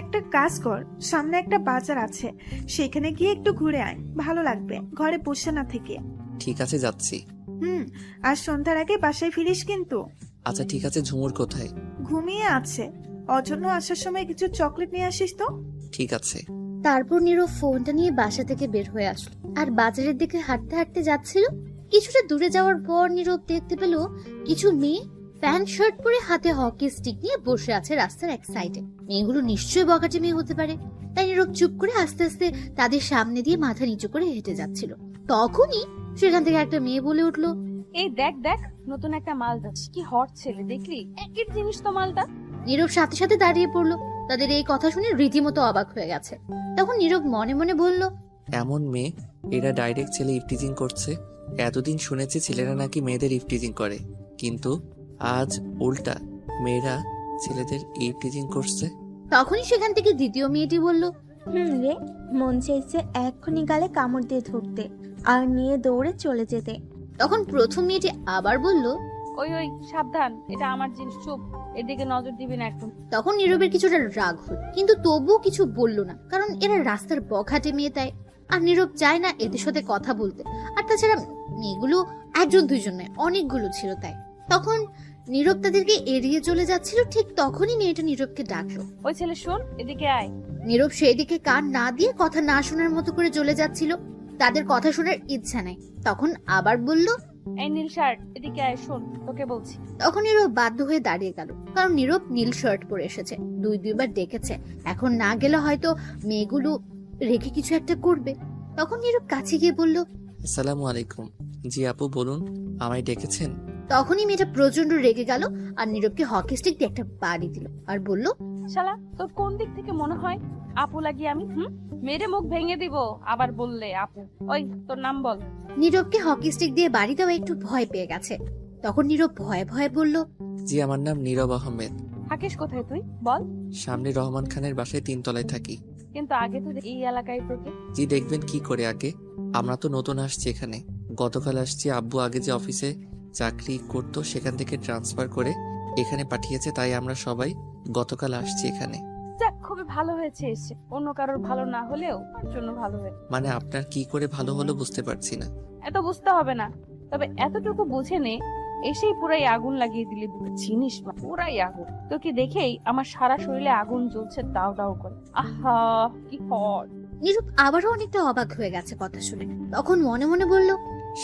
একটা কাজ কর, সামনে একটা বাজার আছে, সেখানে গিয়ে একটু ঘুরে আয়, ভালো লাগবে ঘরে বসে না থেকে। ঠিক আছে, যাচ্ছি। আর সন্ধ্যার আগে বাসায় ফিরিস কিন্তু। আচ্ছা ঠিক আছে, ঝুমুর কোথায়? ঘুমিয়ে আছে। অজন্য আসার সময় কিছু চকলেট নিয়ে আসিস তো। ঠিক আছে। তারপর নীরব ফোনটা নিয়ে বাসা থেকে বের হয়ে আসলো আর বাজারের দিকে হাঁটতে হাঁটতে যাচ্ছিল। কিছুটা দূরে যাওয়ার পর নীরব দেখতে পেল কিছু মেয়ে প্যান্ট শার্ট পরে হাতে হকি স্টিক নিয়ে বসে আছে রাস্তার এক সাইডে। মেয়েগুলো নিশ্চয়ই বখাটে মেয়ে হতে পারে, তাই নীরব চুপ করে আস্তে আস্তে তাদের সামনে দিয়ে মাথা নিচু করে হেঁটে যাচ্ছিল। তখনই সেখান থেকে একটা মেয়ে বলে উঠলো, এই দেখ দেখ, নতুন একটা মাল যাচ্ছে, কি হট ছেলে, দেখলি? একই জিনিস তো মালটা। নীরব সাথে সাথে দাঁড়িয়ে পড়লো। তাদের এই কথা শুনে রীতিমতো অবাক হয়ে গেছে। তখন নীরব মনে মনে বলল, এমন মেয়ে, এরা ডাইরেক্ট ছেলে ইফটিজিং করছে। এতদিন শুনেছি ছেলেরা নাকি মেয়েদের ইফটিজিং করে, কিন্তু আজ উল্টা মেয়েরা ছেলেদের ইফটিজিং করছে। তখনই সেখান থেকে দ্বিতীয় মেয়েটি বলল, রে, মন চাইছে এক্ষুনি গালে কামড় দিয়ে ধরতে আর নিয়ে দৌড়ে চলে যেতে। তখন প্রথম মেয়েটি আবার বলল, ওই ওই সাবধান, এটা আমার জিনিস, চুপ, এদিকে নজর দিবি না একদম। তখন নীরবের কিছুটা রাগ হল, কিন্তু তবুও কিছু বলল না, কারণ এরা রাস্তার বখাটে মেয়ে তাই। আর নীরব চায় না এদের সাথে কথা বলতে। আর তাছাড়া মেয়েগুলো একজন দুইজন নয়, অনেকগুলো ছিল তাই। তখন নীরব তাদেরকে এড়িয়ে চলে যাচ্ছিল, ঠিক তখনই মেয়েটা নীরবকে ডাকলো। ওই ছেলে শোন, এদিকে আয়। নীরব সেই দিকে কান না দিয়ে কথা না শোনার মতো করে চলে যাচ্ছিল। তাদের কথা শোনার ইচ্ছা নাই। তখন আবার বলল, এই নীল শার্ট, এদিকে আয়, শোন তোকে বলছি। তখন নীরব বাধ্য হয়ে দাঁড়িয়ে গেল, কারণ নীরব নীল শার্ট পরে এসেছে, দুইবার ডেকেছে, এখন না গেলে হয়তো মেয়েগুলো রেখে কিছু একটা করবে। তখন নীরব কাছে গিয়ে বলল, আসসালামু আলাইকুম। জি আপু বলুন, আমায় ডেকেছেন? তখনই মেয়েটা প্রচন্ড রেগে গেল আর নীরবকে হকি স্টিক দিয়ে একটা বাড়ি দিল আর বলল, শালা, তোর কোন দিক থেকে মনে হয় আপু লাগি আমি? মেরে মুখ ভেঙে দিব আবার বললে আপু। ওই তোর নাম বল। নীরবকে হকি স্টিক দিয়ে বাড়ি দেওয়া একটু ভয় পেয়ে গেছে। তখন নীরব ভয়ে ভয়ে বলল, জি আমার নাম নীরব আহমেদ। থাকিস কোথায় তুই বল? সামনে রহমান খানের বাসায় 3 তলায় থাকি। কিন্তু আগে তো এই এলাকায় তোকে। জি দেখবেন কি করে আগে, আমরা তো নতুন আসছি এখানে। গতকাল আসছি, আব্বু আগে যে অফিসে চাকরি করতো সেখান থেকে ট্রান্সফার করে এখানে পাঠিয়েছে, তাই আমরা সবাই গতকাল আসছি এখানে। যাক, খুবই ভালো হয়েছে এসে, অন্য কারোর ভালো না হলেও আমার জন্য ভালো হয়েছে। মানে আপনার কি করে ভালো হলো বুঝতে পারছি না। এত বুঝতে হবে না, তবে এতটুকু বুঝে নে, এসেই পুরাই আগুন লাগিয়ে দিলি। চিনিস না, পুরাই আগুন। তোকে দেখেই আমার সারা শরীরে আগুন জ্বলছে দাও দাও করে। আহা কি হট। নীরব আবারও অনেকটা অবাক হয়ে গেছে কথা শুনে। তখন মনে মনে বলল,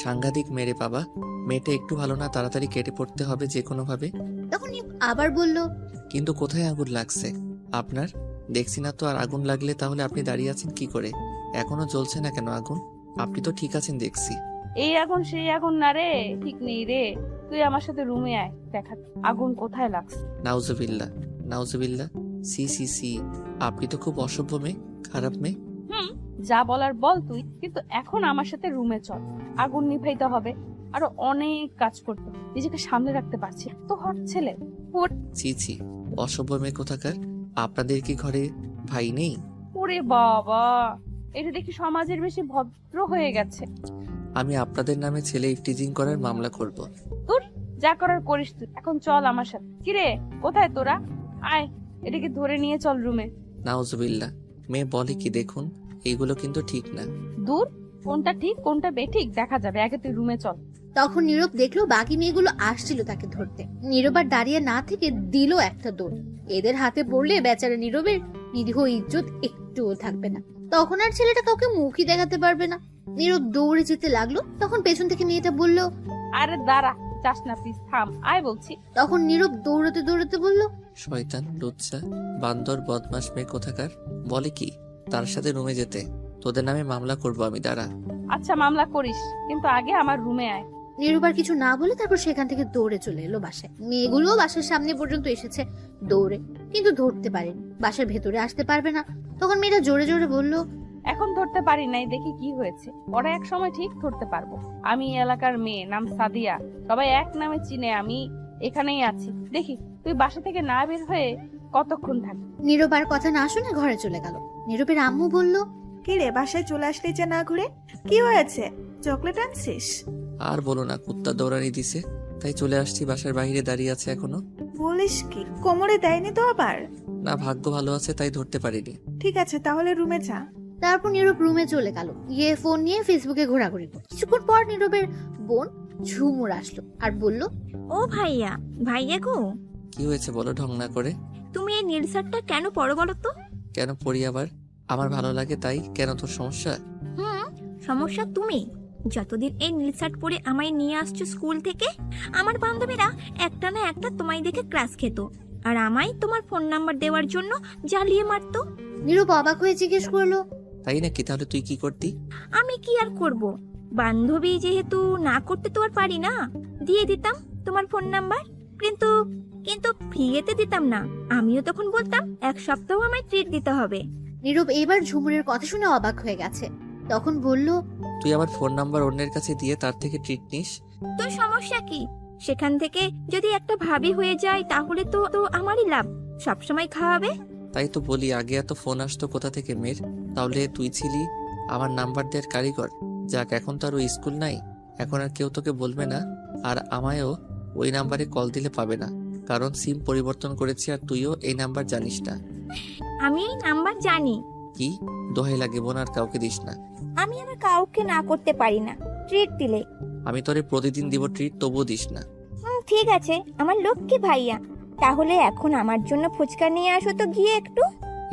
সাংঘাতিক মেরে বাবা, মেয়েটা একটু ভালো না, তাড়াতাড়ি কেটে পড়তে হবে যে কোনো ভাবে। তখন নীরব আবার বলল, কিন্তু কোথায় আগুন লাগছে আপনার? দেখছি না তো। আর আগুন লাগলে তাহলে আপনি দাঁড়িয়ে আছেন কি করে? এখনো জ্বলছে না কেন আগুন? আপনি তো ঠিক আছেন দেখছি। এই আগুন সেই আগুন না রে, ঠিক নেই রে। তুই আমার সাথে রুমে আয়, দেখা আগুন কোথায় লাগছে। নাউজুবিল্লাহ, নাউজুবিল্লাহ। সি সি সি, আপনি তো খুব অসভ্য মেয়ে, খারাপ মেয়ে। যা বলার বল তুই, কিন্তু এখন আমার সাথে রুমে চল। আগুন নিভাইতে হবে, আরো অনেক কাজ করতে হবে। নিজেকে সামনে রাখতে পারছি না। তো হট ছেলে। ছি ছি, অসভ্য মেয়ে কোথাকার। আপনাদের কি ঘরে ভাই নেই? ওরে বাবা, এটা দেখি সমাজের বেশি ভদ্র হয়ে গেছে। আমি আপনাদের নামে ছেলে ইফটিজিং করার মামলা করব। তোর যা করার করিস তুই, এখন চল আমার সাথে। কিরে, কোথায় তোরা? আয়, এটাকে ধরে নিয়ে চল রুমে। নাউজুবিল্লাহ, মেয়ে বলে কি দেখুন, এইগুলো কিন্তু ঠিক না। দূর, কোনটা ঠিক কোনটা বেঠিক দেখা যাবে, আগে তুই রুমে চল। তখন নীরব দেখলো বাকি মেয়েগুলো আসছিল তাকে ধরতে। নীরব আর দাঁড়িয়ে না থেকে দিল একটা দৌড়। এদের হাতে পড়লে বেচারা নীরবের নিরীহ ইজ্জত একটুও থাকবে না। তখন আর ছেলেটা কাউকে মুখই দেখাতে পারবে না। নীরব দৌড়ে যেতে লাগলো। তখন পেছন থেকে মেয়েটা বলল, আরে দাঁড়া, যাস না প্লিজ, থাম, আয় বলছি। তখন নীরব দৌড়াতে দৌড়াতে বলল, শয়তান, লুচ্চা, বান্দর, বদমাস মেয়ে কোথাকার। বলে কি তার সাথে রুমে যেতে? তোদের নামে মামলা করব আমি, দাঁড়া। আচ্ছা মামলা করিস, কিন্তু আগে আমার রুমে আয়। নীরব আর কিছু না বলে তারপর সেখান থেকে দৌড়ে চলে এলো বাসায়। মেয়েগুলোও বাসার সামনে পর্যন্ত এসেছে দৌড়ে, কিন্তু ধরতে পারেনি। বাসার ভেতরে আসতে পারবে না। তখন মেয়েটা জোরে জোরে বলল, এখন ধরতে পারি নাই, দেখি কি হয়েছে, পরে এক সময় ঠিক ধরতে পারবো। আমি এই এলাকার মেয়ে, নাম সাদিয়া, সবাই এক নামে চিনে। আমি এখানেই আছি, দেখি তুই বাসা থেকে না বের হয়ে কতক্ষণ থাকবি। নীরব আর কথা না শুনে ঘরে চলে গেল। নীরবের আম্মু বলল, কি রে, বাসায় চলে আসলি যে না ঘুরে? কি হয়েছে, চকলেট আনছিস? আর বলো না, কুত্তা দৌড়ানি দিছে, তাই চলে আসছি। বাসার বাইরে দাঁড়িয়ে আছে এখনো। বলিস কি, কোমরে দেয়নি তো আবার? না, ভাগ্য ভালো আছে তাই ধরতে পারিনি। ঠিক আছে, তাহলে রুমে যা। তারপর নীরব রুমে চলে গেল, গিয়ে ফোন নিয়ে ফেসবুকে ঘোরাঘুরি করল। কিছুক্ষণ পর নীরবের বোন ঝুমুর আসলো আর বলল, ও ভাইয়া, ভাইয়া গো, কি হয়েছে বলো ঢং না করে। তুমি এই নীল শার্টটা কেন পরো বলো তো? কেন পড়ি আবার? আমার ভালো লাগে তাই। কেন, তোর সমস্যা? সমস্যা তুমি যতদিন এই নীল শার্ট পরে আমায় নিয়ে আসছো স্কুল থেকে, আমার বান্ধবীরা একটা না একটা তোমায় দেখে ক্লাস খেত, আর আমায় তোমার ফোন নাম্বার দেওয়ার জন্য জ্বালিয়ে মারতো। নীরব অবাক হয়ে জিজ্ঞেস করলো, তাই নাকি? তাহলে তুই কি করতি? আমি কি আর করব, বান্ধবী যেহেতু, না করতে তো আর পারি না, দিয়ে দিতাম তোমার ফোন নাম্বার। কিন্তু কিন্তু ফ্রিতে দিতাম না, আমিও তখন বলতাম এক সপ্তাহ আমায় ট্রিট দিতে হবে। নীরব এবার ঝুমুরের কথা শুনে অবাক হয়ে গেছে। তখন বলল, তুই আমার ফোন নাম্বার অন্যের কাছে দিয়ে তার থেকে ট্রিট নিস? তোর সমস্যা কি? সেখান থেকে যদি একটা ভাবি হয়ে যায় তাহলে তো তো আমারই লাভ, সবসময় খাওয়াবে। তাই তো বলি, আগে এত ফোন আসতো কোথা থেকে মেয়ের? তাহলে তুই ছিলি আমার নাম্বার দেওয়ার কারিগর। যাক, এখন তো আর ওই স্কুল নাই, এখন আর কেউ তোকে বলবে না, আর আমায়ও ওই নাম্বারে কল দিলে পাবে না, কারণ সিম পরিবর্তন করেছি আর তুইও এই নাম্বার জানিস না। আমি এই নাম্বার জানি। কি দোহাই লাগে বোন, আর কাউকে দিস না। আমি আমার কাউকে না করতে পারি না ট্রিট দিলে। আমি তোরে প্রতিদিন দিব ট্রিট, তবুও দিস না। ঠিক আছে আমার লক্ষ্মী ভাইয়া, তাহলে এখন আমার জন্য ফুচকা নিয়ে আসো তো গিয়ে একটু।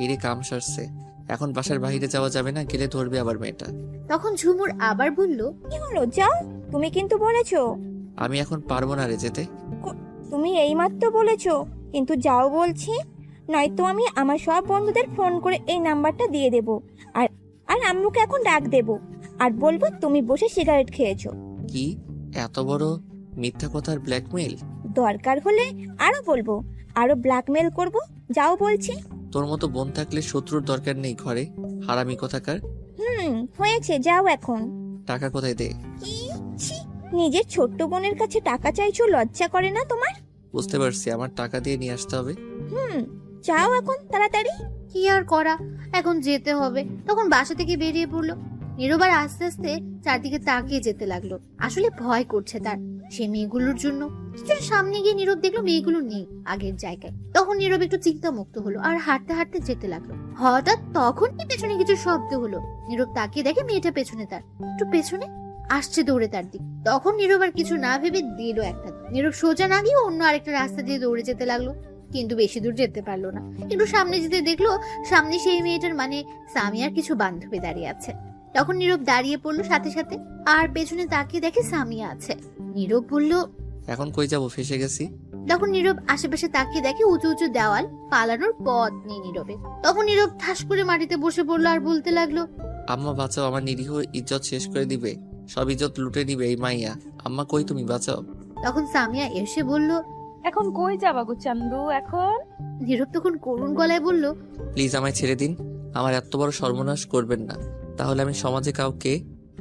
এই কাম সারছে, এখন বাসার বাইরে যাওয়া যাবে না, গেলে ধরবে আবার মেয়েটা। তখন ঝুমুর আবার বলল, কি হলো, যাও, তুমি কিন্তু বলেছো। আমি এখন পারবো না রে যেতে। তুমি এইমাত্র বলেছো, কিন্তু যাও বলছি, নয়তো আমি আমার সব বন্ধুদের ফোন করে এই নাম্বারটা দিয়ে দেব, আর আর আম্মুকে এখন ডাক দেব, আর বলবো তুমি বসে সিগারেট খেয়েছো। কি এত বড় মিথ্যা কথার ব্ল্যাকমেইল? দরকার হলে আরো বলবো, আরো ব্ল্যাকমেল করব, যাও বলছি। তোর মতো বোন থাকলে শত্রুর দরকার নেই ঘরে, হারামি কোথাকার। হয়েছে, যাও এখন। টাকা কোথায় দে? কি ছি, নিজের ছোট্ট বোনের কাছে টাকা চাইছো, লজ্জা করে না তোমার? বুঝতে পারছি, আমার টাকা দিয়ে নিয়ে আসতে হবে। যাও এখন তাড়াতাড়ি। কি আর করা, এখন যেতে হবে। তখন বাসা থেকে বেরিয়ে পড়লো। নীরব আর আস্তে আস্তে চারদিকে তাকিয়ে যেতে লাগলো। আসলে ভয় করছে তার, সে মেয়েগুলোর জন্য। কিছুটা সামনে গিয়ে নীরব দেখলো মেয়েগুলো নেই আগের জায়গায়। তখন নীরব একটু চিন্তামুক্ত হলো আর হাঁটতে হাঁটতে যেতে লাগলো। হঠাৎ তখনই পেছনে কিছু শব্দ হলো। নীরব তাকিয়ে দেখে মেয়েটা পেছনে, তার একটু পেছনে আসছে দৌড়ে তার দিক। তখন নীরব আর কিছু না ভেবে দিল একটা। নীরব সোজা না গিয়ে অন্য আরেকটা রাস্তা দিয়ে দৌড়ে যেতে লাগলো, কিন্তু বেশি দূর যেতে পারলো না। একটু সামনে যেতে দেখলো সামনে সেই মেয়েটার মানে সামিয়ার কিছু বান্ধবী দাঁড়িয়ে আছে। তখন নীরব দাঁড়িয়ে পড়লো সাথে সাথে, আর পেছনে তাকিয়ে দেখে সামিয়া আছে। নীরব বলল, এখন কই যাবো, ফেসে গেছি। তখন নীরব আশেপাশে তাকিয়ে দেখে উঁচু উঁচু দেওয়াল, পালানোর পথ নেই নীরবে। তখন নীরব ঠাস করে মাটিতে বসে পড়লো আর বলতে লাগলো, আম্মা বাঁচাও, আমার নিরীহ ইজ্জত শেষ করে দিবে, সব ইজ্জত লুটে নিবে এই মাইয়া। আম্মা কই, তুমি বাঁচাও। তখন সামিয়া এসে বলল, এখন কই যাবা গো চান্দু এখন? নীরব তখন করুণ গলায় বলল, প্লিজ আমায় ছেড়ে দিন, আমার এত বড় সর্বনাশ করবেন না, তাহলে আমি সমাজে কাউকে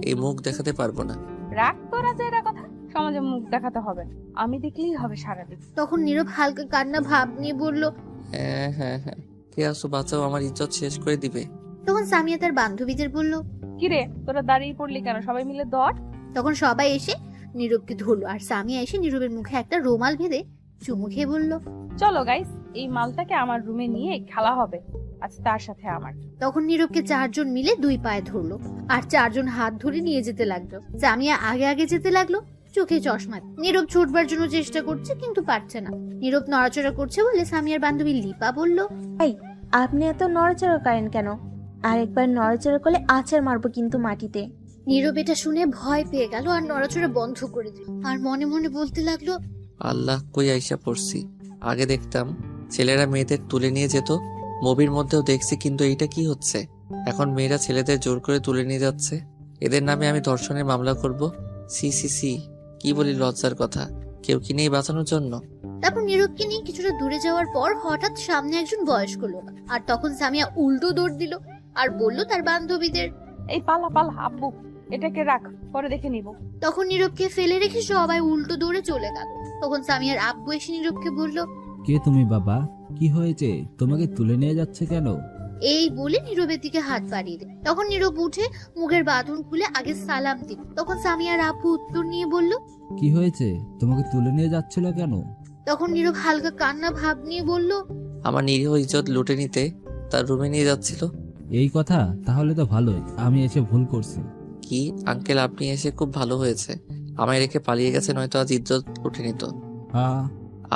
এই মুখ দেখাতে পারবো না। রাগ তোরা যে এরা কথা, সমাজে মুখ দেখাতে হবে না, আমি দেখলেই হবে সারাদিন। তখন নীরব হালকা কান্না ভাব নিয়ে বলল, হ্যাঁ হ্যাঁ হ্যাঁ, কে আসো, বাঁচাও, আমার ইজ্জত শেষ করে দিবে। তখন সামিয়া তার বান্ধবীদের বলল, কিরে তোরা দাঁড়িয়ে পড়লি কেন, সবাই মিলে দর। তখন সবাই এসে নীরবকে ধরলো আর সামিয়া এসে নীরবের মুখে একটা রুমাল বেঁধে চুমু খেয়ে বলল, চলো গাইস, এই মালটাকে আমার রুমে নিয়ে খেলা হবে আজ তার সাথে আমার। তখন নীরবকে চারজন মিলে দুই পায়ে ধরলো আর চারজন হাত ধরে নিয়ে যেতে লাগলো। সামিয়া আগে আগে যেতে লাগলো, চোখে চশমা। নীরব ছুটবার জন্য চেষ্টা করছে কিন্তু পারছে না। নীরব নড়াচড়া করছে বলে সামিয়ার বান্ধবী লিপা বলল, আপনি এত নড়াচড়া করেন কেন? আর একবার নড়াচড়া করলে আছাড় মারবো কিন্তু মাটিতে। নীরব এটা শুনে ভয় পেয়ে গেল আর নড়াচড়া বন্ধ করে দিল আর মনে মনে বলতে লাগলো, আল্লাহ, কই আইসা পড়ছি। আগে দেখতাম ছেলেরা মেয়েদের তুলে নিয়ে যেত, মুভির মধ্যেও দেখছি, কিন্তু এইটা কি হচ্ছে? এখন মেয়েরা ছেলেদের জোর করে তুলে নিয়ে যাচ্ছে। এদের নামে আমি ধর্ষণের মামলা করব। সি সি সি, কি বলি লজ্জার কথা। কেউ কি নেই বাঁচানোর জন্য? তারপর নীরবকে নিয়ে কিছুটা দূরে যাওয়ার পর হঠাৎ সামনে একজন বয়স্ক লোক, আর তখন সামিয়া উল্টো দৌড় দিল আর বলল তার বান্ধবীদের, এই পালা পালা আব্বু, এটাকে রাখ, পরে দেখে নিব। তখন নীরবকে ফেলে রেখে সবাই উল্টো দৌড়ে চলে গেল। তখন সামিয়ার আব্বু এসে নীরবকে বলল, কে তুমি বাবা? কি হয়েছে, তোমাকে তুলে নিয়ে যাচ্ছে কেন? এই বলে নীরবের দিকে হাত বাড়িয়ে দেয়। তখন নীরব উঠে মুখের বাঁধন খুলে আগে সালাম দিল। তখন সামিয়ার আব্বু উত্তর নিয়ে বলল, কি হয়েছে, তোমাকে তুলে নিয়ে যাচ্ছিল কেন? তখন নীরব হালকা কান্না ভাব নিয়ে বলল, আমার নিরীহ ইজ্জত লুটে নিতে তার রুমে নিয়ে যাচ্ছিল। এই কথা? তাহলে তো ভালোই, আমি এসে ভুল করছি। কি আঙ্কেল, আপনি এসে খুব ভালো হয়েছে। আমায় রেখে পালিয়ে গেছে, নয়তো আজ ইজ্জত লুটে নিত।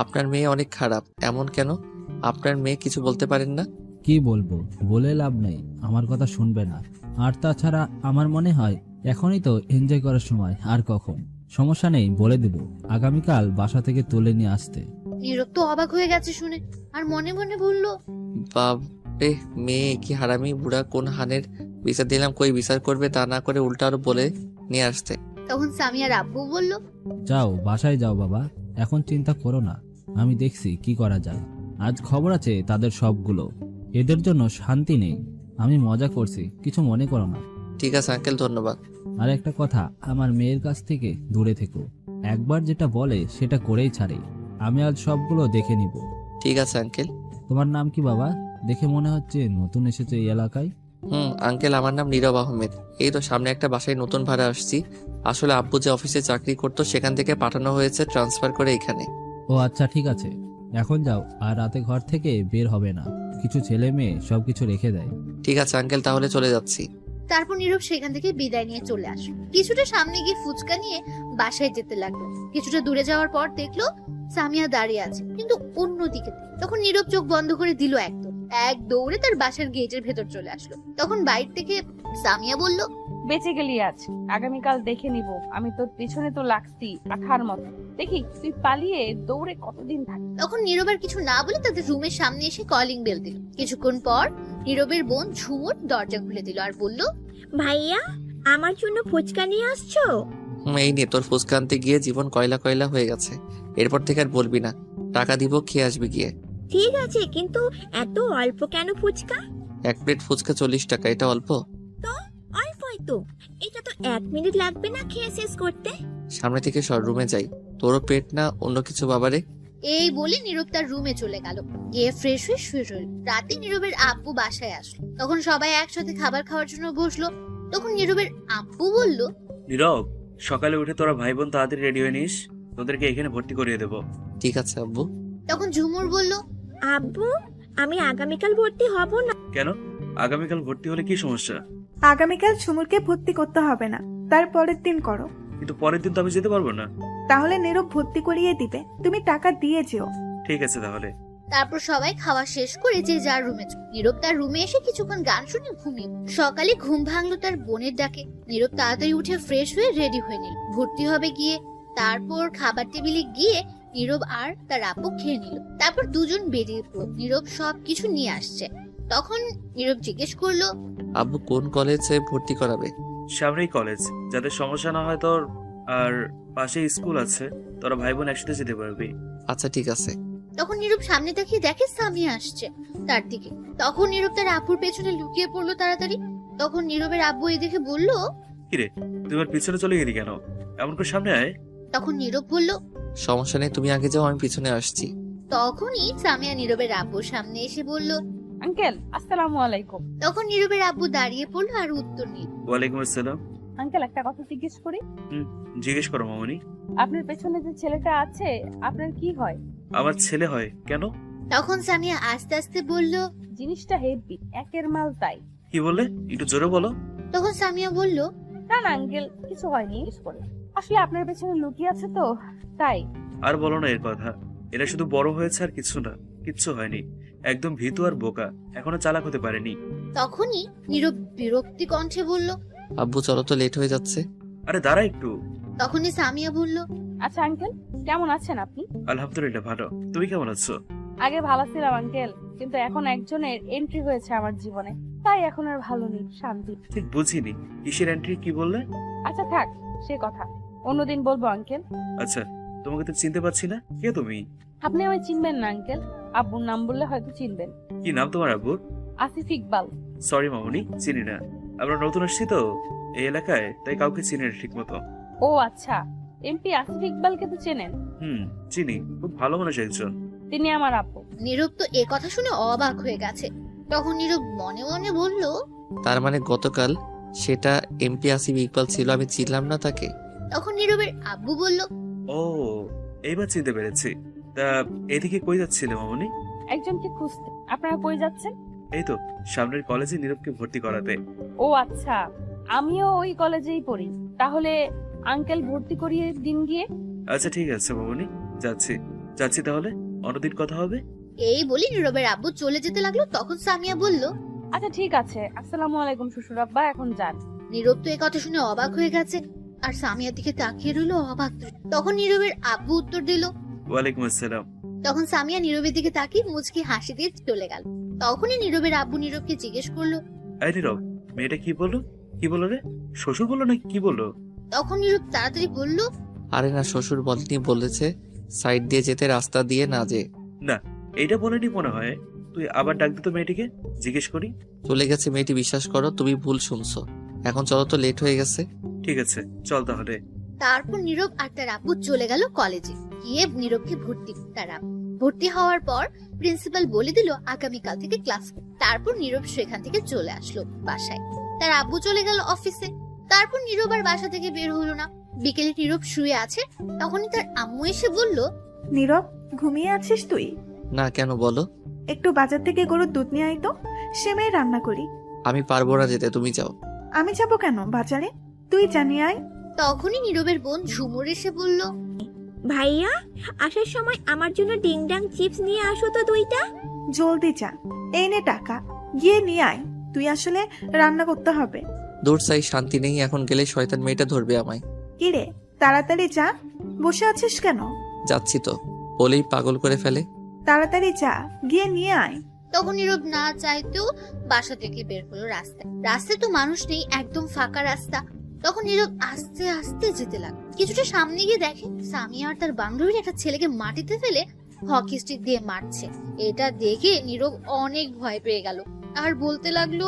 আপনার মেয়ে অনেক খারাপ। এমন কেন? আপনার মেয়ে কিছু বলতে পারেন না? কি বলবো, বলে লাভ নেই, আমার কথা শুনবে না। আর তাছাড়া আমার মনে হয় এখনই তো এনজয় করার সময়, আর কখন। সমস্যা নেই, বলে দেব আগামীকাল বাসা থেকে তুলে নিয়ে আসতে। নীরব তো অবাক হয়ে গেছে শুনে, আর মনে মনে বলল, বাপরে, মেয়ে কি হারামি বুড়া, কোন হানের বিচার দিলাম, কই বিচার করবে, তা না করে উল্টা আরো বলে নিয়ে আসতে। তখন সামিয়ার আব্বু বলল, যাও বাসায় যাও বাবা, এখন চিন্তা করো না, আমি দেখছি কি করা যায়। আজ খবর আছে তাদের সবগুলো, এদের জন্য শান্তি নেই। আমি মজা করছি, কিছু মনে করো না। ঠিক আছে আঙ্কেল, ধন্যবাদ। আর একটা কথা, আমার মেয়ের কাছ থেকে দূরে থেকো। একবার যেটা বলে সেটা করেই ছাড়ে। আমি আজ সবগুলো দেখে নিব। ঠিক আছে আঙ্কেল। তোমার নাম কি বাবা? দেখে মনে হচ্ছে নতুন এসেছে এই এলাকায়। আঙ্কেল, আমার নাম নীরব আহমেদ। এই তো সামনে একটা বাসায় নতুন ভাড়া আসছি। আসলে আব্বু যে অফিসে চাকরি করতো সেখান থেকে পাঠানো হয়েছে ট্রান্সফার করে এখানে। ও আচ্ছা, ঠিক আছে, এখন যাও, আর রাতে ঘর থেকে বের হবে না। কিছু ছেলে মেয়ে সবকিছু রেখে দেয়। ঠিক আছে আঙ্কেল, তাহলে চলে যাচ্ছি। তারপর নীরব সেখান থেকে বিদায় নিয়ে চলে আসলো। কিছুটা সামনে গিয়ে ফুচকা নিয়ে বাসায় যেতে লাগলো। কিছুটা দূরে যাওয়ার পর দেখলো সামিয়া দাঁড়িয়ে আছে, কিন্তু অন্যদিকে। তখন নীরব চোখ বন্ধ করে দিল একদম, এক দৌড়ে তার বাসার গেটের ভেতর চলে আসলো। তখন বাইরে থেকে সামিয়া বলল, বেঁচে গেলি আজ, আগামীকাল দেখে নিব। আমি তোর পিছনে তো লাগছি পাখার মতো, দেখি তুই পালিয়ে দৌড়ে কতদিন থাকি। তখন নীরব আর কিছু না বলে তাদের রুমের সামনে এসে কলিং বেল দিল। কিছুক্ষণ পর নীরবের বোন ঝুমুর দরজা খুলে দিল আর বলল, ভাইয়া, আমার জন্য ফুচকা নিয়ে আসছো? এই নে, তোর ফুচকা আনতে গিয়ে জীবন কয়লা কয়লা হয়ে গেছে। এরপর থেকে আর বলবি না। টাকা দিব, খেয়ে আসবি গিয়ে। ঠিক আছে, কিন্তু এত অল্প কেন ফুচকা? এক প্লেট ফুচকা 40 টাকা, এটা অল্প? অল্পই তো, এটা তো 1 মিনিট লাগবে না খেয়ে শেষ করতে। সামনে থেকে সর, রুমে যাই। তোরও পেট না অন্য কিছু বাবারে। এই বলে নীরব তার রুমে চলে গেল। গিয়ে ফ্রেশ হয়ে শুয়ে রইল। রাতে নীরবের আব্বু বাসায় আসলো। তখন সবাই একসাথে খাবার খাওয়ার জন্য বসলো। তখন নীরবের আব্বু বলল, নীরব, সকালে উঠে তোরা ভাই বোন তাড়াতাড়ি রেডি হয়ে নিস, তোদেরকে এখানে ভর্তি করিয়ে দেবো। ঠিক আছে আব্বু। তখন ঝুমুর বলল, আব্বু, আমি আগামীকাল ভর্তি হব না। কেন? আগামীকাল ভর্তি হলে কি সমস্যা? আগামীকাল ঝুমুরকে ভর্তি করতে হবে না, তার পরের দিন করো। কিন্তু পরের দিন তো আমি যেতে পারবো না। তাহলে নীরব ভর্তি করিয়ে দিবে, তুমি টাকা দিয়ে যেও। ঠিক আছে তাহলে। তারপর সবাই খাওয়া শেষ করে যে যার রুমে চলে। নীরব তার রুমে এসে কিছুক্ষণ গান শুনে ঘুমিয়ে পড়ল। সকালে ঘুম ভাঙলো তার বোনের ডাকে। নীরব তাড়াতাড়ি উঠে ফ্রেশ হয়ে রেডি হয়ে নিল, ভর্তি হবে গিয়ে। তারপর খাবার টেবিলে গিয়ে নীরব আর তার আব্বু খেয়ে নিল। তারপর দুজন বেরিয়ে পড়ল। নীরব সবকিছু নিয়ে আসছে। তখন নীরব জিজ্ঞেস করলো, আব্বু কোন কলেজে ভর্তি করাবে? সামনেই কলেজ, যাদের সমস্যা না হয় তোর, আর পাশে স্কুল আছে, তোরা ভাই বোন একসাথে যেতে পারবি। আচ্ছা ঠিক আছে। তখন নীরব সামনে তাকিয়ে দেখে সামিয়া আসছে তার দিকে। তখন নীরব তার আব্বুর পেছনে লুকিয়ে পড়লো তাড়াতাড়ি। তখন নীরবের আব্বু এই দেখে বলল, কিরে, তুই আমার পিছনে চলে গেলি কেন? এমন করে সামনে আয়। তখন নীরব বলল, সমস্যা নেই, তুমি আগে যাও, আমি পিছনে আসছি। তখনই সামিয়া নীরবের আব্বুর সামনে এসে বলল, আঙ্কেল, আসসালামু আলাইকুম। তখন নীরবের আব্বু দাঁড়িয়ে পড়লো আর উত্তর নিল। ওয়ালাইকুম আসসালাম। আঙ্কেল, একটা কথা জিজ্ঞেস করি। জিজ্ঞেস করো মামনি। আপনার পেছনে যে ছেলেটা আছে, আপনার কি হয়? আমার ছেলে হয়। কেন? তখন সামিয়া আস্তে আস্তে বলল, জিনিসটা হেভি, একের মাল তাই। কি বললে? একটু জোরে বলো। তখন সামিয়া বলল, না না আঙ্কেল, কিছু হয়নি, জিজ্ঞেস করে। আসলে আপনার পেছনে লুকিয়ে আছে তো, তাই। আর বলো না এর কথা। এরা শুধু বড় হয়েছে আর কিছু না, কিচ্ছু হয়নি। একদম ভীতু আর বোকা, এখনো চালাক হতে পারেনি। তখনই নীরব বিরক্তি কণ্ঠে বলল, আব্বু চলো তো, লেট হয়ে যাচ্ছে। আরে দাঁড়া একটু। তখনই সামিয়া বলল, আচ্ছা আঙ্কেল, কেমন আছেন আপনি? আলহামদুলিল্লাহ ভালো, তুমি কেমন আছো? আগে ভালো ছিলাম আঙ্কেল, কিন্তু এখন একজনের এন্ট্রি হয়েছে আমার জীবনে, তাই এখন আর ভালো নেই, শান্তি। ঠিক বুঝিনি, কিসের এন্ট্রি কি বললে? আচ্ছা থাক সে কথা, অন্যদিন বলবো আঙ্কেল। আচ্ছা, তোমাকে তো চিনতে পারছি না, কে তুমি? আপনি আমায় চিনবেন না আঙ্কেল, আব্বুর নাম বললে হয়তো চিনবেন। কি নাম তোমার আব্বুর? আসিফ ইকবাল। সরি মামনি, চিনি না। আমরা নতুন আসছি তো এই এলাকায়, তাই কাউকে চিনি না ঠিক মতো। ও আচ্ছা, এমপি আসিফ ইকবালকে তো চেনেন? চিনি, খুব ভালো মানুষ একজন। তিনি আমার আব্বু। নীরব তো এ কথা শুনে অবাক হয়ে গেছে। তখন নীরব মনে মনে বলল, তার মানে গতকাল সেটা এমপি আসিফ ইকবাল ছিল, আমি চিনলাম না তাকে। তখন নীরবের আব্বু বলল, ও, এইবার চিনতে পেরেছি। তা এদিকে কই যাচ্ছিলে মামনি? একজনকে খুঁজতে। আপনারা কই যাচ্ছেন? এই তো সামনের কলেজে নীরবকে ভর্তি করাতে। ও আচ্ছা, আমিও ওই কলেজেই পড়ি। তাহলে আঙ্কেল ভর্তি করিয়ে দিন গিয়ে। আচ্ছা ঠিক আছে মামনি, যাচ্ছি যাচ্ছি তাহলে, অন্যদিন কথা হবে। এই বলি নীরবের আব্বু চলে যেতে লাগলো। তখন সামিয়া বলল, আচ্ছা ঠিক আছে, আসসালামু আলাইকুম শ্বশুর আব্বা, এখন যান। নীরব তো এই কথা শুনে অবাক হয়ে গেছে আর সামিয়ার দিকে তাকিয়ে রইল অবাক দৃষ্টিতে। তখন নীরবের আব্বু উত্তর দিল। ওয়ালাইকুম আসসালাম। তখন সামিয়া নীরবের দিকে তাকিয়ে মুচকি হাসি দিয়ে চলে গেল। তখনই নীরবের আব্বু নীরবকে জিজ্ঞেস করলো, এই নীরব, মেয়েটা কি বললো? কি বললো রে? শ্বশুর বললো নাকি কি বললো? তখন নীরব তাড়াতাড়ি বলল, আরে না, শ্বশুর বলেনি, বলেছে সাইড দিয়ে যেতে, রাস্তা দিয়ে না যে। না, এইটা বলেনি মনে হয়। তুই আবার ডাক দিত মেয়েটিকে, জিজ্ঞেস করি। চলে গেছে মেয়েটি, বিশ্বাস করো, তুমি ভুল শুনছো। এখন চলো তো, লেট হয়ে গেছে। ঠিক আছে চল তাহলে। তারপর নীরব আর তার আব্বু চলে গেল কলেজে। গিয়ে নীরবকে ভর্তি হওয়ার পর প্রিন্সিপাল বলে দিল আগামীকাল থেকে ক্লাস। তারপর নীরব সেখান থেকে চলে আসলো বাসায়। তার আব্বু চলে গেল অফিসে। তারপর নীরব আর বাসা থেকে বের হলো না। বিকেলে নীরব শুয়ে আছে, তখনই তার আম্মু এসে বলল, নীরব, ঘুমিয়ে আছিস তুই? না, কেন বলো? একটু বাজার থেকে গরুর দুধ নিয়ে আয় তো, সেমাই রান্না করি। আমি পারবো না যেতে, তুমি যাও। আমি যাবো কেন বাজারে? তুই জানিয়ে আয়। তখনই নীরবের বোন ঝুমুর এসে বলল, ভাইয়া, আসার সময় আমার জন্য ডিংডাং চিপস নিয়ে আসো তো 2টা। জলদি যা, এই নে টাকা, গিয়ে নিয়ে আয়। তুই আসলে রান্না করতে হবে। দূর চাই, শান্তি নেই, এখন গেলে শয়তান মেয়েটা ধরবে আমায়। কিরে, তাড়াতাড়ি যা, বসে আছিস কেন? যাচ্ছি তো, বলেই পাগল করে ফেলে। তাড়াতাড়ি যা, গিয়ে নিয়ে আয়। তখন নীরব না চাইতেও বাসা থেকে বের হলো রাস্তায়। রাস্তায় তো মানুষ নেই, একদম ফাঁকা রাস্তা। তখন নীরব আস্তে আস্তে যেতে লাগলো। কিছুটা সামনে গিয়ে দেখে সামিয়া আর তার বান্ধবীর একটা ছেলেকে মাটিতে ফেলে হকি স্টিক দিয়ে মারছে। এটা দেখে নীরব অনেক ভয় পেয়ে গেল আর বলতে লাগলো,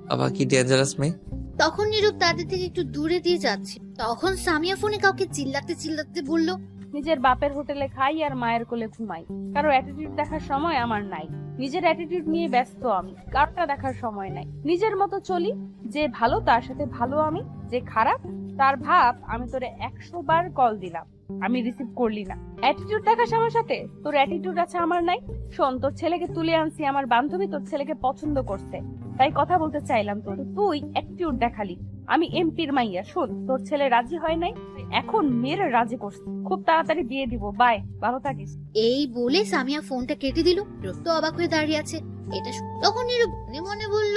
বাবা কি ডেঞ্জারাস মেয়ে। তখন নীরব তাদের থেকে একটু দূরে দিয়ে যাচ্ছে। তখন সামিয়া ফোনে কাউকে চিল্লাতে চিল্লাতে বলল, নিজের বাপের হোটেলে খাই আর মায়ের কোলে ঘুমাই, কারো অ্যাটিটিউড দেখার সময় আমার নাই। নিজের অ্যাটিটিউড নিয়ে ব্যস্ত আমি, কারোটা দেখার সময় নাই। নিজের মতো চলি, যে ভালো তার সাথে ভালো আমি, যে খারাপ তার ভাব আমি তোরে 100 বার কল দিলাম, আমি রিসিভ করলি না। অ্যাটিটিউড দেখাস আমার সাথে, তোর অ্যাটিটিউড আছে আমার নাই। শোন, তোর ছেলেকে তুলে আনছি, আমার বান্ধবী তোর ছেলেকে পছন্দ করছে, তাই কথা বলতে চাইলাম তোর। তুই অ্যাটিটিউড দেখালি। আমি এমপির মাইয়া, শোন, তোর ছেলে রাজি হয় নাই, এখন মেয়ের রাজি করছে, খুব তাড়াতাড়ি বিয়ে দিব, বাই, ভালো থাকিস। এই বলে সামিয়া ফোনটা কেটে দিল। নীরব তো অবাক হয়ে দাঁড়িয়ে আছে। এটা তখন নীরব মনে মনে বলল,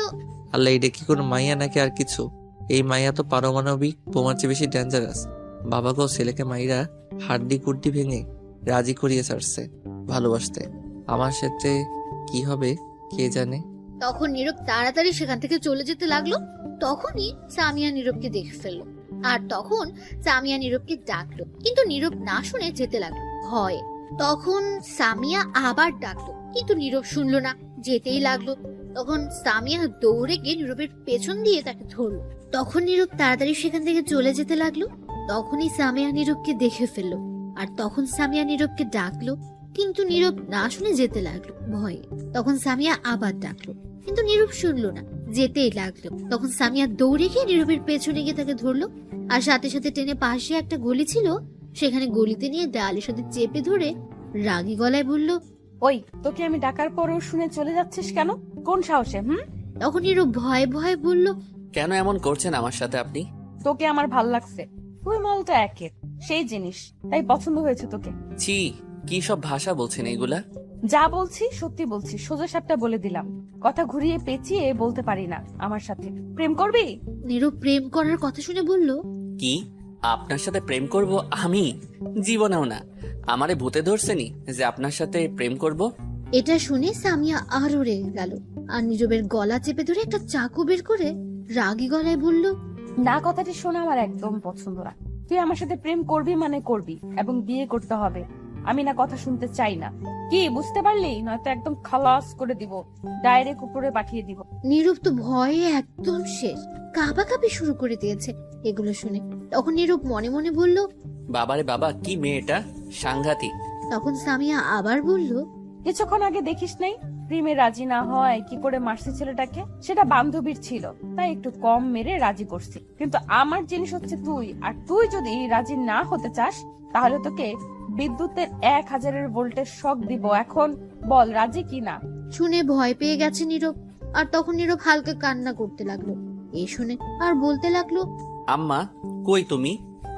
আল্লাহ, এটা কি কোনো মাইয়া নাকি আর কিছু? এই মাইয়া তো পারমাণবিক বোমার চেয়ে বেশি ডেঞ্জারাস। বাবাকেও ছেলেকে মাইরা হাড্ডি কুড্ডি ভেঙে রাজি করিয়ে ছাড়ছে ভালোবাসতে। আমার সাথে কি হবে কে জানে। তখন নীরব তাড়াতাড়ি সেখান থেকে চলে যেতে লাগলো। তখনই সামিয়া নীরবকে দেখে ফেললো আর তখন সামিয়া নীরবকে ডাকলো, কিন্তু নীরব না শুনে যেতে লাগলো ভয়ে। তখন সামিয়া আবার ডাকলো, কিন্তু নীরব শুনলো না, যেতেই লাগলো। তখন সামিয়া দৌড়ে গিয়ে নীরবের পেছন দিয়ে তাকে ধরলো। তখন নীরব তাড়াতাড়ি সেখান থেকে চলে যেতে লাগলো। তখনই সামিয়া নীরবকে দেখে ফেললো আর তখন সামিয়া নীরবকে ডাকলো, কিন্তু নীরব না শুনে যেতে লাগলো ভয়ে। তখন সামিয়া আবার ডাকলো, কিন্তু নীরব শুনলো না, যেতেই লাগলো। তখন সামিয়া দৌড়ে গিয়ে নীরবের পেছনে গিয়ে তাকে ধরলো আর সাথে সাথে টেনে পাশে একটা গলি ছিল, সেখানে গলিতে নিয়ে দেয়ালের সাথে চেপে ধরে রাগী গলায় বলল, ওই, তোকে আমি ডাকার পরও শুনে চলে যাচ্ছিস কেন? কোন সাহসে? তখন নীরব ভয়ে ভয়ে বলল, কেন এমন করছেন আমার সাথে আপনি? তোকে আমার ভাল লাগছে, তুই মালটা একের সেই জিনিস, তাই পছন্দ হয়েছে তোকে। ছি, কি সব ভাষা বলছেন এগুলা? যা বলছি সত্যি বলছি, সোজা সাপটা বলে দিলাম, কথা ঘুরিয়ে পেঁচিয়ে বলতে পারি না। আমার সাথে প্রেম করবি? নীরব প্রেম করার কথা শুনে বলল, কি আপনার সাথে প্রেম করব আমি? জীবনেও না। আমারে ভূতে ধরছেনি যে আপনার সাথে প্রেম করব? এটা শুনে সামিয়া আরো রেগে গেল আর নীরবের গলা চেপে ধরে একটা চাকু বের করে রাগী গলায় বলল, না, কথাটি শোনা আমার একদম পছন্দ না। তুই আমার সাথে প্রেম করবি মানে করবি, এবং বিয়ে করতে হবে। আমি না কথা শুনতে চাই না, কি বুঝতে পারলি? নয়তো একদম খালাস করে দিব, ডাইরেক্ট উপরে পাঠিয়ে দিব। নীরব তো ভয়ে একদম শেষ, কাঁপাকাঁপি শুরু করে দিয়েছে এগুলো শুনে। তখন নীরব মনে মনে বলল, বাবারে বাবা, কি মেয়েটা সাংঘাতিক। তখন সামিয়া আবার বলল, কিছুক্ষণ আগে দেখিস নাই প্রেমে রাজি না হয় কি করে মারছে ছেলেটাকে? সেটা বান্ধবীর ছিল, তাই একটু কম মেরে রাজি করছি। কিন্তু আমার জিনিস হচ্ছে তুই, আর তুই যদি রাজি না হতে চাস তাহলে তোকে বিদ্যুতের 1000 ভোল্টের শক দিব। এখন বল রাজি কি না? শুনে ভয় পেয়ে গেছে নীরব। আর তখন নীরব হালকা কান্না করতে লাগলো। এই শুনে আর বলতে লাগলো, আম্মা কই তুমি?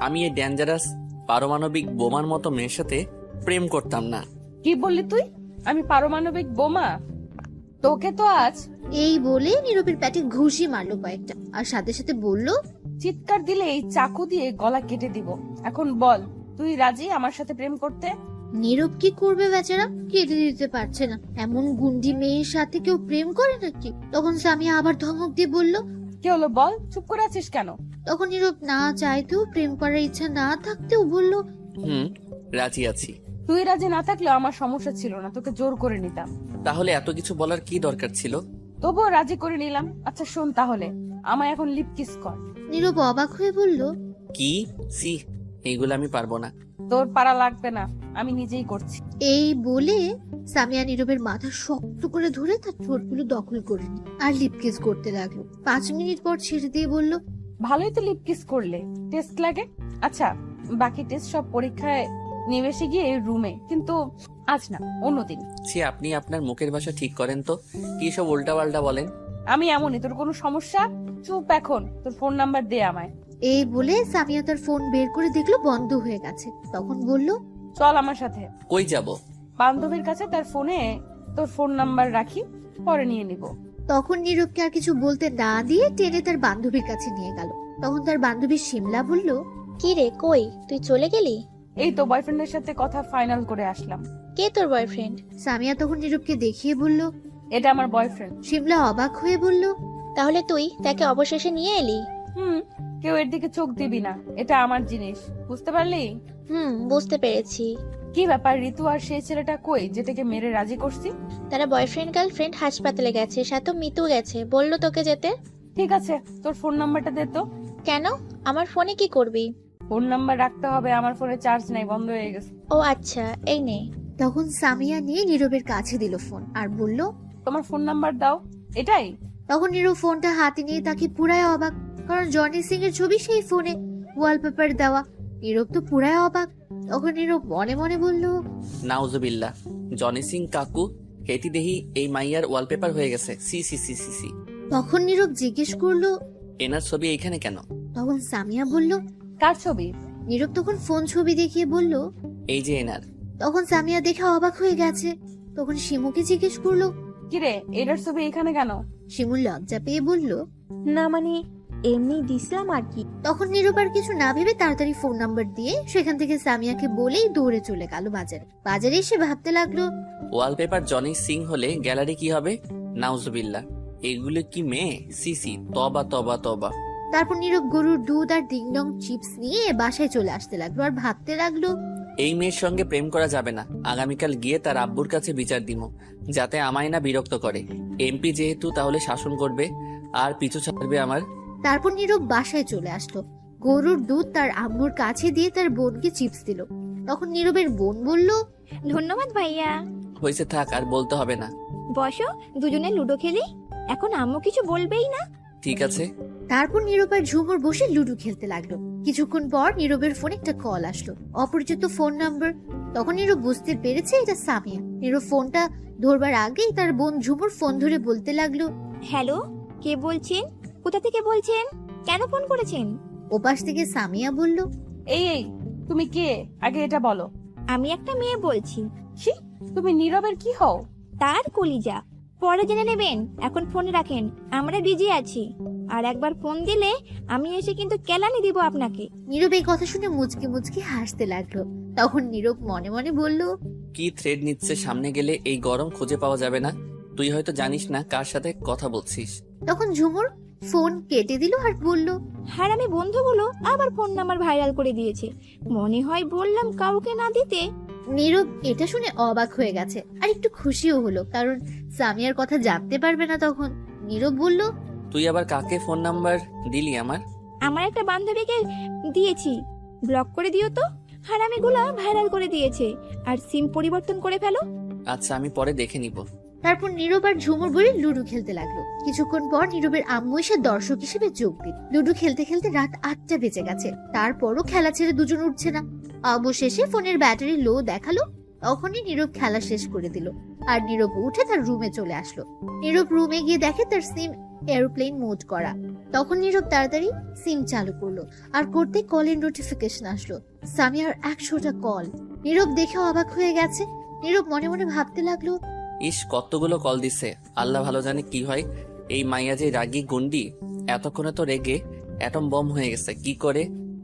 আমি এই ডেঞ্জারাস পারমাণবিক বোমার মতো মেয়ের সাথে প্রেম করতাম না। কি বললি তুই? আমি পারমাণবিক বোমা? তোকে তো আজ। এই বলে নীরবের পেটে ঘুষি মারলো কয়েকটা, আর সাথে সাথে বলল, চিৎকার দিলে এই চাকু দিয়ে গলা কেটে দিব। এখন বল তুই রাজি আমার সাথে প্রেম করতে? নীরব কি করবে বেচারা, কেটে দিতে পারছে না। এমন গুন্ডি মেয়ের সাথে কেউ প্রেম করে নাকি? তখন সামিয়া আবার ধমক দিয়ে বলল। কি হলো বল, চুপ করে আছিস কেন? তখন নীরব না চাইতেও, প্রেম করার ইচ্ছা না থাকতেও বলল, রাজি আছি। তুই রাজি না থাকলেও আমার সমস্যা ছিল না, তোকে জোর করে নিতাম। তাহলে এত কিছু বলার কি দরকার ছিল? তবুও রাজি করে নিলাম। আচ্ছা শোন তাহলে, আমায় এখন লিপ কিস কর। নীরব অবাক হয়ে বলল, কি? সি, এইগুলো আমি পারবো না। তোর পারা লাগবে না, আমি নিজেই করছি। এই বলে সামিয়া নীরবের মাথা শক্ত করে ধরে তার ঠোঁটগুলো দখল করে নি আর লিপ কিস করতে লাগলো। 5 মিনিট পর ছেড়ে দিয়ে বলল, ভালোই তো লিপ কিস করলে, টেস্ট লাগে। আচ্ছা বাকি টেস্ট সব পরীক্ষায় নিবেশে গিয়ে রুমে, কিন্তু আজ না, অন্যদিন। সে আপনি আপনার মুখের ভাষা ঠিক করেন তো, কি সব উল্টা পাল্টা বলেন। আমি এমনই, তোর কোনো সমস্যা? চুপ এখন, তোর ফোন নাম্বার দে আমায়। এই বলে সামিয়া তার ফোন বের করে দেখলো বন্ধ হয়ে গেছে। তখন বলল, চল আমার সাথে। কই যাব? বান্ধবীর কাছে, তার ফোনে তোর ফোন নাম্বার রাখি, পরে নিয়ে নিব। তখন নীরবকে আর কিছু বলতে না দিয়ে টেনে তার বান্ধবীর কাছে নিয়ে গেল। তখন তার বান্ধবী শিমলা বলল, কি রে, কই তুই চলে গেলি? এই তো বয়ফ্রেন্ডের সাথে কথা ফাইনাল করে আসলাম। কে তোর বয়ফ্রেন্ড? সামিয়া তখন নীরবকে দেখিয়ে বলল। এটা আমার বয়ফ্রেন্ড। শিমলা অবাক হয়ে বলল, তাহলে তুই তাকে অবশেষে নিয়ে এলি? কেউ এর দিকে চোখ দিবি না, এটা আমার জিনিস, বুঝতে পারলি? বুঝতে পেরেছি। কি ব্যাপার ঋতু আর সেই ছেলেটা কই, যেটাকে মেরে রাজি করছি? তারা বয়ফ্রেন্ড গার্লফ্রেন্ড হাসপাতালে গেছে, সাথে মিতু গেছে, বললো তোকে যেতে। ঠিক আছে, তোর ফোন নাম্বারটা দে তো। কেন, আমার ফোনে কি করবি? ফোন নাম্বার রাখতে হবে, আমার ফোনে চার্জ নাই, বন্ধ হয়ে গেছে। ও আচ্ছা, এই নে। তখন সামিয়া নিয়ে নীরবের কাছে দিল ফোন আর বলল, তোমার ফোন নাম্বার দাও। এটাই? তখন নীরব ফোনটা হাতে নিয়ে তাকে পুরাই অবাক, কারণ জনি সিং এর ছবি সেই ফোনে ওয়ালপেপার দেওয়া। নীরব তো পুরাই অবাক। তখন নীরব মনে মনে বলল, নাউজুবিল্লাহ, জনি সিং কাকু হেটি দেহি এই মাইয়ার ওয়ালপেপার হয়ে গেছে। সি সি সি সি সি। তখন নীরব জিজ্ঞেস করলো, এনার ছবি এইখানে কেন? তখন সামিয়া বলল, কার ছবি? নীরব তখন ফোন ছবি দেখিয়ে বলল, এই যে এনার। তখন সামিয়া দেখে অবাক হয়ে গেছে। তখন শিমুকে জিজ্ঞেস করলো, কিরে এটার ছবি এখানে কেন? শিমু লজ্জা পেয়ে বলল, না মানে এমনি দিছিলাম আর কি। তখন নীরব আর কিছু না ভেবে তাড়াতাড়ি ফোন নাম্বার দিয়ে সেখান থেকে সামিয়াকে বলেই দৌড়ে চলে গেল বাজারে। বাজারে এসে ভাবতে লাগলো, ওয়ালপেপার জনি সিং হলে গ্যালারি কি হবে? নাউজুবিল্লাহ, এগুলো কি মেয়ে? সি সি, তবা তবা তবা। তারপর নীরব গরুর দুধ আর ডিংডং চিপস নিয়ে বাসায় চলে আসতে লাগলো আর ভাবতে লাগলো, এই মেয়ের সঙ্গে প্রেম করা যাবে না। আগামীকাল গিয়ে তার আব্বুর কাছে বিচার দিব, যাতে আমায় না বিরক্ত করে। এমপি যেহেতু, তাহলে শাসন করবে আর পিছু ছাড়বে আমার। তারপর নীরব বাসায় চলে আসলো। গরুর দুধ তার আম্মুর কাছে দিয়ে তার বোনকে চিপস দিল। তখন নীরবের বোন বলল, ধন্যবাদ ভাইয়া। হয়েছে, থাক, আর বলতে হবে না। বসো, দুজনে লুডো খেলি। এখন আম্মু কিছু বলবেই না। ঠিক আছে। তারপর নীরব আর ঝুমুর বসে লুডো খেলতে লাগলো। কিছুক্ষণ পর নীরবের ফোনে একটা কল আসলো, অপরিচিত ফোন নাম্বার। তখন নীরব বুঝতে পেরেছে এটা সামিয়া। নীরব ফোনটা ধরবার আগেই তার বোন ঝুমুর ফোন ধরে বলতে লাগলো, হ্যালো, কে বলছেন? কোথা থেকে বলছেন? কেন ফোন করেছেন? ওপাশ থেকে সামিয়া বলল, এই তুমি কে, আগে এটা বলো। আমি একটা মেয়ে বলছি। ছি, তুমি নীরবের কি হও? তার কলিজা। পরে জেনে নেবেন, এখন ফোনে রাখেন, আমরা বিজি আছি। আর একবার ফোন দিলে আমি এসে কিন্তু কেলানি দিব আপনাকে। নীরব এই কথা শুনে মুচকি মুচকি হাসতে লাগলো। তখন নীরব মনে মনে বলল, কি থ্রেড নিচ্ছে, সামনে গেলে এই গরম খুঁজে পাওয়া যাবে না। তুই হয়তো জানিস না কার সাথে কথা বলছিস। তখন ঝুমুর ফোন কেটে দিল আর বলল, হারামি বন্ধুগুলো আবার ফোন নাম্বার ভাইরাল করে দিয়েছে। মনে হয় বললাম কাউকে না দিতে। নীরব এটা শুনে অবাক হয়ে গেছে আর একটু খুশিও হলো, কারণ সামিয়ার কথা জানতে পারবে না তখন। নীরব বলল, তুই আবার কাকে ফোন নাম্বার দিলি আমার? আমার একটা বান্ধবীকে দিয়েছি, ব্লক করে দিও তো। হারামিগুলা ভাইরাল করে দিয়েছে, আর সিম পরিবর্তন করে ফেলো। আচ্ছা, আমি পরে দেখে নিব। তারপর নীরব আর ঝুমুর বলে লুডো খেলতে লাগলো। কিছুক্ষণ পর নীরবের আম্মু এসে দর্শক হিসেবে যোগ দিল। লুডো খেলতে খেলতে রাত 8টা বেজে গেছে। তারপরও খেলা ছেড়ে দুজন উঠছে না। অবশেষে ফোনের ব্যাটারি লো দেখালো। তখনই নীরব খেলা শেষ করে দিল আর নীরব উঠে তার রুমে চলে আসলো। নীরব রুমে গিয়ে দেখে তার সিম এরোপ্লেন মোড করা। তখন নীরব তাড়াতাড়ি সিম চালু করলো আর করতে কলের নোটিফিকেশন আসলো। সামিয়ার 100টা কল। নীরব দেখে অবাক হয়ে গেছে। নীরব মনে মনে ভাবতে লাগলো, ইস, কতগুলো কল দিছে, আল্লাহ ভালো জানে কি হয়। এই মাইয়া যে রাগী গন্ডি, এতক্ষণে তো রেগে অ্যাটম বম হয়ে গেছে, কি করে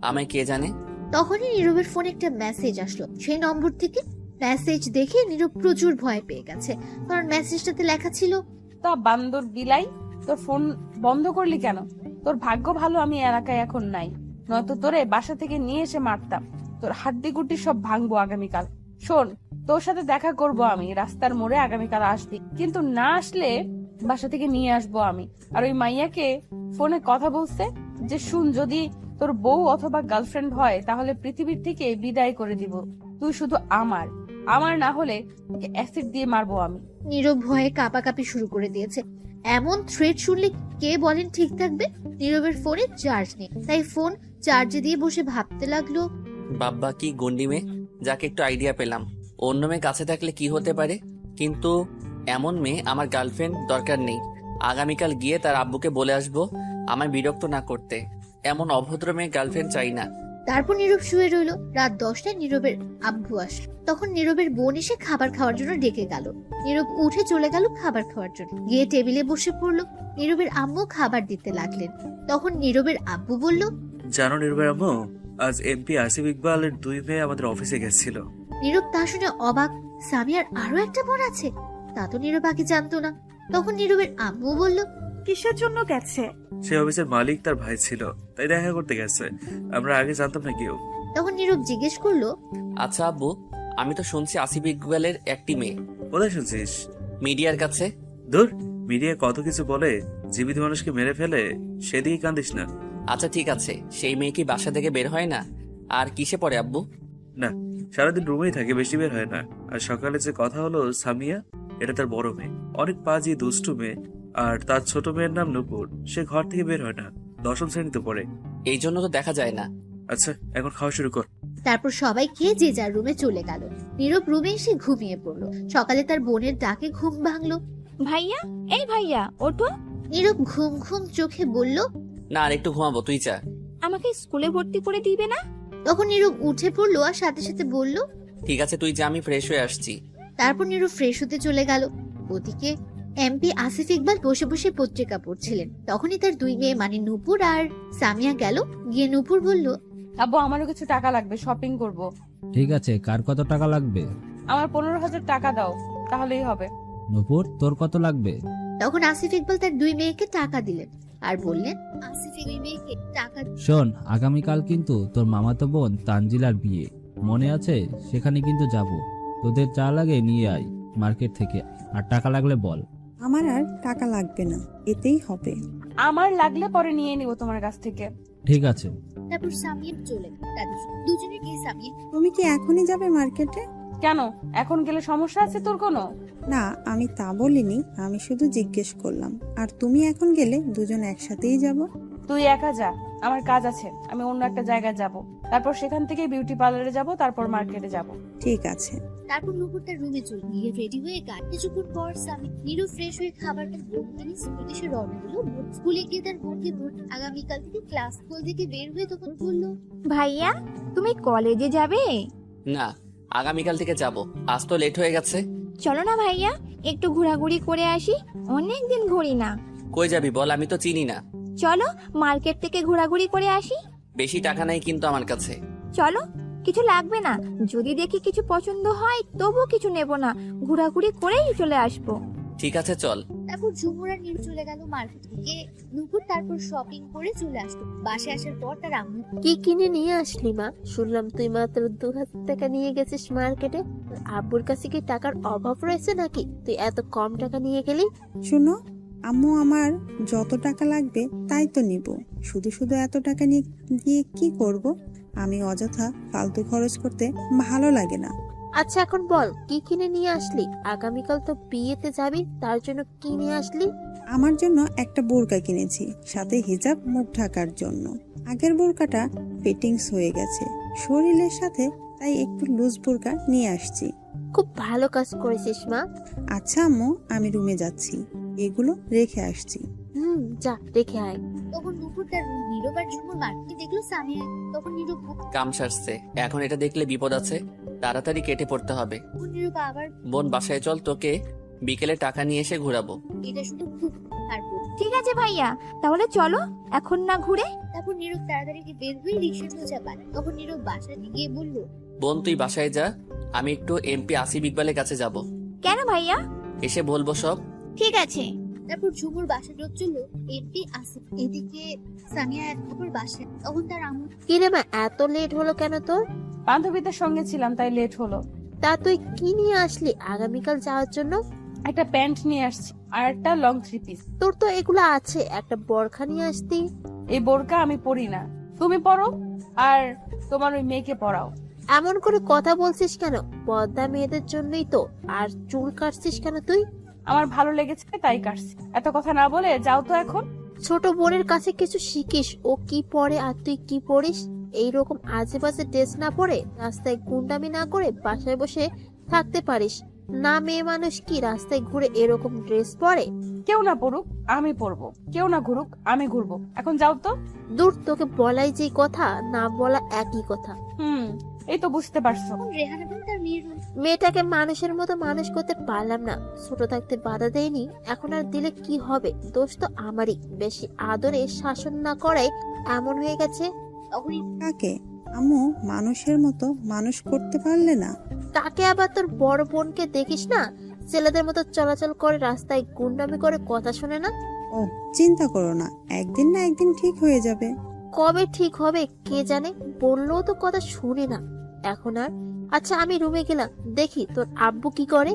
আমায় কে জানে। তখনই নীরবের ফোনে একটা মেসেজ আসলো সেই নম্বর থেকে। মেসেজ দেখে নীরব প্রচুর ভয় পেয়ে গেছে, কারণ মেসেজটাতে লেখা ছিল, তা বান্দর বিলাই, তোর ফোন বন্ধ করলি কেন? তোর ভাগ্য ভালো আমি এলাকায় এখন নাই, নয়তো তোরে বাসা থেকে নিয়ে এসে মারতাম। তোর হাড্ডি গুটি সব ভাঙবো আগামীকাল। শোন, তোর সাথে দেখা করব আমি রাস্তার মোড়ে, আগামীকাল আসবি, কিন্তু না আসলে বাসা থেকে নিয়ে আসবো আমি। আর ওই মাইয়াকে ফোনে কথা বলছে যে, শুন, যদি তোর বউ অথবা গার্লফ্রেন্ড হয় তাহলে পৃথিবীর থেকে বিদায় করে দিব। তুই শুধু আমার না হলে তোকে অ্যাসিড দিয়ে মারবো আমি। নীরব ভয়ে কাঁপাকাঁপি শুরু করে দিয়েছে। এমন থ্রেট শুনলে কে বলেন ঠিক থাকবে? নীরবের ফোনে চার্জ নেই, তাই ফোন চার্জে দিয়ে বসে ভাবতে লাগলো, বাব্বা কি গন্ডি মেয়ে, যাকে একটু আইডিয়া পেলাম। অন্য মেয়ে কাছে থাকলে কি হতে পারে, কিন্তু এমন মেয়ে আমার গার্লফ্রেন্ড দরকার নেই। আগামীকাল গিয়ে তার আব্বুকে বলে আসবো আমায় বিরক্ত না করতে। এমন অভদ্র মেয়ে গার্লফ্রেন্ড চাই না। তারপর নীরব শুয়ে রইল। রাত 10টায় নীরবের আব্বু আসলো। তখন নীরবের বোন এসে খাবার খাওয়ার জন্য ডেকে গেল। নীরব উঠে চলে গেল খাবার খাওয়ার জন্য। গিয়ে টেবিলে বসে পড়লো। নীরবের আম্মু খাবার দিতে লাগলেন। তখন নীরবের আব্বু বলল, জানো নির্ভয় আম্মু, আজ এমপি আসিফ ইকবালের 2 মেয়ে আমাদের অফিসে গেছিল। নীরব তা শুনে অবাক। সামিয়ার আরো একটা বোন আছে, তা তো নীরব আগে জানতো না। তখন নীরবের আম্মু বলল, কিসের জন্য গেছে? সে অফিসের মালিক তার ভাই ছিল, তাই দেখা করতে গেছে। আমরা আগে জানতাম না কেউ। তখন নীরব জিজ্ঞেস করলো, আচ্ছা আব্বু, আমি তো শুনছি আসিফ ইকবালের একটি মেয়ে। কোথায় শুনছিস? মিডিয়ার কাছে। দূর, মিডিয়া কত কিছু বলে, জীবিত মানুষকে মেরে ফেলে, সেদিকে কান্দিস না। আচ্ছা ঠিক আছে, সেই মেয়ে কি বাসা থেকে বের হয় না? আর কিসে পড়ে আব্বু? না, সারাদিন রুমেই থাকে, বেশি বের হয় না। আর সকালে যে কথা হলো সামিয়া, এটা তার বড় মেয়ে, অনেক পাজি দুষ্টু মেয়ে। আর তার ছোট মেয়ের নাম নূপুর, সে ঘর থেকে বের হয় না, 10ম শ্রেণীতে পড়ে। এই জন্য তো দেখা যায় না। আচ্ছা, এখন খাওয়া শুরু কর। তারপর সবাই খেয়ে যে যার রুমে চলে গেল। নীরব রুমে এসে ঘুমিয়ে পড়লো। সকালে তার বোনের ডাকে ঘুম ভাঙলো। ভাইয়া, এই ভাইয়া ওঠো। নীরব ঘুম ঘুম চোখে বলল, না, আর একটু ঘুমাবো, তুই চা। আমাকে স্কুলে ভর্তি করে দিবে না? তখন নীরব উঠে পড়লো আর সাথে সাথে বলল, ঠিক আছে তুই যা, আমি ফ্রেশ হয়ে আসছি। তারপর নীরব ফ্রেশ হতে চলে গেল। ওদিকে এমপি আসিফ ইকবাল বসে বসে পত্রিকা পড়ছিলেন। তখনই তার 2 মেয়ে মানে নূপুর আর সামিয়া গেল। গিয়ে নূপুর বলল, আব্বু, আমারও কিছু টাকা লাগবে, শপিং করব। ঠিক আছে, কার কত টাকা লাগবে? আমার 15,000 টাকা দাও, তাহলেই হবে। নূপুর, তোর কত লাগবে? তখন আসিফ ইকবাল তার 2 মেয়েকে টাকা দিলেন আর বললেন, আসিফ 2 মেয়েকে টাকা। শোন, আগামীকাল কিন্তু তোর মামাতো বোন তানজিলার বিয়ে, মনে আছে? সেখানে কিন্তু যাব। তোদের যা লাগে নিয়ে আয় মার্কেট থেকে, আর টাকা লাগলে বল। আমার আর টাকা লাগবে না, এতেই হবে। আমার লাগলে পরে নিয়ে নিব তোমার কাছ থেকে। ঠিক আছে। তারপর সামিয়া চলে গেল। তাদের দুজনে গিয়ে সামিয়া, তুমি কি এখনই যাবে মার্কেটে? কেন, এখন গেলে সমস্যা আছে তোর কোনো? না, আমি তা বলিনি, আমি শুধু জিজ্ঞেস করলাম। আর তুমি এখন গেলে দুজন একসাথেই যাব? তুই একা যা, আমার কাজ আছে, আমি অন্য একটা জায়গায় যাব। তারপর সেখান থেকে বিউটি পার্লারে যাব, তারপর মার্কেটে যাব। ঠিক আছে। তারপর নূপুর তার রুমে চলে গিয়ে রেডি হয়ে গেল। কিছুক্ষণ পর সামি নীরব ফ্রেশ হয়ে খাবারটা বোনকে স্কুলে এসে রওনা দিল। স্কুলে গিয়ে তার বোনকে আগামীকাল থেকে ক্লাস স্কুল থেকে বের হয়ে তখন বলল, ভাইয়া, তুমি কলেজে যাবে? না, আগামীকাল থেকে যাব, আজ তো লেট হয়ে গেছে। চলো না ভাইয়া, একটু ঘোরাঘুরি করে আসি, অনেকদিন ঘুরি না। কই যাবি বল, আমি তো চিনি না। চলো মার্কেট থেকে ঘোরাঘুরি করে আসি। বেশি টাকা নাই কিন্তু আমার কাছে। চলো, কিছু লাগবে না, যদি দেখি কিছু পছন্দ হয় তবু কিছু নেব না, ঘোরাঘুরি করেই চলে আসবো। ঠিক আছে চল। তারপর ঝুমুর আর নীল চলে গেল মার্কেট থেকে। নূপুর তারপর শপিং করে চলে আসলো। বাসে আসার পর তার আম্মু, কি কিনে নিয়ে আসলি মা? শুনলাম তুই মাত্র 2,000 টাকা নিয়ে গেছিস মার্কেটে। আব্বুর কাছে কি টাকার অভাব রয়েছে নাকি তুই এত কম টাকা নিয়ে গেলি? শুনো আম্মু, আমার যত টাকা লাগবে তাই তো নিব। শুধু শুধু এত টাকা নিয়ে গিয়ে কি করব? আমি অযথা ফালতু খরচ করতে ভালো লাগে না। আচ্ছা এখন বল, কি কিনে নিয়ে আসলি? আগামীকাল তো বিয়েতে যাবি, তার জন্য কি নিয়ে আসলি? আমার জন্য একটা বোরকা কিনেছি, সাথে হিজাব মুখ ঢাকার জন্য। আগের বোরকাটা ফিটিংস হয়ে গেছে, শরীরের সাথে তাই একটু লুজ বোরকা নিয়ে আসছি। খুব ভালো কাজ করেছিস মা। আচ্ছা আম্মু, আমি রুমে যাচ্ছি, এগুলো রেখে আসছি। যা রেখে আয়। তখন নুপুর তার নীরব আর ঝুমুর মারতে দেখলো সামিয়া। তখন নীরব কাম সারছে, এখন এটা দেখলে বিপদ আছে, তাড়াতাড়ি কেটে পড়তে হবে। নীরব আবার বোন বাসায় চল, তোকে বিকেলে টাকা নিয়ে এসে ঘুরাবো। এটা শুধু খুব আর ঠিক আছে ভাইয়া, তাহলে চলো এখন না ঘুরে। তারপর নীরব তাড়াতাড়ি বের হয়ে রিক্সা সোজা পায়। তখন নীরব বাসায় গিয়ে বলল, বোন তুই বাসায় যা, আমি একটু এমপি আসিফ ইকবালের কাছে যাব, কেন ভাইয়া? এসে বলবো সব। ঠিক আছে। তারপর ঝুমুর বাসায় লোক চললো এমপি আসিফ। এদিকে সামিয়া এক খবর বাসায়। তখন তার আম্মু কিরে মা, এত লেট হলো কেন তোর? বান্ধবীদের সঙ্গে ছিলাম তাই লেট হলো। তা তুই কি নিয়ে আসলি আগামীকাল যাওয়ার জন্য? একটা প্যান্ট নিয়ে আসছি আর একটা লং 3 পিস। তোর তো এগুলো আছে, একটা বরখা নিয়ে আসতি। এই বোরকা আমি পরি না, তুমি পরো আর তোমার ওই মেয়েকে পরাও। এমন করে কথা বলছিস কেন? পর্দা মেয়েদের জন্যই তো। আর চুল কাটছিস কেন তুই? আমার ভালো লেগেছে তাই কাটছি। এত কথা না বলে যাও তো এখন। ছোট বোনের কাছে কিছু শিখিস, ও কি পরে আর তুই কি পড়িস। এইরকম আজে বাজে ড্রেস না পরে, রাস্তায় গুন্ডামি না করে বাসায় বসে থাকতে পারিস না। মেয়ে মানুষ কি রাস্তায় ঘুরে এরকম ড্রেস পরে? কেউ না পড়ুক আমি পরবো, কেউ না ঘুরুক আমি ঘুরবো। এখন যাও তো। দূর, তোকে বলাই যে কথা না বলা একই কথা। এই তো বুঝতে পারছো। রেহানা বেগম তার মেয়ের মেয়েটাকে মানুষের মতো মানুষ করতে পারলাম না। ছোট থাকতে বাধা দেয়নি, এখন আর দিলে কি হবে? দোষ তো আমারই। বেশি আদরে শাসন না করাই এমন হয়ে গেছে। তখনই কাকে আম্মু মানুষের মতো মানুষ করতে পারলে না? তাকে আবার তোর বড় বোনকে দেখিস না, ছেলেদের মতো চলাচল করে, রাস্তায় গুন্ডামি করে, কথা শোনে না। ও চিন্তা করো না, একদিন না একদিন ঠিক হয়ে যাবে। কবে ঠিক হবে কে জানে, বললেও তো কথা শুনে না এখন আর। আচ্ছা আমি রুমে গেলাম, দেখি তোর আব্বু কি করে।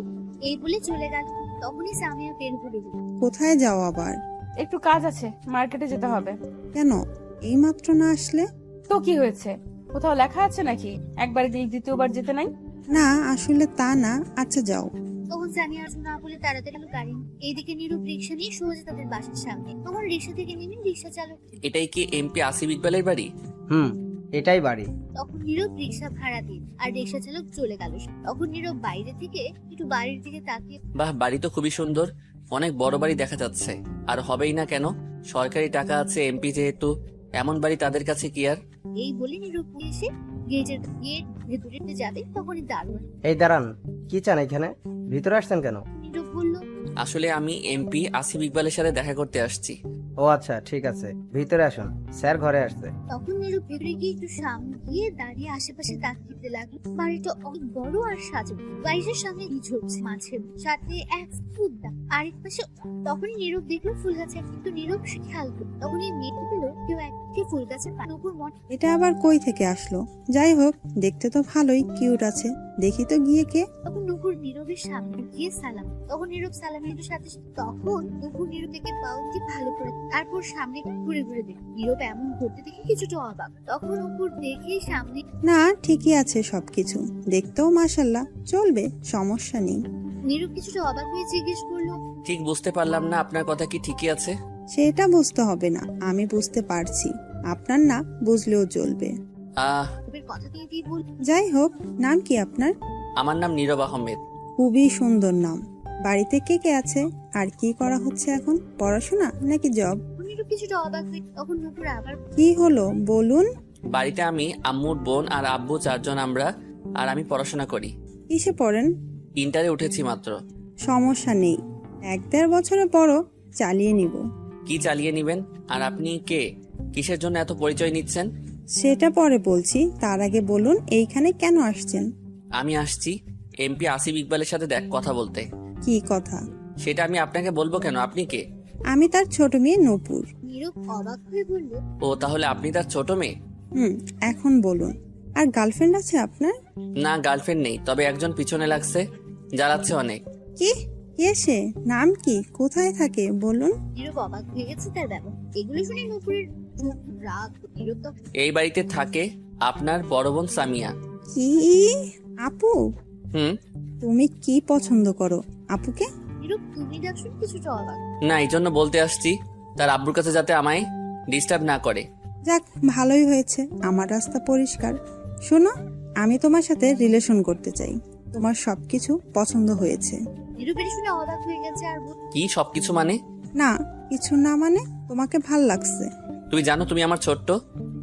এই বলে চলে গেল। তখনই সামিয়া বের হয়ে গেল। কোথায় যাও আবার? একটু কাজ আছে, মার্কেটে যেতে হবে। কেন এই মাত্র না আসলে? তো কি হয়েছে, কোথাও লেখা আছে নাকি একবার গেলে দ্বিতীয়বার যেতে নাই? না আসলে তা না। আচ্ছা যাও। তখন সামিয়া আর না বলে তাড়াতাড়ি গাড়ি। এইদিকে নীরব রিক্সা নিয়ে সোজা তাদের বাসার সামনে। তখন রিক্সা থেকে নেমে রিক্সা চালক। এটাই কি এমপি আসিফ ইকবালের বাড়ি? এটাই বাড়ি। তখন নীরব রিক্সা ভাড়া দিন আর রিক্সা চালক চলে গেল। তখন নীরব বাইরে থেকে একটু বাড়ির দিকে তাকিয়ে, বাহ, বাড়ি তো খুবই সুন্দর, অনেক বড় বাড়ি দেখা যাচ্ছে। আর হবেই না কেন, সরকারি টাকা আছে, এমপি যেহেতু, এমন বাড়ি তাদের কাছে কি আর। এই বলে নীরব এসে গেটের ভেতরে যাবে। তখনই দারোয়ান। এই দাঁড়ান, কি চান এখানে? ভিতরে আসছেন কেন? নীরব বলল, আসলে আমি এমপি আসিফ ইকবালের সাথে দেখা করতে আসছি। ও আচ্ছা, ঠিক আছে, ভিতরে আসুন, স্যার ঘরে আসছে। তখন নীরব ভেতরে গিয়ে একটু সামনে গিয়ে দাঁড়িয়ে আশেপাশে তাকিয়ে লাগলো। বাড়িটা অনেক বড় আর সাজানো। বাড়িটার সামনে ঝরছে মাছের সাথে এক ফুদ্দা আরেক পাশে। তখনই নীরব দেখলো ফুল গাছে, কিন্তু নীরব সে খেয়াল করলো। তখনই মেয়েটি পেলো কেউ একটি ফুল গাছের উপর মন। এটা আবার কই থেকে আসলো? যাই হোক, দেখতে তো ভালোই কিউট আছে, দেখি তো গিয়ে কে। তখন নুপুর নীরবের সামনে গিয়ে সালাম। তখন নীরব সালামের সাথে তখন নুপুর নীরব দেখে পাউটি ভালো করে, তারপর সামনে ঘুরে ঘুরে দেখ। নীরব এমন করতে দেখে কিছুটা অবাক। তখন নুপুর দেখে সামনে, না ঠিকই আছে সবকিছু, দেখতেও মাশাল্লাহ, চলবে, সমস্যা নেই। নীরব কিছুটা অবাক হয়ে জিজ্ঞেস করলো, ঠিক বুঝতে পারলাম না, আপনার কথা কি ঠিকই আছে? সেটা বুঝতে হবে না, আমি বুঝতে পারছি, আপনার না বুঝলেও চলবে। নুপুরের কথা দিয়ে বল। যাই হোক, নাম কি আপনার? আমার নাম নীরব আহমেদ। খুবই সুন্দর নাম। বাড়িতে কে কে আছে আর কি করা হচ্ছে এখন? পড়াশোনা নাকি জব? নীরব কিছুটা অবাক হয়ে। তখন নুপুর আবার, কি হলো বলুন। বাড়িতে আমি, আম্মুর বোন আর আব্বু, 4 জন আমরা। আর আমি পড়াশোনা করি। কিসে পড়েন? ইন্টারে উঠেছি মাত্র। সমস্যা নেই, 1-1.5 বছরে বড়, চালিয়ে নিব। কি চালিয়ে নিবেন? আর আপনি কে, কিসের জন্য এত পরিচয় নিচ্ছেন? সেটা পরে বলছি, তার আগে বলুন এইখানে কেন আসছেন? আমি আসছি এমপি আসিফ ইকবালের সাথে কথা বলতে। কি কথা? সেটা আমি আপনাকে বলবো কেন, আপনি কে? আমি তার ছোট মেয়ে নূপুর। নীরব অবাক হয়ে বলল, ও তাহলে আপনি তার ছোট মেয়ে? এখন বলুন, আর গার্লফ্রেন্ড আছে আপনার? না, গার্লফ্রেন্ড নেই, তবে একজন পিছনে লাগছে, জ্বালাচ্ছে অনেক। কি? কে সে? নাম কি? কোথায় থাকে বলুন? নীরব অবাক হয়ে গেছে তার ব্যাপার। এগুলো শুনে নুপুরের রাগ। নীরব তো, এই বাড়িতে থাকে আপনার বড় বোন সামিয়া। কি? আপু? তুমি কি পছন্দ করো আপুকে? নীরব তুমি ডাক শুনে কিছুটা অবাক। না, এই জন্য বলতে আসছি, তার আব্বুর কাছে যাতে আমায় ডিস্টার্ব না করে। যাক, ভালোই হয়েছে, আমার রাস্তা পরিষ্কার। শোনো, আমি তোমার সাথে রিলেশন করতে চাই। তোমার সবকিছু পছন্দ হয়েছে। নীরবের শুনে অবাক হয়ে গেছে আর কি সবকিছু মানে? না, কিছু না মানে তোমাকে ভাল লাগছে। তুমি জানো তুমি আমার ছোট্ট?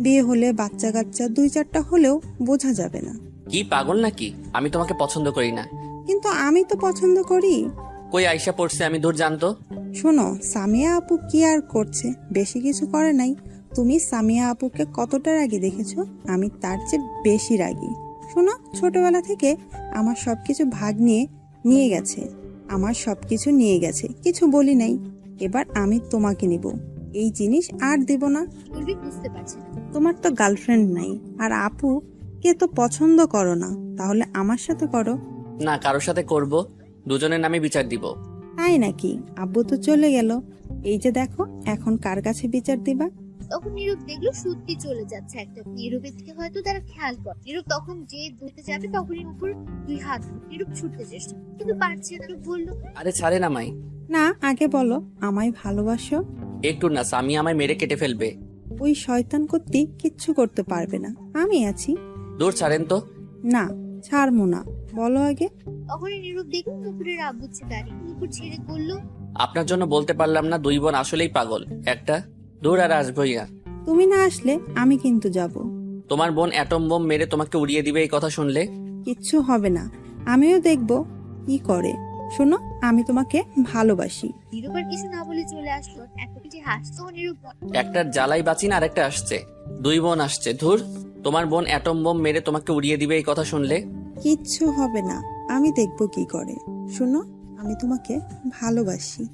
বিয়ে হলে বাচ্চা কাচ্চা 2-4টা হলেও বোঝা যাবে না। কি পাগল নাকি? আমি তোমাকে পছন্দ করি না। কিন্তু আমি তো পছন্দ করি। কই আইসা পড়ছে, আমি দূর জানতো। শোনো, সামিয়া আপু কি আর করছে? বেশি কিছু করে নাই। তুমি সামিয়া আপুকে কতটা রাগী দেখেছো? আমি তার চেয়ে বেশি রাগী। শোনো, ছোটবেলা থেকে আমার সবকিছু ভাগ নিয়ে গেছে। আমার সবকিছু নিয়ে গেছে, কিছু বলি নাই। এবার আমি তোমাকে নিব। এই জিনিস আর দেব না। বুঝতে পারছি না। তোমার তো গার্লফ্রেন্ড নাই, আর আপু কে তো পছন্দ করো না, তাহলে আমার সাথে করো। না, কারোর সাথে করব, দুজনের নামে বিচার দিব। তাই নাকি? আব্বু তো চলে গেল, এই যে দেখো এখন কার কাছে বিচার দিবা? তখন নীরব দেখলো সত্যি চলে যাচ্ছে একটা। নীরবের দিকে হয়তো তারা খেয়াল করে। নীরব তখন যে ধরতে যাবে তখনই উপর 2 হাত নীরব ছুটতে চেষ্টা কিন্তু পারছে না। নীরব বলল, আরে ছাড়ে না মাই। না, আগে বলো আমায় ভালোবাসো। একটু না, স্বামী আমায় মেরে কেটে ফেলবে। ওই শয়তান কর্তৃক কিচ্ছু করতে পারবে না, আমি আছি। দূর ছাড়েন তো। না, ছাড়বো না, বলো আগে। তখনই নীরব দেখলো নুপুরের আব্বুচ্ছে গাড়ি। নুপুর ছেড়ে বলল, আপনার জন্য বলতে পারলাম না, 2 বোন আসলেই পাগল একটা। দূর আর আসবই না। তুমি না আসলে আমি কিন্তু যাব। তোমার বোন অ্যাটম বোম মেরে তোমাকে উড়িয়ে দিবে এই কথা শুনলে? কিচ্ছু হবে না, আমিও দেখবো কি করে। শোনো, আমি তোমাকে ভালোবাসি। নীরব আর কিছু না বলে চলে আসলো। এত কিছু হাসতো নীরব। একটার জ্বালাই বাঁচি না, আরেকটা আসছে। 2 বোন আসছে। ধুর, তোমার বোন অ্যাটম বোম মেরে তোমাকে উড়িয়ে দিবে এই কথা শুনলে? কিচ্ছু হবে না, আমি দেখবো কি করে। শোনো, আমি তোমাকে ভালোবাসি।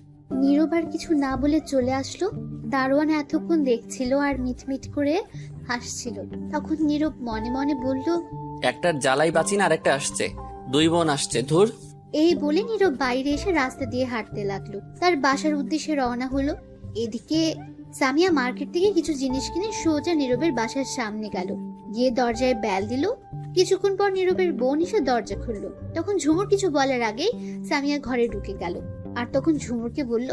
নীরব আর কিছু না বলে চলে আসলো। দারোয়ান এতক্ষণ দেখছিল আর মিটমিট করে হাসছিল। তখন নীরব মনে মনে বলল, একটার জ্বালাই বাঁচি না, আরেকটা আসছে। 2 বোন আসছে। ধুর। এই বলে নীরব বাইরে এসে রাস্তা দিয়ে হাঁটতে লাগলো। তার বাসার উদ্দেশ্যে রওনা হলো। এদিকে সামিয়া মার্কেট থেকে কিছু জিনিস কিনে সোজা নীরবের বাসার সামনে গেল। গিয়ে দরজায় বেল দিল। কিছুক্ষণ পর নীরবের বোন এসে দরজা খুললো। তখন ঝুমুর কিছু বলার আগেই সামিয়া ঘরে ঢুকে গেল। আর তখন ঝুমুরকে বলল,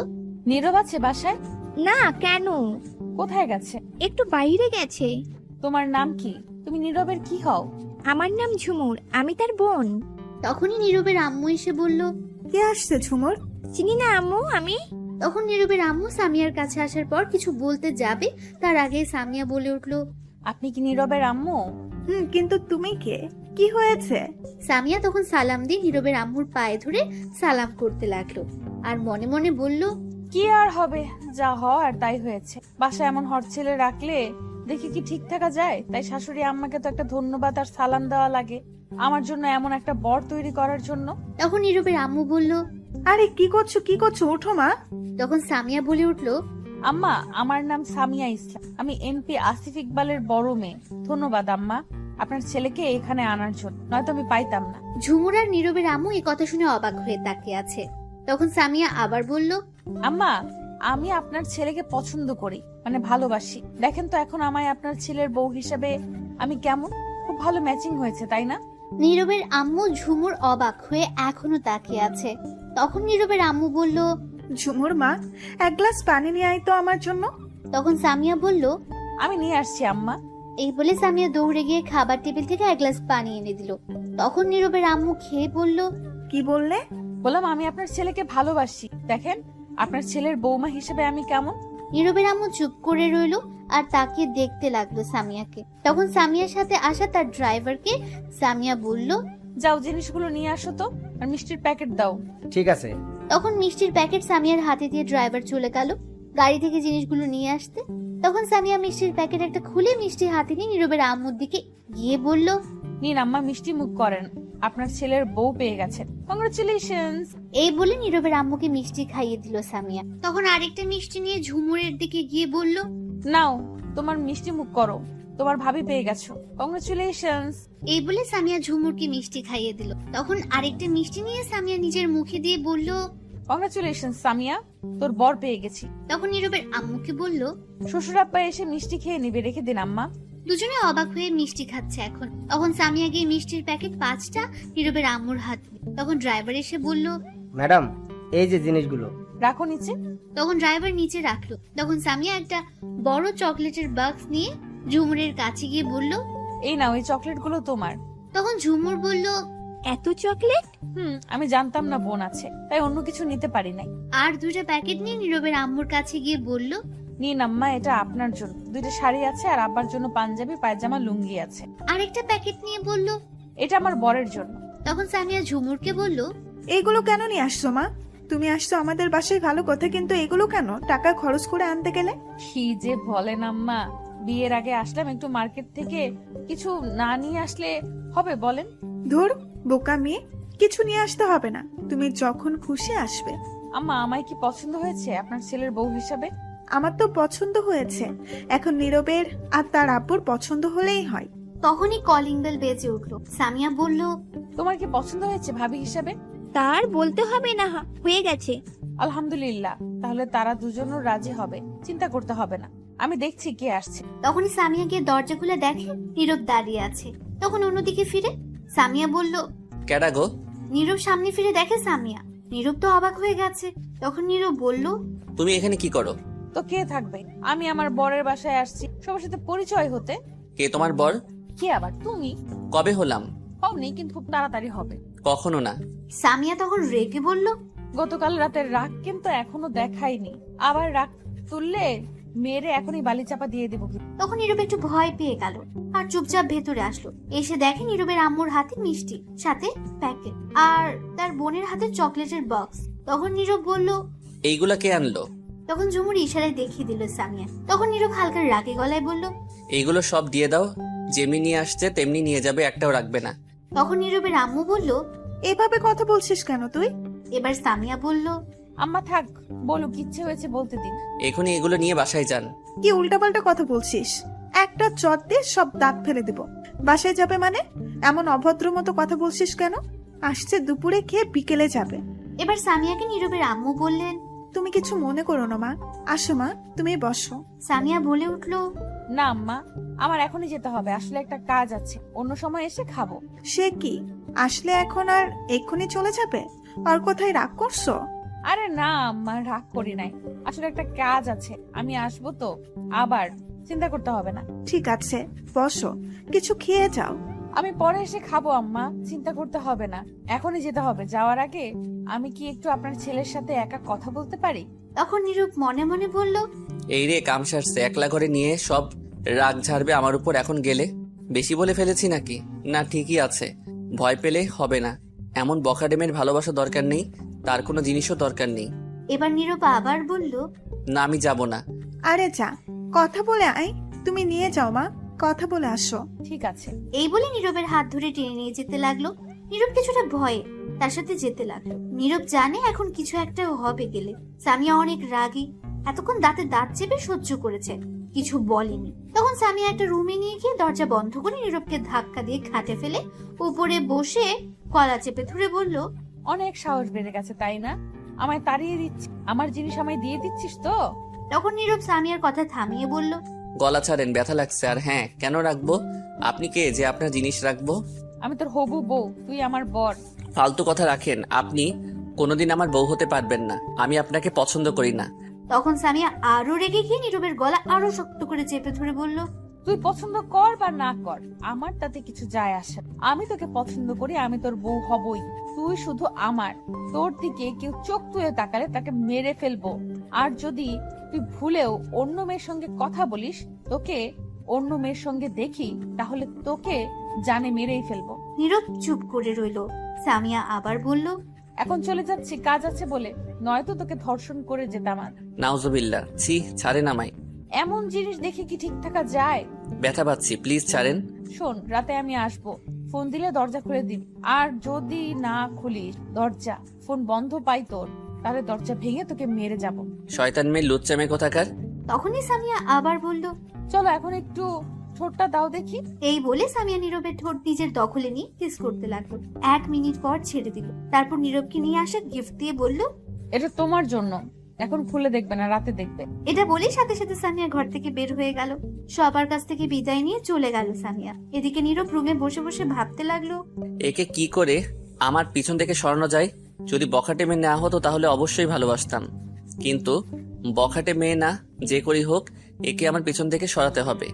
নীরব আছে বাসায়? না, কেন? কোথায় গেছে? একটু বাইরে গেছে। তোমার নাম কি? তুমি নীরবের কি হও? আমার নাম ঝুমুর, আমি তার বোন। তখনই নীরবের আম্মু এসে বলল, কে আসছে ঝুমুর? চিনি না আম্মু আমি। তখন নীরবের আম্মু সামিয়ার কাছে আসার পর কিছু বলতে যাবে তার আগে সামিয়া বলে উঠল, আপনি কি নীরবের আম্মু? কিন্তু তুমি কে? কি হয়েছে? সামিয়া তখন সালাম দিয়ে নীরবের আম্মুর পায়ে ধরে সালাম করতে লাগলো। আর মনে মনে বলল, কি আর হবে, যা হওয়ার তাই হয়েছে। বাসায় এমন হট ছেলে রাখলে দেখি কি ঠিক থাকা যায়? তাই শাশুড়ি আম্মাকে তো একটা ধন্যবাদ আর সালাম দেওয়া লাগে আমার জন্য এমন একটা বর তৈরি করার জন্য। তখন নীরবের আম্মু বলল, আরে কি করছো, ওঠো মা। তখন সামিয়া বলে উঠল, আম্মা, আমার নাম সামিয়া ইসলাম, আমি এমপি আসিফ ইকবালের বড় মেয়ে। ধন্যবাদ আম্মা আপনার ছেলেকে এখানে আনার জন্য, নয়তো আমি পাইতাম না। ঝুমুর আর নীরবের আম্মু এই কথা শুনে অবাক হয়ে তাকিয়ে আছে। তখন সামিয়া আবার বলল, আম্মা, আমি আপনার ছেলেকে পছন্দ করি, মানে ভালোবাসি। দেখেন তো এখন আমায় আপনার ছেলের বউ হিসেবে আমি কেমন? খুব ভালো ম্যাচিং হয়েছে, তাই না? নীরবের আম্মু ঝুমুর অবাক হয়ে এখনো তাকিয়ে আছে। তখন নীরবের আম্মু বলল, ঝুমুর মা, এক গ্লাস পানি নিয়ে আয় তো আমার জন্য। তখন সামিয়া বলল, আমি নিয়ে আসছি আম্মা। এই বলে সামিয়া দৌড়ে গিয়ে খাবার টেবিল থেকে এক গ্লাস পানি এনে দিল। তখন নীরবের আম্মু খেয়ে বলল, কি বললে? বললাম আমি আপনার ছেলেকে ভালোবাসি, দেখেন আপনার ছেলের বৌমা হিসেবে আমি কেমন। নীরবের আম্মু চুপ করে রইল আর তাকিয়ে দেখতে লাগলো সামিয়াকে। তখন সামিয়ার সাথে আসা তার ড্রাইভারকে সামিয়া বলল, যাও জিনিসগুলো নিয়ে আসো তো, আর মিষ্টির প্যাকেট দাও। ঠিক আছে। তখন মিষ্টির প্যাকেট সামিয়ার হাতে দিয়ে ড্রাইভার চলে গেল গাড়ি থেকে জিনিসগুলো নিয়ে আসতে। তখন সামিয়া মিষ্টির প্যাকেট একটা খুলে মিষ্টি হাতে নিয়ে নীরবের আম্মুর দিকে গিয়ে বলল, নিন আম্মা, মিষ্টি মুখ করেন, আপনার ছেলের বউ পেয়ে গেছেন, কংগ্রেচুলেশনস। এই বলে নীরবের আম্মুকে মিষ্টি খাইয়ে দিল সামিয়া। তখন আরেকটা মিষ্টি নিয়ে ঝুমুরের দিকে গিয়ে বলল, নাও তোমার মিষ্টি মুখ করো, তোমার ভাবি পেয়ে গেছো, কংগ্রেচুলেশনস। এই বলে সামিয়া ঝুমুরকে মিষ্টি খাইয়ে দিল। তখন আরেকটা মিষ্টি নিয়ে সামিয়া নিজের মুখে দিয়ে বলল, কংগ্রেচুলেশনস সামিয়া, তোর বর পেয়ে গেছি। তখন নীরবের আম্মুকে বলল, শ্বশুর আব্বা এসে মিষ্টি খেয়ে নিবে, রেখে দিন আম্মা। দুজনে অবাক হয়ে মিষ্টি খাচ্ছে এখন। তখন সামিয়া গিয়ে মিষ্টির প্যাকেট 5টা নীরবের আম্মুর হাতে। তখন ড্রাইভার এসে বলল, ম্যাডাম, এই যে জিনিসগুলো রাখো নিচে। তখন ড্রাইভার নিচে রাখলো। তখন সামিয়া একটা বড় চকলেটের বাক্স নিয়ে ঝুমুরের কাছে গিয়ে বলল, এই নাও, এই চকলেটগুলো তোমার। তখন ঝুমুর বলল, এত চকলেট? আমি জানতাম না বোন আছে, তাই অন্য কিছু নিতে পারি নাই। আর 2টা প্যাকেট নিয়ে নীরবের আম্মুর কাছে গিয়ে বলল, নিন আম্মা, এটা আপনার জন্য। 2টা শাড়ি আছে আর আব্বার জন্য পাঞ্জাবি, পায়জামা, লুঙ্গি আছে। আরেকটা প্যাকেট নিয়ে বলল, এটা আমার বরের জন্য। তখন সামিয়া ঝুমুরকে বলল, এইগুলো কেন নিয়ে আসছো মা? তুমি আসছো আমাদের বাসায় ভালো কথা, কিন্তু এগুলো কেন টাকা খরচ করে আনতে গেলে? কি যে বলেন আম্মা, বিয়ের আগে আসলাম একটু মার্কেট থেকে, কিছু না নিয়ে আসলে হবে বলেন? ধুর বোকা মেয়ে, কিছু নিয়ে আসতে হবে না, তুমি যখন খুশি আসবে। আম্মা, আমায় কি পছন্দ হয়েছে আপনার ছেলের বউ হিসাবে? আমার তো পছন্দ হয়েছে, এখন নীরবের আর তার আব্বুর পছন্দ হলেই হয়। তখনই কলিং বেল বেজে উঠলো। সামিয়া বলল, তোমার কি পছন্দ হয়েছে ভাবি হিসাবে? তার বলতে হবে না, হয়ে গেছে। আলহামদুলিল্লাহ, তাহলে তারা দুজনও রাজি হবে, চিন্তা করতে হবে না। আমি দেখছি কে আসছে। তখনই সামিয়া গিয়ে দরজা খুলে দেখে নীরব দাঁড়িয়ে আছে। তখন অন্যদিকে ফিরে সামিয়া বলল, কেডা গো? নীরব সামনে ফিরে দেখে সামিয়া। নীরব তো অবাক হয়ে গেছে। তখন নীরব বলল, তুমি এখানে কি করো? তো কে থাকবে? আমি আমার বরের বাসায় আসছি সবার সাথে পরিচয় হতে। কে তোমার বর? কে আবার তুমি? কবে হলাম? হওনি, কিন্তু খুব তাড়াতাড়ি হবে। কখনো না। সামিয়া তখন রেগে বলল, গতকাল রাতের রাগ কিন্তু এখনো দেখাইনি, আবার রাগ তুললে মেরে এখনই বালি চাপা দিয়ে দেবো। তখন নীরব একটু ভয় পেয়ে গেল আর চুপচাপ ভেতরে আসলো। এসে দেখে নীরবের আম্মুর হাতে মিষ্টি, সাথে প্যাকেট, আর তার বোনের হাতে চকলেটের বক্স। তখন নীরব বলল, এইগুলা কে আনলো? তখন ঝুমুর ইশারায় দেখিয়ে দিল সামিয়া। তখন নীরব হালকা রাগে গলায় বলল, এইগুলো সব দিয়ে দাও, যেমনি নিয়ে আসছে তেমনি নিয়ে যাবে, একটাও রাখবে না। তখন নীরবের আম্মু বলল, এভাবে কথা বলছিস কেন তুই? এবার সামিয়া বলল, আম্মা থাক, বলুক, ইচ্ছে হয়েছে বলতে দিন। এখনই এগুলো নিয়ে বাসায় যান। কি উল্টাপাল্টা কথা বলছিস? একটা চট দিয়ে সব দাঁত ফেলে দেব। বাসায় যাবে মানে? এমন অভদ্র মতো কথা বলছিস কেন? আসছে দুপুরে খেয়ে বিকেলে যাবে। এবার সামিয়াকে নীরবের আম্মু বললেন, তুমি কিছু মনে করো না মা, আসো মা তুমি বসো। সামিয়া বলে উঠল, না আম্মা, আমার এখনই যেতে হবে, আসলে একটা কাজ আছে, অন্য সময় এসে খাবো। সে কি, আসলে এখন আর এক্ষুনি চলে যাবে? আর কোথায় রাগ করছো? আরে না আম্মা, রাগ করি নাই, আসলে একটা কাজ আছে, আমি আসবো তো, আবার চিন্তা করতে হবে না। ঠিক আছে বসো, কিছু খেয়ে যাও। আমি পরে এসে খাবো আম্মা, চিন্তা করতে হবে না, এখনই যেতে হবে। যাওয়ার আগে আমি কি একটু আপনার ছেলের সাথে একা কথা বলতে পারি? তখন নীরব মনে মনে বলল, এই রে কাম সারছে, একলা ঘরে নিয়ে সব রাগ ঝাড়বে আমার উপর এখন গেলে। বেশি বলে ফেলেছি নাকি? না ঠিকই আছে, ভয় পেলে হবে না। এমন বকাডেমের ভালোবাসা দরকার নেই, তার কোনো জিনিসও দরকার নেই। এবার নীরব আবার বলল, না আমি যাব না। আরে যা, কথা বলে আয়, তুমি নিয়ে যাও মা, কথা বলে আসো। ঠিক আছে। এই বলে নীরবের হাত ধরে টেনে নিয়ে যেতে লাগলো। নীরব কিছুটা ভয়ে তার সাথে যেতে লাগলো। নীরব জানে এখন কিছু একটা হবে গেলে। সামিয়া অনেক রাগী, এতক্ষণ দাঁতে দাঁত চেপে সহ্য করেছে, কিছু বলেনি। তখন সামিয়া একটা রুমে নিয়ে গিয়ে দরজা বন্ধ করে নীরবকে ধাক্কা দিয়ে খাটে ফেলে উপরে বসে কলা চেপে ধরে বলল, অনেক সাহস বেড়ে গেছে তাই না? আমায় তাড়িয়ে দিচ্ছি, আমার জিনিস আমায় দিয়ে দিচ্ছিস তো? তখন নীরব সামিয়ার কথা থামিয়ে বলল, গলা ছাড়েন, ব্যথা লাগছে। আর হ্যাঁ, কেন রাখবো? আপনি কে যে আপনার জিনিস রাখবো? আমি তোর হবু বউ, তুই আমার বর। ফালতু কথা রাখেন, আপনি কোনোদিন আমার বউ হতে পারবেন না, আমি আপনাকে পছন্দ করি না। তখন সামিয়া আরো রেগে গিয়ে নীরবের গলা আরো শক্ত করে চেপে ধরে বলল, তুই পছন্দ কর বা না কর, আমার তাতে কিছু যায় আসে না। আমি তোকে পছন্দ করি, আমি তোর বউ হবই। তুই শুধু আমার, তোর দিকে কেউ চোখ তুলে তাকালে তাকে মেরে ফেলবো। আর যদি তুই ভুলেও অন্য মেয়ের সঙ্গে কথা বলিস, তোকে অন্য মেয়ের সঙ্গে দেখি, তাহলে তোকে জানে মেরেই ফেলবো। নীরব চুপ করে রইল। সামিয়া আবার বলল, এখন চলে যাচ্ছি, কাজ আছে বলে, নয়তো তোকে ধর্ষণ করে যেতাম। নাউজুবিল্লাহ, ছি, ছাড়েন আমায়। এমন জিনিস দেখে কি ঠিক থাকা যায়? ব্যথা পাচ্ছি, প্লিজ ছাড়েন। শোন, রাতে আমি আসবো, ফোন দিলে দরজা খুলে দিবি। আর যদি না খুলিস দরজা, ফোন বন্ধ পাই তোর, তাহলে দরজা ভেঙে তোকে মেরে যাব। শয়তান মেয়ে, লুচ্চা মেয়ে কোথাকার। তখনই সামিয়া আবার বলল, চলো এখন একটু ঠোঁটটা দাও দেখি। এই বলে সামিয়া নীরবের ঠোঁট নিজের দখলে নিয়ে কিস করতে লাগলো। 1 মিনিট পর ছেড়ে দিল। তারপর নীরবকে নিয়ে আসা গিফট দিয়ে বলল, এটা তোমার জন্য, এখন খুলে দেখবে না, রাতে দেখবে। এটা বলেই সাথে সাথে সামিয়া ঘর থেকে বের হয়ে গেল। সবার কাছ থেকে বিদায় নিয়ে চলে গেল সামিয়া। এদিকে নীরব রুমে বসে বসে ভাবতে লাগলো, একে কি করে আমার পিছন থেকে সরানো যায়। যদি বখাটে মেয়ে না হতো তাহলে অবশ্যই ভালোবাসতাম, কিন্তু বখাটে মেয়ে না, যে করি হোক একে আমার পিছন থেকে সরাতে হবে।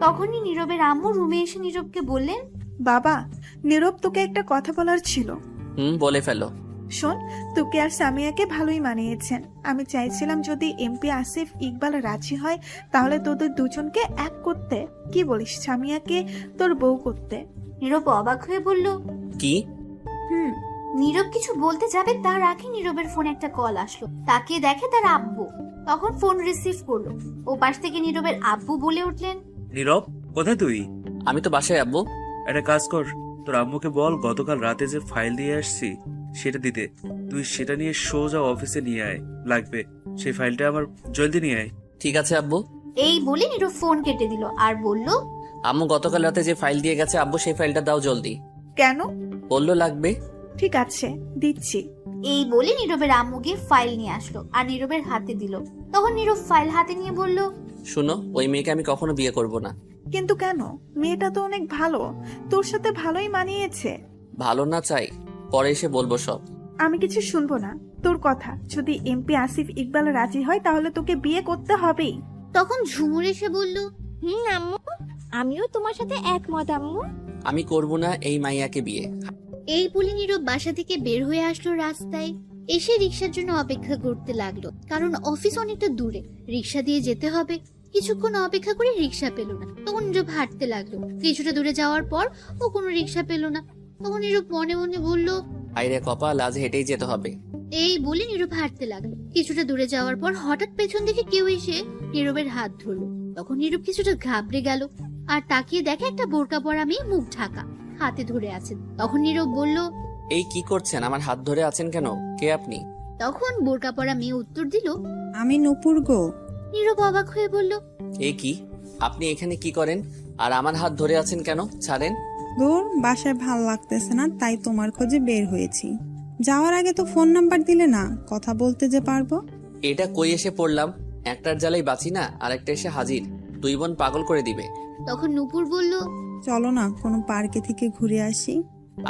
তখনই নীরবের আম্মু রুমে এসে নীরবকে বললেন, বাবা, নীরব তোকে একটা কথা বলার ছিল। বলে ফেলো। শোন, তোকে আর সামিয়াকে ভালোই মানিয়েছেন। আমি চাইছিলাম যদি এমপি আসিফ ইকবাল রাজি হয় তাহলে তোদের দুজনকে এক করতে। কি বলিস, সামিয়াকে তোর বউ করতে? নীরব অবাক হয়ে বলল, কি? নীরব কিছু বলতে যাবে তার আগে নীরবের ফোনে একটা কল আসলো। তাকে দেখে তার আব্বু। তখন ফোন রিসিভ করলো। ও পাশ থেকে নীরবের আব্বু বলে উঠলেন, নীরব, কোথায় তুই? আমি তো বাসায় আব্বু। একটা কাজ কর, তোর আম্মুকে বল গতকাল রাতে যে ফাইল দিয়ে আসছি সেটা দিতে। তুই সেটা নিয়ে সোজা অফিসে নিয়ে আয়, লাগবে সেই ফাইলটা আমার, জলদি নিয়ে আয়। ঠিক আছে আব্বু। এই বলে নীরব ফোন কেটে দিল আর বলল, আম্মু গতকাল রাতে যে ফাইল দিয়ে গেছে, আব্বু সেই ফাইলটা দাও জলদি। কেন? বললো লাগবে। ঠিক আছে, দিচ্ছি। এই বলে নীরবের আম্মু গিয়ে ফাইল নিয়ে আসলো আর নীরবের হাতে দিল। তখন নীরব ফাইল হাতে নিয়ে বলল, শুনো, ওই মেয়েকে আমি কখনো বিয়ে করব না। কিন্তু কেন? মেয়েটা তো অনেক ভালো, তোর সাথে ভালোই মানিয়েছে। ভালো না চাই, পরে এসে বলবো সব। আমি কিছু শুনবো না তোর কথা। যদি এমপি আসিফ ইকবাল রাজি হয় তাহলে তোকে বিয়ে করতে হবেই। তখন ঝুমুর এসে বলল, আম্মু, আমিও তোমার সাথে একমত আম্মু। আমি করব না এই মাইয়াকে বিয়ে। এই বলে নীরব বাসা থেকে বের হয়ে আসলো রাস্তায়। এসে রিক্সার জন্য অপেক্ষা করতে লাগলো, কারণ অফিস অনেকটা দূরে, রিক্সা দিয়ে যেতে হবে। কিছুক্ষণ অপেক্ষা করে রিক্সা পেল না। তখন নীরব হাঁটতে লাগলো। কিছুটা দূরে যাওয়ার পর ও কোনো রিক্সা পেল না। তখন নীরব মনে মনে বলল, আইরে কপাল, আজ হেঁটেই যেতে হবে। এই বলে নীরব হাঁটতে লাগলো। কিছুটা দূরে যাওয়ার পর হঠাৎ পেছন থেকে কেউ এসে নীরবের হাত ধরলো। তখন নীরব কিছুটা ঘাবড়ে গেল আর তাকিয়ে দেখে একটা বোরকা পরা মেয়ে মুখ ঢাকা হাতে ধরে আছেন। তখন নীরব বলল, এই কি করছেন? আমার হাত ধরে আছেন কেন? কে আপনি? তখন বোরকা পরা মেয়ে উত্তর দিল, আমি নূপুর গো। নীরব অবাক হয়ে বলল, এ কি? আপনি এখানে কি করেন আর আমার হাত ধরে আছেন কেন? ছাড়েন। দূর, বাসায় ভাল লাগতেছে না তাই তোমার খোঁজে বের হয়েছি। যাওয়ার আগে তো ফোন নাম্বার দিলে না, কথা বলতে যে পারবো। এটা কই এসে পড়লাম? একটার জ্বালাই বাঁচি না, আর একটা এসে হাজির। দুই বোন পাগল করে দিবে। তখন নূপুর বলল, চলো না কোনো পার্কে থেকে ঘুরে আসি।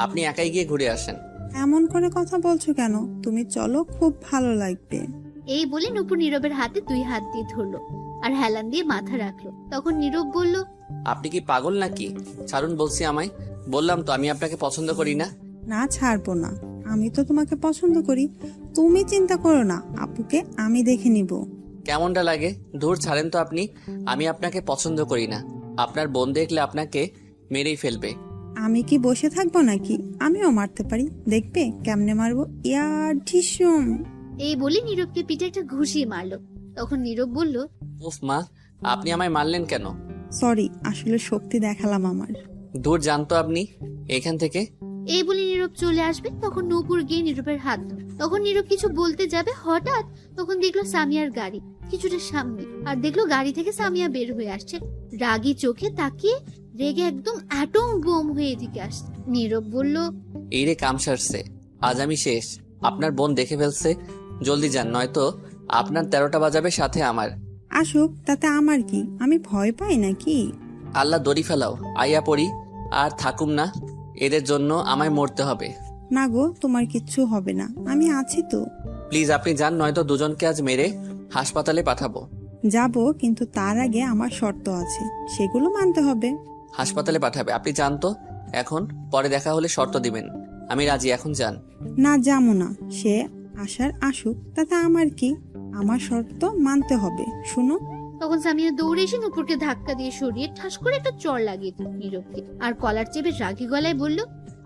আপনি একাই গিয়ে ঘুরে আসেন। এমন করে কথা বলছো কেন? তুমি চলো, খুব ভালো লাগবে। এই বলে নূপুর নীরবের হাতে 2 হাত দিয়ে ধরলো আর হেলান দিয়ে মাথা রাখলো। তখন নীরব বলল, আপনি কি পাগল নাকি? ছাড়ুন বলছি আমায়। বললাম তো আমি আপনাকে পছন্দ করি না। না, ছাড়বো না। আমি তো তোমাকে পছন্দ করি। তুমি চিন্তা করো না, আপুকে আমি দেখে নিব। কেমনটা লাগে? দূর ছাড়েন তো আপনি। আমি আপনাকে পছন্দ করি না। আপনার বোন দেখলে আপনাকে মেরেই ফেলবে। আমি কি বসে থাকবো নাকি? আমিও মারতে পারি, দেখবে কেমনে মারবো। ইয়ার ঢিসুম। এই বলে নীরবকে পিঠে একটা ঘুষি মারলো। তখন নীরব বলল, উফ মা, আপনি আমায় মারলেন কেন? সরি, আসলে শক্তি দেখালাম আমার। দূর জানতো আপনি এখান থেকে। এই বলে নীরব চলে আসবে। তখন নূপুর গিয়ে নীরবের হাত ধরে। তখন নীরব কিছু বলতে যাবে, হঠাৎ তখন দেখলো সামিয়ার গাড়ি কিছুটা সামনে, আর দেখলো গাড়ি থেকে সামিয়া বের হয়ে আসছে। রাগী চোখে তাকিয়ে রেগে একদম অ্যাটম বোম হয়ে এদিকে আসছে। নীরব বলল, এই রে কাম সারছে, আজ আমি শেষ। আপনার বোন দেখে ফেলছে, জলদি যান, নয়তো আপনার 13টা বাজাবে সাথে আমার। আসুক, তাতে আমার কি? আমি ভয় পাই নাকি? আল্লাহ দড়ি ফেলাও, আইয়া পড়ি আর থাকুম না। এদের জন্য আমায় মরতে হবে। না গো, তোমার কিচ্ছু হবে না, আমি আছি তো। প্লিজ আপনি যান, নয়তো দুজনকে আজ মেরে হাসপাতালে পাঠাবো। যাব, কিন্তু তার আগে আমার শর্ত আছে, সেগুলো মানতে হবে। হাসপাতালে পাঠাবে? আপনি যান তো এখন, পরে দেখা হলে শর্ত দিবেন। আমি রাজি, এখন যান। না, যাবো না। সে আসার আসুক, তাতে আমার কি? আমার শর্ত মানতে হবে, শুনো। তখন সামিয়া দৌড়ে এসে নূপুরকে ধাক্কা দিয়ে সরিয়ে ঠাস করে একটা চড় লাগিয়ে দিল নীরবকে, আর কলার চেপে রাগী গলায় বলল,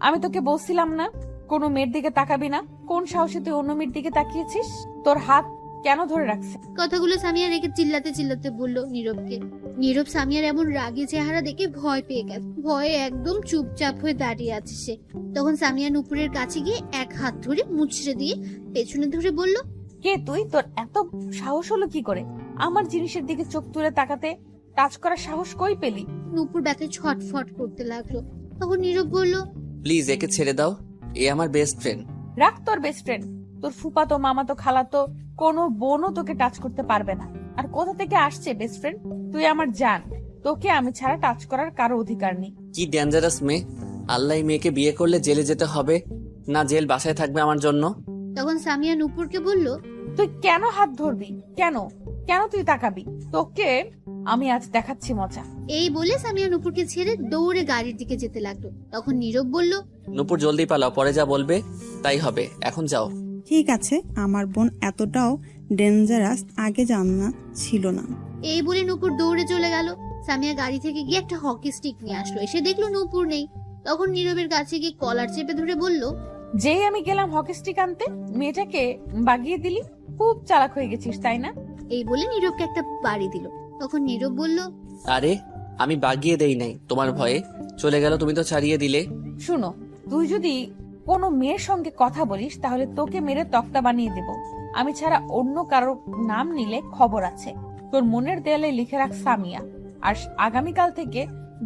আমি তোকে বলছিলাম না কোনো মেয়ের দিকে তাকাবি না? কোন সাহসে তুই অন্য মেয়ের দিকে তাকিয়েছিস? তোর হাত কেন ধরে রাখছে? কথাগুলো সামিয়া রেগে চিল্লাতে চিল্লাতে বলল নীরবকে। নীরব সামিয়ার এমন রাগী চেহারা দেখে ভয় পেয়ে গেল। ভয়ে একদম চুপচাপ হয়ে দাঁড়িয়ে আছে সে। তখন সামিয়া নূপুরের কাছে গিয়ে এক হাত ধরে মুচড়ে দিয়ে পেছনে ধরে বলল, কে তুই? তোর এত সাহস হলো কি করে আমার জিনিসের দিকে চোখ তুলে তাকাতে? টাচ করার সাহস কই পেলি? নূপুর ব্যথায় ছটফট করতে লাগলো। তখন নীরব বলল, প্লিজ একে ছেড়ে দাও, এ আমার বেস্ট ফ্রেন্ড। রাখ তোর বেস্ট ফ্রেন্ড। তোর ফুপাতো মামাতো খালাতো কোনো বোনও তোকে টাচ করতে পারবে না। আর কোথা থেকে আসছে বেস্ট ফ্রেন্ড? তুই আমার জান, তোকে আমি ছাড়া টাচ করার কারো অধিকার নেই। কি ডেঞ্জারাস মেয়ে! আল্লাহ এই মেয়েকে বিয়ে করলে জেলে যেতে হবে না, জেল বাসায় থাকবে আমার জন্য। তখন সামিয়া নূপুরকে বলল, তুই কেন হাত ধরবি? কেন? কেন তুই তাকাবি? তোকে আমি আজ দেখাচ্ছি মজা। এই বলে সামিয়া নুপুরকে ছেড়ে দৌড়ে গাড়ির দিকে যেতে লাগলো। তখন নীরব বলল, নুপুর জলদি পালাও, পরে যা বলবে তাই হবে, এখন যাও। ঠিক আছে, আমার বোন এতটাও ডেঞ্জারাস আগে জানা ছিল না। এই বলে নুপুর দৌড়ে চলে গেল। সামিয়া গাড়ি থেকে গিয়ে একটা হকি স্টিক নিয়ে আসলো। এসে দেখলো নুপুর নেই। তখন নীরবের কাছে গিয়ে কলার চেপে ধরে বলল, যেই আমি গেলাম হকি স্টিক আনতে, মেয়েটাকে বাগিয়ে দিলি। খুব চালাক হয়ে গেছিস, তাই না? এই বলে নীরবকে একটা বাড়ি দিল। তখন নীরব বলল, আরে আমি বাগিয়ে দেই নাই, তোমার ভয়ে চলে গেল, তুমি তো ছাড়িয়ে দিলে। শুনো, তুই যদি কোনো মেয়ের সঙ্গে কথা বলিস তাহলে তোকে মেরে তক্তা বানিয়ে দেব। আমি ছাড়া অন্য কারো নাম নিলে খবর আছে। তোর মনের দেয়ালে লিখে রাখ সামিয়া। আর আগামীকাল থেকে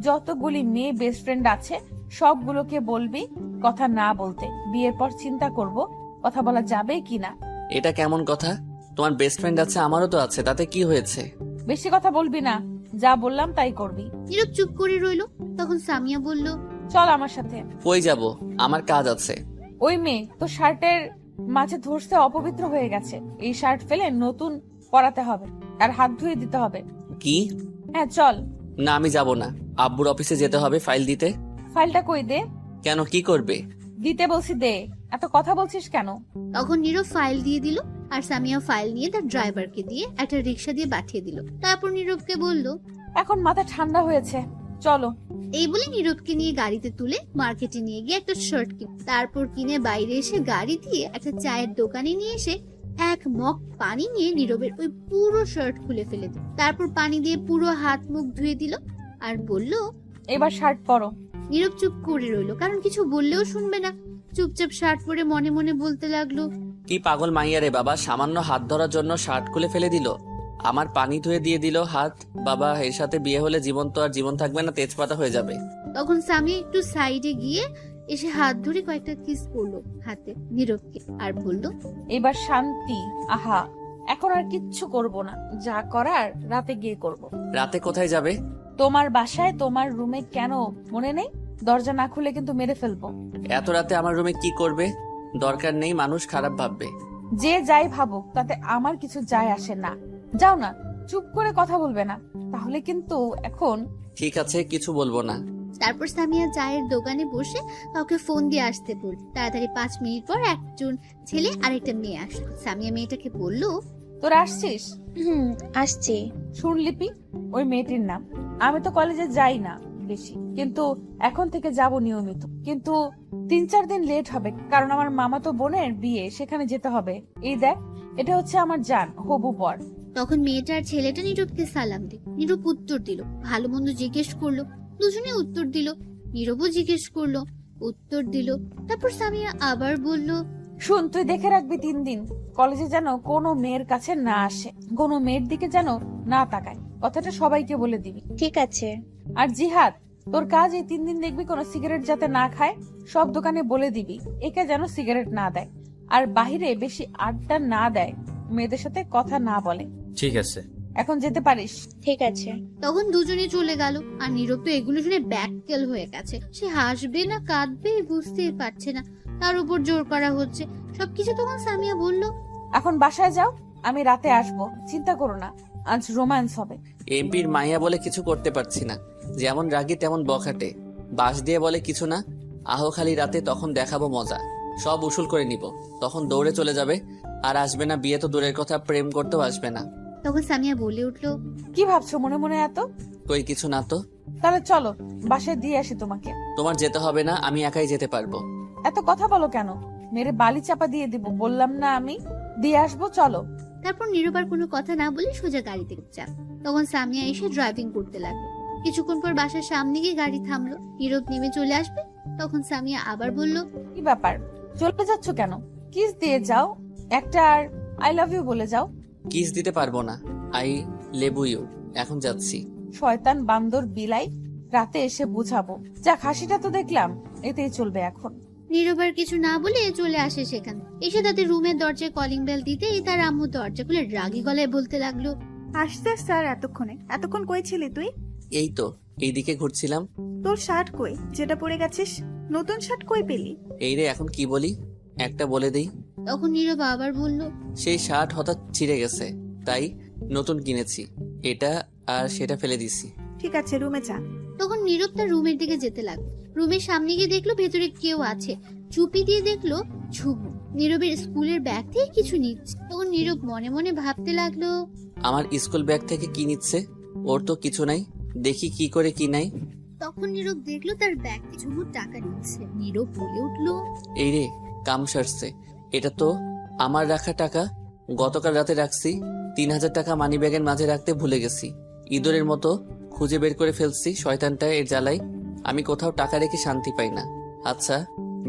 যতগুলি মেয়ে বেস্ট ফ্রেন্ড আছে সবগুলোকে বলবি কথা না বলতে। বিয়ের পর চিন্তা করব কথা বলা যাবে কিনা। এটা কেমন কথা? তোমার বেস্ট ফ্রেন্ড আছে, আমারও তো আছে, তাতে কি হয়েছে? বেশি কথা বলবি না, যা বললাম তাই করবি। নীরব চুপ করে রইল। তখন সামিয়া বলল, চল আমার সাথে। কই যাব? আমার কাজ আছে। ওই মেয়ে তো শার্টের মাঝে ধরতে অপবিত্র হয়ে গেছে। এই শার্ট ফেলে নতুন পরাতে হবে আর হাত ধুয়ে দিতে হবে। কি? হ্যাঁ চল। না আমি যাব না, আব্বুর অফিসে যেতে হবে ফাইল দিতে। ফাইলটা কই দে। কেন, কি করবে? দিতে বলছি দে, এত কথা বলছিস কেন? তখন নীরব ফাইল দিয়ে দিল। আর সামিয়া ফাইল নিয়ে তার ড্রাইভারকে দিয়ে একটা রিক্সা দিয়ে পাঠিয়ে দিল। তারপর নীরবকে বলল, এখন মাথা ঠান্ডা হয়েছে, চলো। এই বলে নীরবকে নিয়ে গাড়িতে তুলে মার্কেটে নিয়ে গিয়ে একটা শার্ট কিনে, তারপর কিনে বাইরে এসে গাড়ি দিয়ে একটা চায়ের দোকানে নিয়ে এসে এক মগ পানি নিয়ে নীরবের ওই পুরো শার্ট খুলে ফেলে দিল। তারপর পানি দিয়ে পুরো হাত মুখ ধুয়ে দিল আর বলল, এবার শার্ট পরো। নীরব চুপ করে রইল, কারণ কিছু বললেও শুনবে না। চুপচাপ শার্ট পরে মনে মনে বলতে লাগলো, কি পাগল মাইয়া রে বাবা, সামান্য হাত ধরার জন্য শার্ট খুলে ফেলে দিল, আমার পানি ধুয়ে দিয়ে দিল হাত। বাবা, এর সাথে বিয়ে হলে জীবন তো আর জীবন থাকবে না, তেজপাতা হয়ে যাবে। তখন সামিয়া একটু সাইডে গিয়ে এসে হাত ধরে কয়েকটা কিস করলো হাতে নীরবকে আর বলল, এবার শান্তি। আহা, এখন আর কিচ্ছু করব না, যা করার রাতে গিয়ে করব। রাতে কোথায় যাবে? তোমার বাসায়, তোমার রুমে। কেন মনে নেই? দরজা না খুলে কিন্তু মেরে ফেলবো। এত রাতে আমার রুমে কি করবে? দরকার নেই, মানুষ খারাপ ভাববে। যে যাই ভাবুক তাতে আমার কিছু যায় আসে না। যাও না, চুপ করে কথা বলবে না, তাহলে কিন্তু এখন। ঠিক আছে, কিছু বলবো না। তারপর সামিয়া চায়ের দোকানে বসে কাউকে ফোন দিয়ে আসতে বলল। তাড়াতাড়ি 5 মিনিট পর একজন ছেলে আর একটা মেয়ে আসলো। সামিয়া মেয়েটাকে বলল, তোরা আসছিস? আসছি। শুন লিপি, ওই মেয়েটির নাম। আমি তো কলেজে যাই না বেশি, কিন্তু এখন থেকে যাব নিয়মিত। কিন্তু 3-4 দিন লেট হবে, কারণ আমার মামাতো বোনের বিয়ে, সেখানে যেতে হবে। এই দেখ, এটা হচ্ছে আমার জান হবু বর। তখন মেয়েটার ছেলেটা নীরবকে সালাম দিল। নীরব উত্তর দিল, ভালো মন্দ জিজ্ঞেস করলো। দুজনে উত্তর দিল। নীরবও জিজ্ঞেস করলো, উত্তর দিল। তারপর সামিয়া আবার বলল, শুন, তুই দেখে রাখবি 3 দিন কলেজে যেন কোনো মেয়ের কাছে না আসে, কোনো মেয়ের দিকে যেন না তাকায়। কথাটা সবাইকে বলে দিবি। ঠিক আছে। আর জিহাদ, তোর কাজ এই 3 দিন দেখবি কোনো সিগারেট যাতে না খায়। সব দোকানে বলে দিবি একে যেন সিগারেট না দেয়, আর বাহিরে বেশি আড্ডা না দেয়, মেয়েদের সাথে কথা না বলে। ঠিক আছে। এখন যেতে পারিস। ঠিক আছে। তখন দুজনে চলে গেল। আর নীরব তো এগুলো শুনে ব্যাককেল হয়ে গেছে। সে হাসবে না কাঁদবে বুঝতেই পারছে না, তার উপর জোর করা হচ্ছে সবকিছু। তখন সামিয়া বলল, এখন বাসায় যাও, আমি রাতে আসবো, চিন্তা করো না, আজ রোম্যান্স হবে। এমপির মাইয়া বলে কিছু করতে পারছি না, যেমন রাগি তেমন বখাটে। বাস দিয়ে বলে কিছু না, আহো খালি রাতে, তখন দেখাবো মজা। সব উসুল করে নিব, তখন দৌড়ে চলে যাবে। আর আসবে না, বিয়ে তো দূরের কথা, প্রেম করতেও আসবে না। তখন সামিয়া বলে উঠলো, কি ভাবছো মনে মনে এত? কই কিছু না তো। তাহলে চলো বাসায় দিয়ে আসি তোমাকে। তোমার যেতে হবে না, আমি একাই যেতে পারবো। এত কথা বলো কেন? মেরে বালি চাপা দিয়ে দিব, বললাম না আমি দিয়ে আসবো, চলো। তারপর নীরব আর কোনো কথা না বলে সোজা গাড়িতে চাপ। তখন সামিয়া এসে ড্রাইভিং করতে লাগলো। কিছুক্ষণ পর বাসার সামনে গিয়ে গাড়ি থামলো। নীরব নেমে চলে আসবে। তখন সামিয়া আবার বলল, কি ব্যাপার, চলে যাচ্ছ কেন? কিস দিয়ে যাও একটা, আর আই লাভ ইউ বলে যাও। কিস দিতে পারবো না, আই লেবু ইউ। এখন যাচ্ছি। শয়তান বান্দর বিলাই, রাতে এসে বুঝাবো। যাক, হাসিটা তো দেখলাম, এতেই চলবে এখন। নীরব আর কিছু না বলে চলে আসে সেখানে। এসে তাদের রুমের দরজায় কলিং বেল দিতেই তার আম্মু দরজা খুলে রাগী গলায় বলতে লাগলো, আসতে স্যার এতক্ষণ কই ছিলি তুই? এই তো এইদিকে ঘুরছিলাম। তোর শার্ট কই যেটা পরে গেছিস? নতুন শার্ট কই পেলি? এই রে, এখন কি বলি একটা বলে দেই। তখন নীরব আবার বলল, সেই শার্ট হঠাৎ ছিঁড়ে গেছে, তাই নতুন কিনেছি, এটা আর সেটা ফেলে দিছি। ঠিক আছে, রুমে যা। তখন নীরব তার রুমের দিকে যেতে লাগলো। রুমের সামনে গিয়ে দেখলো ভেতরে কেউ আছে। চুপি দিয়ে দেখলো ঝুমু নীরবের স্কুলের ব্যাগ থেকে কিছু নিচ্ছে। তখন নীরব মনে মনে ভাবতে লাগলো, আমার স্কুল ব্যাগ থেকে কি নিচ্ছে? ওর তো কিছু নাই, দেখি কি করে কি নাই। তখন নীরব দেখলো তার ব্যাগ থেকে ঝুমু টাকা নিচ্ছে। নীরব বলে উঠলো, এই রে, কাম সারছে, এটা তো আমার রাখা টাকা। গতকাল রাতে রাখছি, 3000 টাকা মানি ব্যাগের মাঝে রাখতে ভুলে গেছি। ইঁদুরের মতো খুঁজে বের করে ফেলছি, শয়তানটা এর জ্বালাই আমি কোথাও টাকা রেখে শান্তি পাই না। আচ্ছা,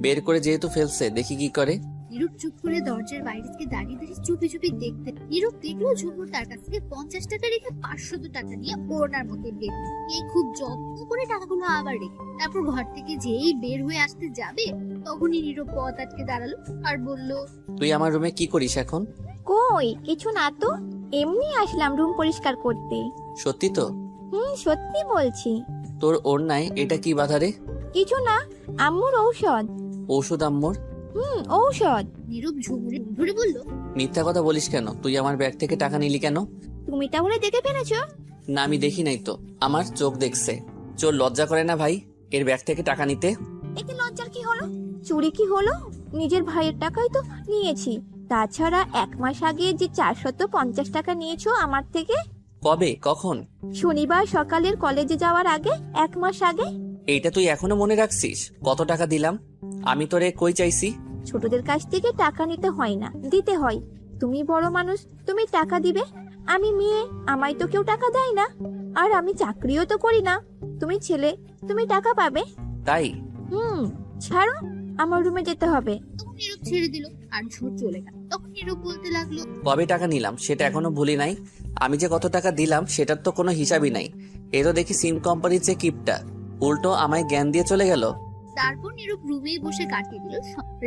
বের করে যেহেতু ফেলছে, দেখি কি করে। নীরব চুপ করে দরজার বাইরে থেকে দাঁড়িয়ে দাঁড়িয়ে চুপি চুপি দেখতে। নীরব দেখলো ঝুমু তার কাছ থেকে 50 টাকা রেখে 500 টাকা নিয়ে ওড়নার মধ্যে বের। এই খুব যত্ন করে টাকাগুলো আবার রেখে তারপর ঘর থেকে যেই বের হয়ে আসতে যাবে, তখনই নীরব পথ আটকে দাঁড়ালো আর বলল, তুই আমার রুমে কি করিস এখন? কই কিছু না তো, এমনি আসলাম রুম পরিষ্কার করতে। সত্যি তো? সত্যি বলছি। তোর ওড়নায় এটা কি বাধা রে? কিছু না, আম্মুর ঔষধ। ঔষধ আম্মুর? ঔষধ। নীরব ঝুমুরে ধরে বলল, মিথ্যা কথা বলিস কেন? তুই আমার ব্যাগ থেকে টাকা নিলি কেন? তুমি তাহলে দেখে ফেলেছো? না, আমি দেখি নাই তো, আমার চোখ দেখছে। চোর লজ্জা করে না ভাই এর ব্যাগ থেকে টাকা নিতে? এতে লজ্জার কি হলো? চুরি কি হলো? নিজের ভাইয়ের টাকাই তো নিয়েছি। তাছাড়া 1 মাস আগে যে 450 টাকা নিয়েছো আমার থেকে। কবে, কখন? শনিবার সকালের কলেজে যাওয়ার আগে, 1 মাস আগে। এইটা তুই এখনো মনে রাখছিস? কত টাকা দিলাম আমি তোরে? কই চাইছি? ছোটদের কাছ থেকে টাকা নিতে হয় না, দিতে হয়। তুমি বড় মানুষ, তুমি টাকা দিবে। আমি মেয়ে, আমায় তো কেউ টাকা দেয় না। আর আমি চাকরিও তো করি না। তুমি ছেলে, তুমি টাকা পাবে। তাই? ছাড়ো, আমার রুমে যেতে হবে। তখন নীরব ছেড়ে দিল আর ঝোর চলে গেল। তখন নীরব বলতে লাগলো, কবে টাকা নিলাম সেটা এখনো ভুলি নাই। আমি যে কত টাকা দিলাম সেটার তো কোনো হিসাবই নাই। এ তো দেখি সিম কোম্পানির যে কিপটা, উল্টো আমায় জ্ঞান দিয়ে চলে গেল। তারপর নীরব রুমে বসে কাটিয়ে দিল।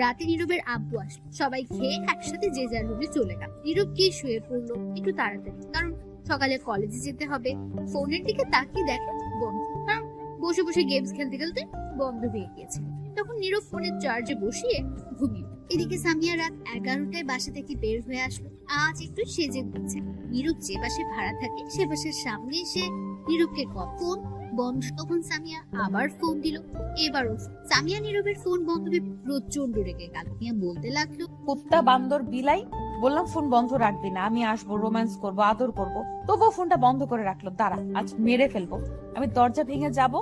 রাতে নীরবের আব্বু আসলো। সবাই খেয়ে একসাথে যে যার রুমে চলে গেল। নীরব গিয়ে শুয়ে পড়লো একটু তাড়াতাড়ি, কারণ সকালে কলেজে যেতে হবে। ফোনের দিকে তাকিয়ে দেখে বন্ধ, কারণ বসে বসে গেমস খেলতে খেলতে বন্ধ হয়ে গিয়েছে। তখন নীরব ফোনের চার্জে বসিয়ে ঘুমিয়ে। এদিকে সামিয়া রাত 11টায় বাসা থেকে বের হয়ে আসলো। আজ একটু সেজে ঘুরছে। নীরব যে বাসে ভাড়া থাকে সে বাসের সামনে এসে নীরবকে ফোন বন্ধ। তখন সামিয়া আবার ফোন দিল। এবারও সামিয়া নীরবের ফোন বন্ধ হয়ে প্রচন্ড রেগে গেল। মিয়া বলতে লাগলো, কুত্তা বান্দর বিলাই, বললাম ফোন বন্ধ রাখবি না, আমি আসবো, রোম্যান্স করবো, আদর করবো, তবুও ফোনটা বন্ধ করে রাখলো। দাঁড়া, আজ মেরে ফেলবো, আমি দরজা ভেঙে যাব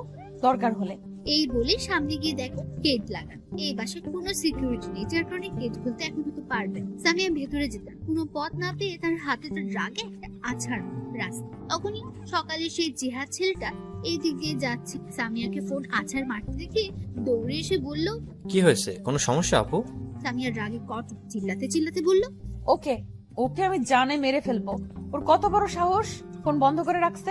দরকার হলে। এই বলে সামনে গিয়ে দেখো গেট লাগানো। এই বাসায় কোনো সিকিউরিটি নেই, যার কারণে গেট খুলতে এখন তো পারবে। সামিয়া ভেতরে যেতে কোনো পথ না পেয়ে তার হাতে তার রাগে একটা আছাড় রাস্তা। তখনই সকালে সেই জিহাদ ছেলেটা এই দিক দিয়ে যাচ্ছে। সামিয়াকে ফোন আছাড় মারতে দেখে দৌড়ে এসে বলল, কি হয়েছে, কোনো সমস্যা আপু? সামিয়ার রাগে কট চিল্লাতে চিল্লাতে বলল, ওকে ওকে আমি জানে মেরে ফেলবো। ওর কত বড় সাহস, ফোন বন্ধ করে রাখছে।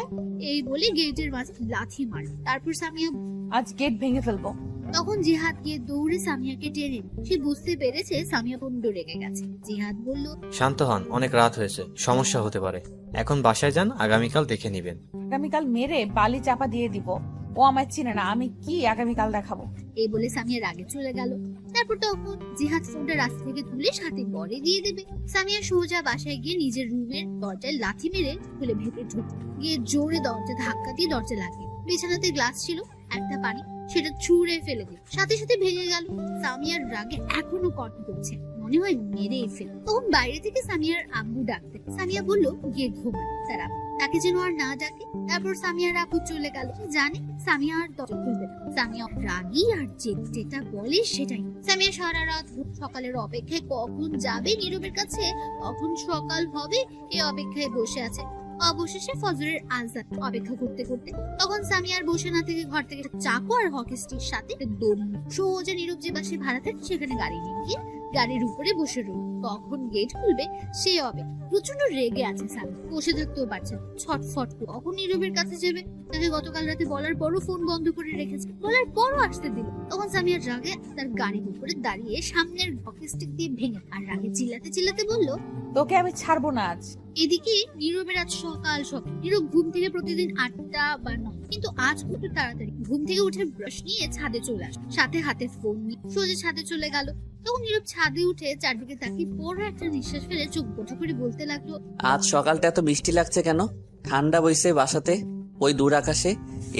এই বলে গেটের মাঝে লাথি মারল। তারপর সামিয়া আজ গেট ভেঙে ফেলবো। তখন জিহাদ গিয়ে দৌড়ে সামিয়াকে টেনে সে বুঝতে পেরেছে সামিয়া প্রচন্ড রেগে গেছে। জিহাদ বলল, শান্ত হন, অনেক রাত হয়েছে, সমস্যা হতে পারে। এখন বাসায় যান, আগামীকাল দেখে নিবেন। আগামীকাল মেরে বালি চাপা দিয়ে দিব। ও আমায় চিনে না, আমি কি আগামীকাল দেখাবো। এই বলে সামিয়া রাগে চলে গেল। তারপর তখন জিহাদ ফোনটা রাস্তা থেকে তুলে সাথে বরে দিয়ে দেবে। সামিয়া সোজা বাসায় গিয়ে নিজের রুমের দরজায় লাথি মেরে খুলে ভেতরে ঢুকলো। গিয়ে জোরে দরজা ধাক্কা দিয়ে দরজা লাগিয়ে বিছানাতে গ্লাস ছিল, একটা পানি, সেটা ছুঁড়ে ফেলে দিল। সাথে সাথে ভেঙে গেল। সামিয়ার রাগে এখনো কট করছে, মনে হয় মেরে ফেল। তখন বাইরে থেকে সামিয়ার আব্বু ডাকতে। সামিয়া বলল গিয়ে ঘুমায়, তার আব্বু তাকে যেন আর না ডাকে। তারপর সামিয়ার আব্বু চলে গেল। জানে সামিয়া আর দরজা খুলবে না। সামিয়া রাগী আর যেটা বলে সেটাই। সামিয়া সারা রাত সকালের অপেক্ষায় কখন যাবে নীরবের কাছে, কখন সকাল হবে এই অপেক্ষায় বসে আছে। অবশেষে ফজরের আজান অপেক্ষা করতে করতে তখন সামিয়ার বসে না থেকে ঘর থেকে চাকু আর হকিস্টির সাথে দৌড় সোজা নীরব যে বাসে ভাড়া থাকে সেখানে গাড়ি নিয়ে গিয়ে গাড়ির উপরে বসে রইল। কখন গেট খুলবে সে হবে। প্রচন্ড রেগে আছে সামিয়া, বসে থাকতেও পারছে না, ছটফট করে কখন নীরবের কাছে যাবে। তাকে গতকাল রাতে বলার পরও ফোন বন্ধ করে রেখেছে, বলার পরও আসতে দিল। তখন সামিয়ার রাগে তার গাড়ির উপরে দাঁড়িয়ে সামনের হকিস্টিক দিয়ে ভেঙে আর রাগে চিল্লাতে চিল্লাতে বলল, তোকে আমি ছাড়বো না আজ। এদিকে নীরবের আজ সকাল নীরব ঘুম থেকে প্রতিদিন 8টা বা 9, কিন্তু আজ খুব তাড়াতাড়ি ঘুম থেকে উঠে ব্রাশ নিয়ে ছাদে চলে আসে, সাথে হাতে ফোন নিয়ে সোজা ছাদে চলে গেল। তখন নীরব ছাদে উঠে চারদিকে তাকিয়ে বড় একটা নিঃশ্বাস ফেলে চোখ বন্ধ করে বলতে লাগলো, আজ সকালটা এত বৃষ্টি লাগছে কেন? ঠান্ডা বইছে বাসাতে? ওই দূর আকাশে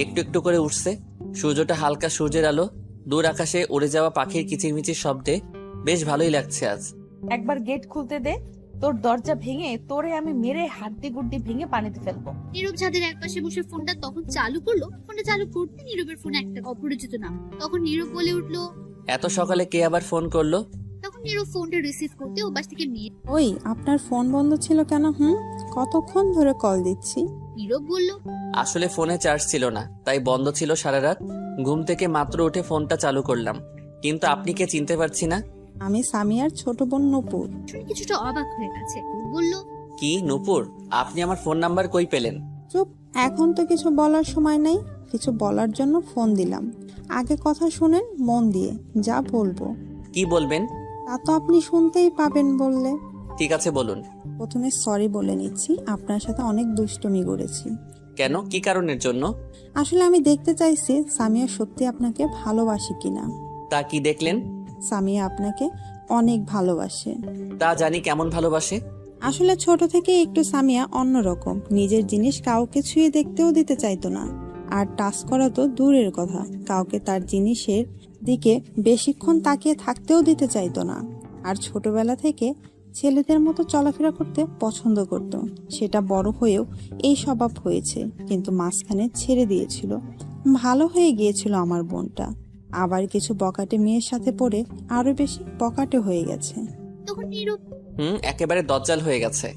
একটু একটু করে উঠছে সূর্যটা, হালকা সূর্যের আলো, দূর আকাশে উড়ে যাওয়া পাখির কিচিরমিচির শব্দে বেশ ভালোই লাগছে আজ। একবার গেট খুলতে দে, তোর দরজা ভেঙে তোরে আমি মেরে হাড্ডি গুড্ডি ভেঙে পানিতে ফেলবো। নীরব ছাদের একপাশে বসে ফোনটা তখন চালু করলো। ফোনটা চালু করতে নীরবের ফোনে একটা অপরিচিত নাম। তখন নীরব বলে উঠলো, এত সকালে কে আবার ফোন করলো? তখন নীরব ফোনটা রিসিভ করতে ও পাশ থেকে মেয়ে। ওই আপনার ফোন বন্ধ ছিল কেন? কতক্ষণ ধরে কল দিচ্ছি। নীরব বলল, আসলে ফোনে চার্জ ছিল না, তাই বন্ধ ছিল সারা রাত। ঘুম থেকে মাত্র উঠে ফোনটা চালু করলাম, কিন্তু আপনি কে চিনতে পারছি না। আমি সামিয়ার ছোট বোন নূপুর। শুনে কিছুটা অবাক হয়ে গেছে, বলল, কি নূপুর, আপনি আমার ফোন নাম্বার কই পেলেন? চুপ, এখন তো কিছু বলার সময় নেই। কিছু বলার জন্য ফোন দিলাম, আগে কথা শুনেন মন দিয়ে। যা বলবো। কি বলবেন? তা তো আপনি শুনতেই পাবেন বললে। ঠিক আছে বলুন। প্রথমে সরি বলে নিচ্ছি, আপনার সাথে অনেক দুষ্টুমি করেছি। কেন, কি কারণের জন্য? আসলে আমি দেখতে চাইছি সামিয়া সত্যি আপনাকে ভালোবাসে কিনা। তা কি দেখলেন? সামিয়া আপনাকে অনেক ভালোবাসে। তা জানি, কেমন ভালোবাসে? আসলে ছোট থেকে একটু সামিয়া অন্যরকম, নিজের জিনিস কাউকে ছুঁয়ে দেখতেও দিতে চাইতো না। আর টাচ করা তো দূরের কথা, কাউকে তার জিনিসের দিকে বেশিক্ষণ তাকিয়ে থাকতেও দিতে চাইতো না। আর ছোটবেলা থেকে ছেলেদের মতো চলাফেরা করতে পছন্দ করত। সেটা বড় হয়েও এই স্বভাব হয়েছে, কিন্তু মাঝখানে ছেড়ে দিয়েছিল। ভালো হয়ে গিয়েছিল আমার বোনটা, আবার কিছু বকাটে মেয়ের সাথে পড়ে আরো বেশি বকাটে হয়ে গেছে। তখন নীরব, একেবারে দজ্জাল হয়ে গেছে।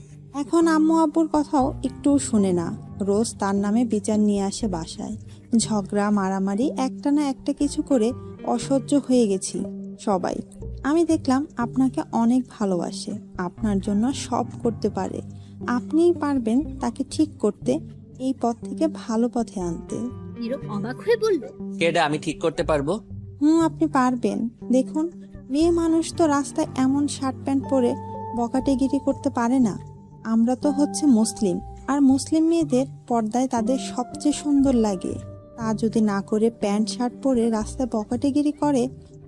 এখন আম্মু আব্বুর কথাও একটু শুনে না, রোজ তার নামে বিচার নিয়ে আসে বাসায়। ঝগড়া মারামারি, একটা না একটা কিছু করে অসহ্য হয়ে গেছি সবাই। আমি দেখলাম আপনাকে অনেক ভালোবাসে, আপনার জন্য সব করতে পারে। আপনিই পারবেন তাকে ঠিক করতে, এই পথ থেকে ভালো পথে আনতে। নীরব অবাক হয়ে বলল, কেডা আমি ঠিক করতে পারবো? আপনি পারবেন। দেখুন, মেয়ে মানুষ তো রাস্তায় এমন শার্ট প্যান্ট পরে বকাটেগিরি করতে পারে না। আমরা তো হচ্ছে মুসলিম, আর মুসলিম মেয়েদের পর্দায় তাদের সবচেয়ে সুন্দর লাগে। তা যদি না করে প্যান্ট শার্ট পরে রাস্তায় বকাটেগিরি করে,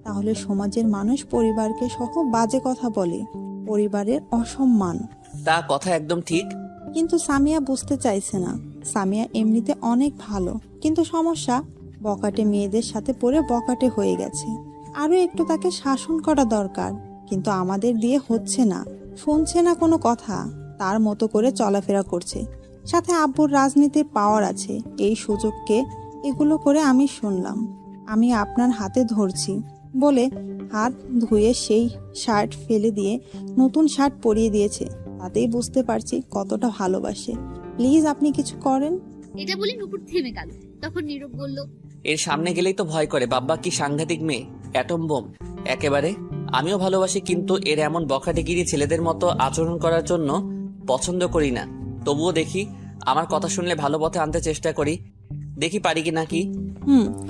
তাহলে সমাজের মানুষ পরিবারকে সহ বাজে কথা বলে, পরিবারের অসম্মান। তা কথা একদম ঠিক, কিন্তু সামিয়া বুঝতে চাইছে না। সামিয়া এমনিতে অনেক ভালো, কিন্তু সমস্যা বকাটে মেয়েদের সাথে পড়ে বকাটে হয়ে গেছে। আরো একটু তাকে শাসন করা দরকার, কিন্তু আমাদের দিয়ে হচ্ছে না। শুনছে না কোনো কথা, তার মতো করে চলাফেরা করছে। সাথে আব্বুর রাজনীতির পাওয়ার আছে, এই সুযোগকে এগুলো করে আমি শুনলাম। আমি আপনার হাতে ধরছি বলে হাত ধুয়ে সেই শার্ট ফেলে দিয়ে নতুন শার্ট পরিয়ে দিয়েছে। তাতেই বুঝতে পারছি কতটা ভালোবাসে। প্লিজ আপনি কিছু করেন। এটা বলে নূপুর থেমে গেল। তখন নীরব বলল, এর সামনে গেলেই তো ভয় করে। বাবা কি সাংঘাতিক মেয়ে, অ্যাটম বোম একেবারে। আমিও ভালোবাসি, কিন্তু এর এমন বখাটেগিরি ছেলেদের মতো আচরণ করার জন্য পছন্দ করি না। তবুও দেখি, আমার কথা শুনলে ভালো পথে আনতে চেষ্টা করি, দেখি পারি কি নাকি।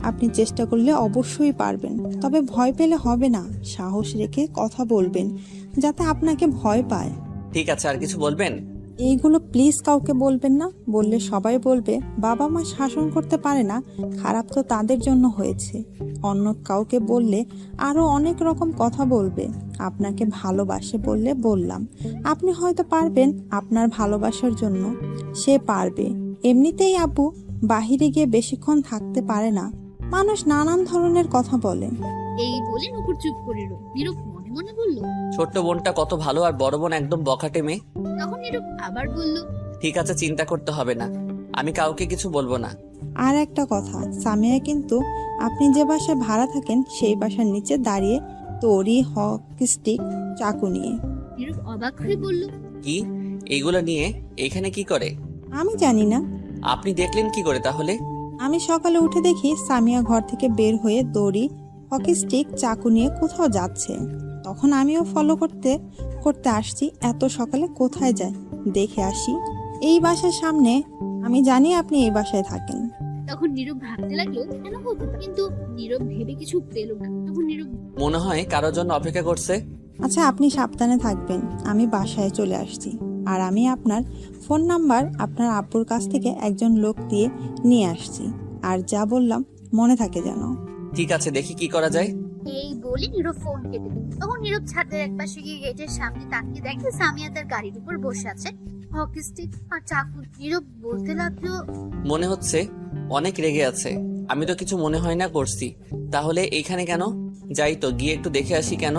আপনি চেষ্টা করলে অবশ্যই পারবেন, তবে ভয় পেলে হবে না। সাহস রেখে কথা বলবেন, যাতে আপনাকে ভয় পায়। ঠিক আছে, আর কিছু বলবেন? এইগুলো প্লিজ কাউকে বলবেন না, বললে সবাই বলবে বাবা মা শাসন করতে পারে না, খারাপ তো তাদের জন্য হয়েছে। অন্য কাউকে বললে আরো অনেক রকম কথা বলবে। আপনাকে ভালোবাসে বললে বললাম, আপনি হয়তো পারবেন আপনার ভালোবাসার জন্য, সে পারবে। এমনিতেই আপু বাহিরে গিয়ে বেশিক্ষণ থাকতে পারে না, মানুষ নানান ধরনের কথা বলে। এই বলে নূপুর চুপ করে রইল। নীরব মনে মনে বলল, ছোট্ট বোনটা কত ভালো, আর বড় বোন একদম বখাটে মেয়ে। তখন নীরব আবার বলল, ঠিক আছে, চিন্তা করতে হবে না, আমি কাউকে কিছু বলবো না। আর একটা কথা, সামিয়া কিন্তু আপনি যে বাসায় ভাড়া থাকেন সেই বাসার নিচে দাঁড়িয়ে তরি, হকি স্টিক, চাকু নিয়ে। নীরব অবাক হয়ে বলল, কি এইগুলো নিয়ে এখানে কি করে? আমি জানি না। আপনি দেখলেন কি করে তাহলে? আমি সকালে উঠে দেখি সামিয়া ঘর থেকে বের হয়ে দড়ি, হকি স্টিক, চাকু নিয়ে কোথাও যাচ্ছে। তখন আমিও ফলো করতে করতে আসছি। এত সকালে কোথায় যায় দেখে আসি। এই বাসার সামনে। আমি জানি আপনি এই বাসায় থাকেন। তখন নীরব ভাবতে লাগলো কেন হতো, কিন্তু নীরব ভেবে কিছু পেল না। তখন নীরব, মনে হয় কারোর জন্য অপেক্ষা করছে। আচ্ছা, আপনি সাবধানে থাকবেন, আমি বাসায় চলে আসছি। আর আমি আপনার ফোন নাম্বার আপনার আব্বুর কাছ থেকে একজন লোক দিয়ে নিয়ে আসছি। আর যা বললাম মনে থাকে যেন। ঠিক আছে, দেখি কি করা যায়। এই বলে নীরব ফোন কেটে দিল। তখন নীরব ছাদের একপাশে গিয়ে গেটের সামনে তাকিয়ে দেখে সামিয়া তার গাড়ির উপর বসে আছে, হকি স্টিক আর চাকু। নীরব বলতে লাগলো, মনে হচ্ছে অনেক রেগে আছে। আমি তো কিছু মনে হয় না করছি, তাহলে এইখানে কেন? যাই তো, গিয়ে একটু দেখে আসি কেন।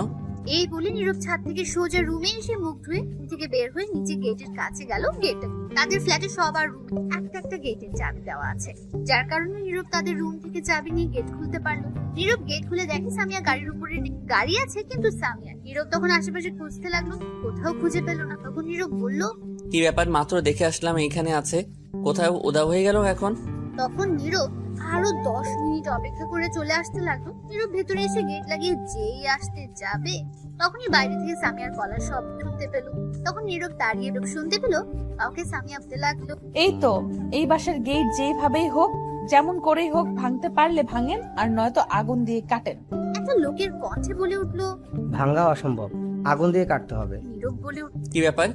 এই বলে নীরব ছাদ থেকে সোজা রুমে এসে মুখ ধুয়ে থেকে বের হয়ে নিচে গেটের কাছে গেল। গেট তাদের ফ্ল্যাটে সবার রুমে একটা একটা গেটের চাবি দেওয়া আছে, যার কারণে নীরব তাদের রুম থেকে চাবি নিয়ে গেট খুলতে পারলো। নীরব গেট খুলে দেখে সামিয়া গাড়ির উপরে গাড়ি আছে, কিন্তু সামিয়া। নীরব তখন আশেপাশে খুঁজতে লাগলো, কোথাও খুঁজে পেল না। তখন নীরব বলল, কি ব্যাপার, মাত্র দেখে আসলাম এইখানে আছে, কোথাও উধাও হয়ে গেল এখন। তখন নীরব আরো 10 মিনিট অপেক্ষা করে চলে আসতে লাগলো। নীরব ভেতরে এসে গেট লাগিয়ে যেই আসতে যাবে, তখনই বাইরে থেকে সামিয়ার গলার শব্দ শুনতে পেল। তখন নীরব দাঁড়িয়ে শুনতে পেল কাউকে সামিয়া বলতে লাগলো, এই তো, এই বাসার গেট যেভাবেই হোক, যেমন করেই হোক ভাঙতে পারলে ভাঙেন, আর নয়তো আগুন দিয়ে কাটেন। একটা লোকের কণ্ঠে বলে উঠলো, ভাঙ্গা অসম্ভব, আগুন দিয়ে কাটতে হবে। নীরব বলে উঠল, কি ব্যাপার,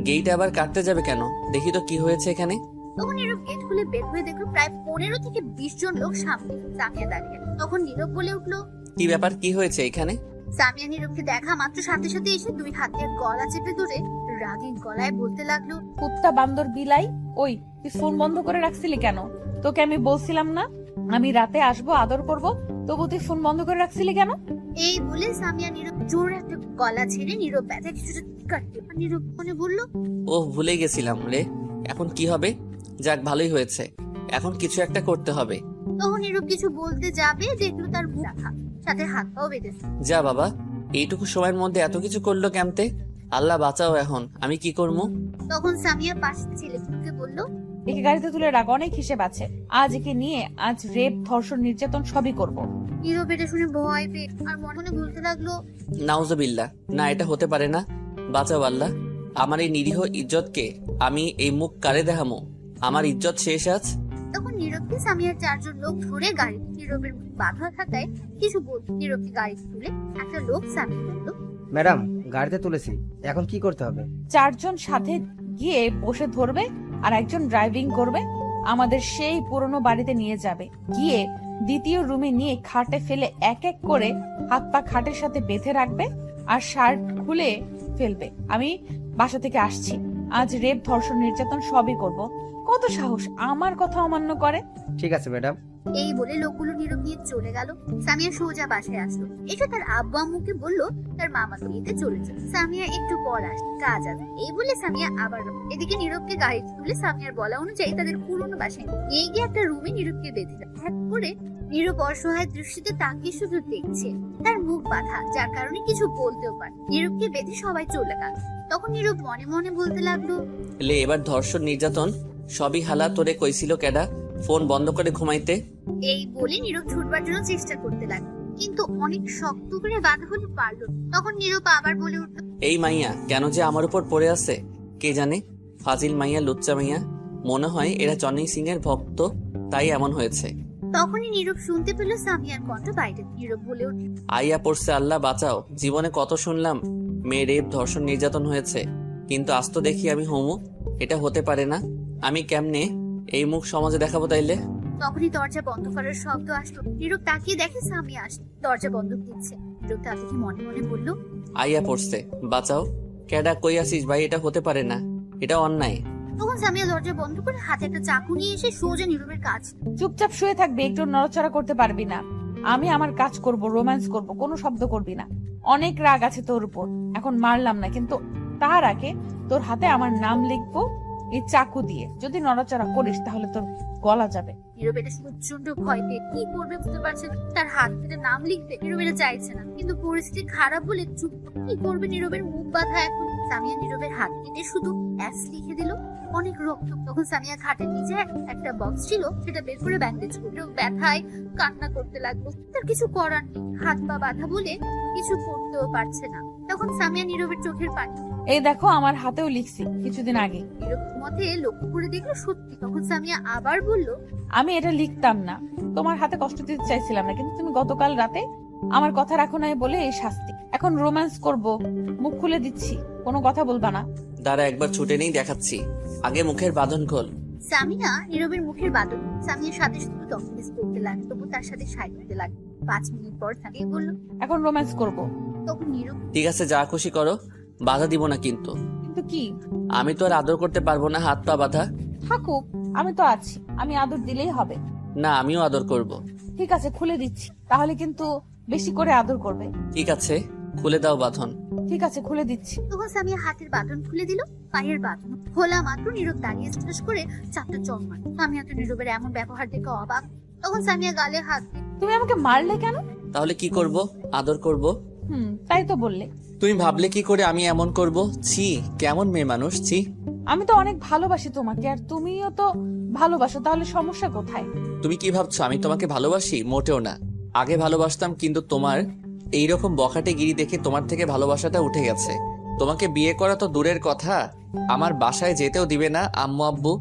গেট আবার কাটতে যাবে কেন? দেখি তো কি হয়েছে এখানে। তখন নীরব গেট খুলে বের হয়ে দেখলো প্রায় 15 থেকে 20 জন লোক সামনে সামিয়া দাঁড়িয়ে। তখন নীরব বলে উঠলো, কি ব্যাপার, কি হয়েছে এখানে? সামিয়া নীরবকে দেখা মাত্র সাথে সাথে এসে 2 হাতে গলা চেপে ধরে রাগী গলায় বলতে লাগলো, কুত্তা বান্দর বিলাই, ওই তুই ফোন বন্ধ করে রাখছিলি কেন? তোকে আমি বলছিলাম না আমি রাতে আসবো, আদর করব, তবু তুই ফোন বন্ধ করে রাখছিলি কেন? এই বলে সামিয়া নীরব জোরে একটা গলা ছেড়ে নীরব ব্যথা কিছুটা কাটতে। নীরব মনে বলল, ওহ, ভুলে গেছিলাম রে। এখন কি হবে? যাক, ভালোই হয়েছে, এখন কিছু একটা করতে হবে। তখন নীরব কিছু বলতে যাবে, দেখলো তার মুখ রাখা, সাথে হাত পাও বেঁধেছে। যা বাবা, এইটুকু সময়ের মধ্যে এত কিছু করলো কেমতে? আল্লাহ বাঁচাও, এখন আমি কি করবো? তখন সামিয়া পাশে ছেলেকে বলল, একে গাড়িতে তুলে রাখ, অনেক হিসেব আছে। আজ একে নিয়ে আজ রেপ, ধর্ষণ, নির্যাতন সবই করব। নীরব এটা শুনে ভয় পেয়ে আর মনে মনে বলতে লাগলো, নাউজুবিল্লাহ, না এটা হতে পারে না। বাঁচাও আল্লাহ, আমার এই নিরীহ ইজ্জতকে আমি এই মুখ কারে দেখামো? আমার ইজ্জত শেষ আজ। তখন নীরবকে সামিয়ার 4 জন লোক ধরে গাড়ি নীরবের বাধা থাকায় কিছু বলতে নীরবকে গাড়িতে তুলে একটা লোক সামিয়া বলল, ম্যাডাম, গাড়িতে তুলেছি, এখন কি করতে হবে? 4 জন সাথে গিয়ে বসে ধরবে আর একজন ড্রাইভিং করবে, আমাদের সেই পুরনো বাড়িতে নিয়ে যাবে। গিয়ে দ্বিতীয় রুমে নিয়ে খাটে ফেলে এক এক করে হাত পা খাটের সাথে বেঁধে রাখবে আর শার্ট খুলে ফেলবে। আমি বাসা থেকে আসছি, আজ রেপ, ধর্ষণ, নির্যাতন সবই করব। কত সাহস আমার কথা অমান্য করে! ঠিক আছে ম্যাডাম। এই বলে লোকগুলো নীরব নিয়ে চলে গেল। সামিয়া সোজা বাসায় আসলো, এসে তার আব্বু আম্মুকে বলল তার মামা বিয়েতে চলেছে। সামিয়া একটু পর আসবে, কাজ আছে। এই বলে সামিয়া আবার এদিকে নীরবকে গাড়ি তুলে সামিয়ার বলা অনুযায়ী তাদের পুরনো বাসায় নিয়ে গিয়ে একটা রুমে নীরবকে বেঁধে এক করে। নীরব অসহায় দৃষ্টিতে তাকিয়ে শুধু দেখছে, তার মুখ বাঁধা, যার কারণে কিছু বলতেও পারে। নীরবকে বেঁধে সবাই চলে গেল। তখন নীরব মনে মনে বলতে লাগলো, লে, এবার ধর্ষণ, নির্যাতন সবই হালা। তোরে কইছিল কেডা ফোন বন্ধ করে ঘুমাইতে? এই বলে নীরব ছুটবার জন্য চেষ্টা করতে লাগলো, কিন্তু অনেক শক্ত করে বাধা হলে পারলো। তখন নীরব আবার বলে উঠল, এই মাইয়া কেন যে আমার উপর পড়ে আছে কে জানে। ফাজিল মাইয়া, লুচ্চা মাইয়া, মনে হয় এরা জনি সিং এর ভক্ত, তাই এমন হয়েছে। তখনই নীরব শুনতে পেল সামিয়ার কণ্ঠ বাইরে। নীরব বলে উঠল, আইয়া পড়ছে, আল্লাহ বাঁচাও। জীবনে কত শুনলাম মেয়ে রেপ, ধর্ষণ, নির্যাতন হয়েছে, কিন্তু আজ তো দেখি আমি হোমো। এটা হতে পারে না। আমি কেমনে এই মুখ সমাজে দেখাবো তাইলে? তখনই দরজা বন্ধ করার শব্দ আসলো। নীরব তাকিয়ে দেখে সামিয়া আসছে, দরজা বন্ধ দিচ্ছে। নীরব তা দেখে মনে মনে বলল, আইয়া পড়ছে, বাঁচাও। কেডা, কই আসিস ভাই? এটা হতে পারে না, এটা অন্যায়। তখন সামিয়া দরজা বন্ধ করে হাতে একটা চাকু নিয়ে এসে সোজা নীরবের কাজ। চুপচাপ শুয়ে থাকবি, একটু নড়াচড়া করতে পারবি না। আমি আমার কাজ করব, রোম্যান্স করব, কোনো শব্দ করবি না। অনেক রাগ আছে তোর উপর, এখন মারলাম না, কিন্তু তার আগে তোর হাতে আমার নাম লিখবো এই চাকু দিয়ে। যদি নড়াচড়া করিস তাহলে তোর গলা যাবে। নীরব এটা প্রচন্ড ভয় পেয়ে কি করবে বুঝতে পারছে না। তার হাত থেকে নাম লিখতে নীরব এটা চাইছে না, কিন্তু পরিস্থিতি খারাপ বলে চুপ। কি করবে? নীরবের মুখ বাঁধা এখন। সামিয়া নীরবের হাত কেটে শুধু এস লিখে দিল, অনেক রক্ত। তখন সামিয়া খাটের নিচে একটা বক্স ছিল, সেটা বের করে ব্যান্ডেজ করলো। ব্যথায় কান্না করতে লাগলো। তার কিছু করার নেই, হাত পা বাঁধা বলে কিছু করতেও পারছে না। তখন সামিয়া নীরবের চোখের পানি। এই দেখো, আমার হাতেও লিখছি কিছুদিন আগে। নীরব মতে লক্ষ্য করে দেখলো সত্যি। তখন সামিয়া আবার বলল, আমি এটা লিখতাম না, তোমার হাতে কষ্ট দিতে চাইছিলাম না, কিন্তু তুমি গতকাল রাতে আমার কথা রাখো নাই বলে এই শাস্তি। এখন রোম্যান্স করব, মুখ খুলে দিচ্ছি, কোনো কথা বলবা না। দাঁড়া একবার ছুটে নেই দেখাচ্ছি। আগে মুখের বাঁধন খোল। সামিয়া নীরবের মুখের বাদল সামিয়ার সাথে শুধু ডকুমেন্টস করতে লাগে, তবু তার সাথে সাইড দিতে লাগে। 5 মিনিট পর সামিয়া বলল, এখন রোম্যান্স করব। তখন নীরব, ঠিক আছে যা খুশি করো, বাধা দিব না কিন্তু। কিন্তু কি? আমি তো আর আদর করতে পারবো না, হাত পা বাঁধা। থাকুক, আমি তো আছি, আমি আদর দিলেই হবে। না আমিও আদর করব। ঠিক আছে খুলে দিচ্ছি, তাহলে কিন্তু বেশি করে আদর করবে। ঠিক আছে খুলে দাও বাঁধন। ঠিক আছে খুলে দিচ্ছি। তখন সামিয়া হাতের বাঁধন খুলে দিল। পায়ের বাঁধন খোলা মাত্র নীরব দাঁড়িয়ে ঠাস করে চারটা চড় মারল। সামিয়া তো নীরবের এমন ব্যবহার দেখে অবাক। তখন সামিয়া গালে হাত দিয়ে, তুমি আমাকে মারলে কেন? তাহলে কি করব? আদর করব। তাই তো বললে। তুমি ভাবলে কি করে আমি এমন করব? ছি, কেমন মেয়ে মানুষ, ছি। আমি তো অনেক ভালোবাসি তোমাকে, আর তুমিও তো ভালোবাসো, তাহলে সমস্যা কোথায়? তুমি কি ভাবছো আমি তোমাকে ভালোবাসি? মোটেও না। আগে ভালোবাসতাম, কিন্তু তোমার এইরকম বখাটে গিরি দেখে তোমার থেকে ভালোবাসাটা উঠে গেছে। তোমাকে বিয়ে করা তো দূরের কথা, আমার বাসায় যেতেও দিবে না আম্মু আব্বু।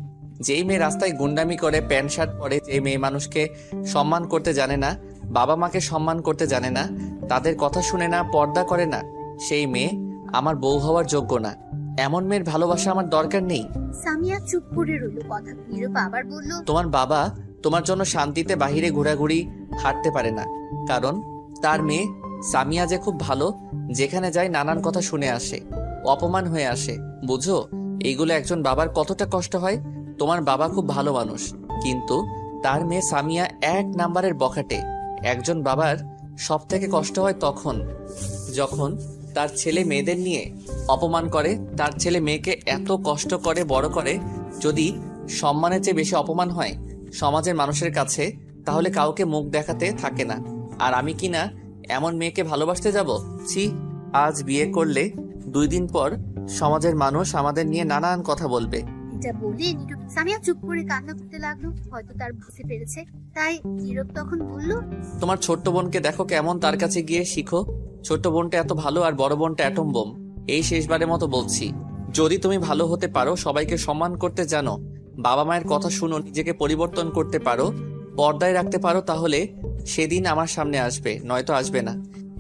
যেই মেয়ে রাস্তায় গুন্ডামি করে, প্যান্ট শার্ট পরে, যে মেয়ে মানুষকে সম্মান করতে জানে না, বাবা মাকে সম্মান করতে জানে না, তাদের কথা শুনে না, পর্দা করে না, সেই মেয়ে আমার বউ হওয়ার যোগ্য না। এমন মেয়ের ভালোবাসা আমার দরকার নেই। সামিয়া চুপ করে রইল। কথা নীরব আবার বলল, তোমার বাবা তোমার জন্য শান্তিতে বাহিরে ঘোরাঘুরি হাঁটতে পারে না, কারণ তার মেয়ে সামিয়া যে খুব ভালো, যেখানে যায় নানান কথা শুনে আসে, অপমান হয়ে আসে। বুঝো এইগুলো একজন বাবার কতটা কষ্ট হয়। তোমার বাবা খুব ভালো মানুষ, কিন্তু তার মেয়ে সামিয়া 1 নাম্বারের বখাটে। একজন বাবার সব থেকে কষ্ট হয় যখন তার ছেলে মেয়েদের নিয়ে অপমান করে, তার ছেলে মেয়েকে এত কষ্ট করে বড় করে। যদি সম্মানের চেয়ে বেশি অপমান হয় সমাজের মানুষের কাছে, তাহলে কাউকে মুখ দেখাতে থাকে না। আর আমি কি না এমন মেয়েকে ভালোবাসতে যাব? ছি, আজ বিয়ে করলে 2 দিন পর সমাজের মানুষ আমাদের নিয়ে নানান কথা বলবে। এটা বলে নীরব সামিয়া চুপ করে কান্না করতে লাগলো। হয়তো তার বুঝতে পেরেছে, তাই নীরব তখন বলল, তোমার ছোট্ট বোনকে দেখো কেমন, তার কাছে গিয়ে শিখো। ছোট্ট বোনটা এত ভালো, আর বড় বোনটা অ্যাটম বোম। এই শেষবারের মতো বলছি, যদি তুমি ভালো হতে পারো, সবাইকে সম্মান করতে জানো, বাবা মায়ের কথা শুনো, নিজেকে পরিবর্তন করতে পারো, পর্দায় রাখতে পারো, তাহলে সেদিন আমার সামনে আসবে, নয়তো আসবে না।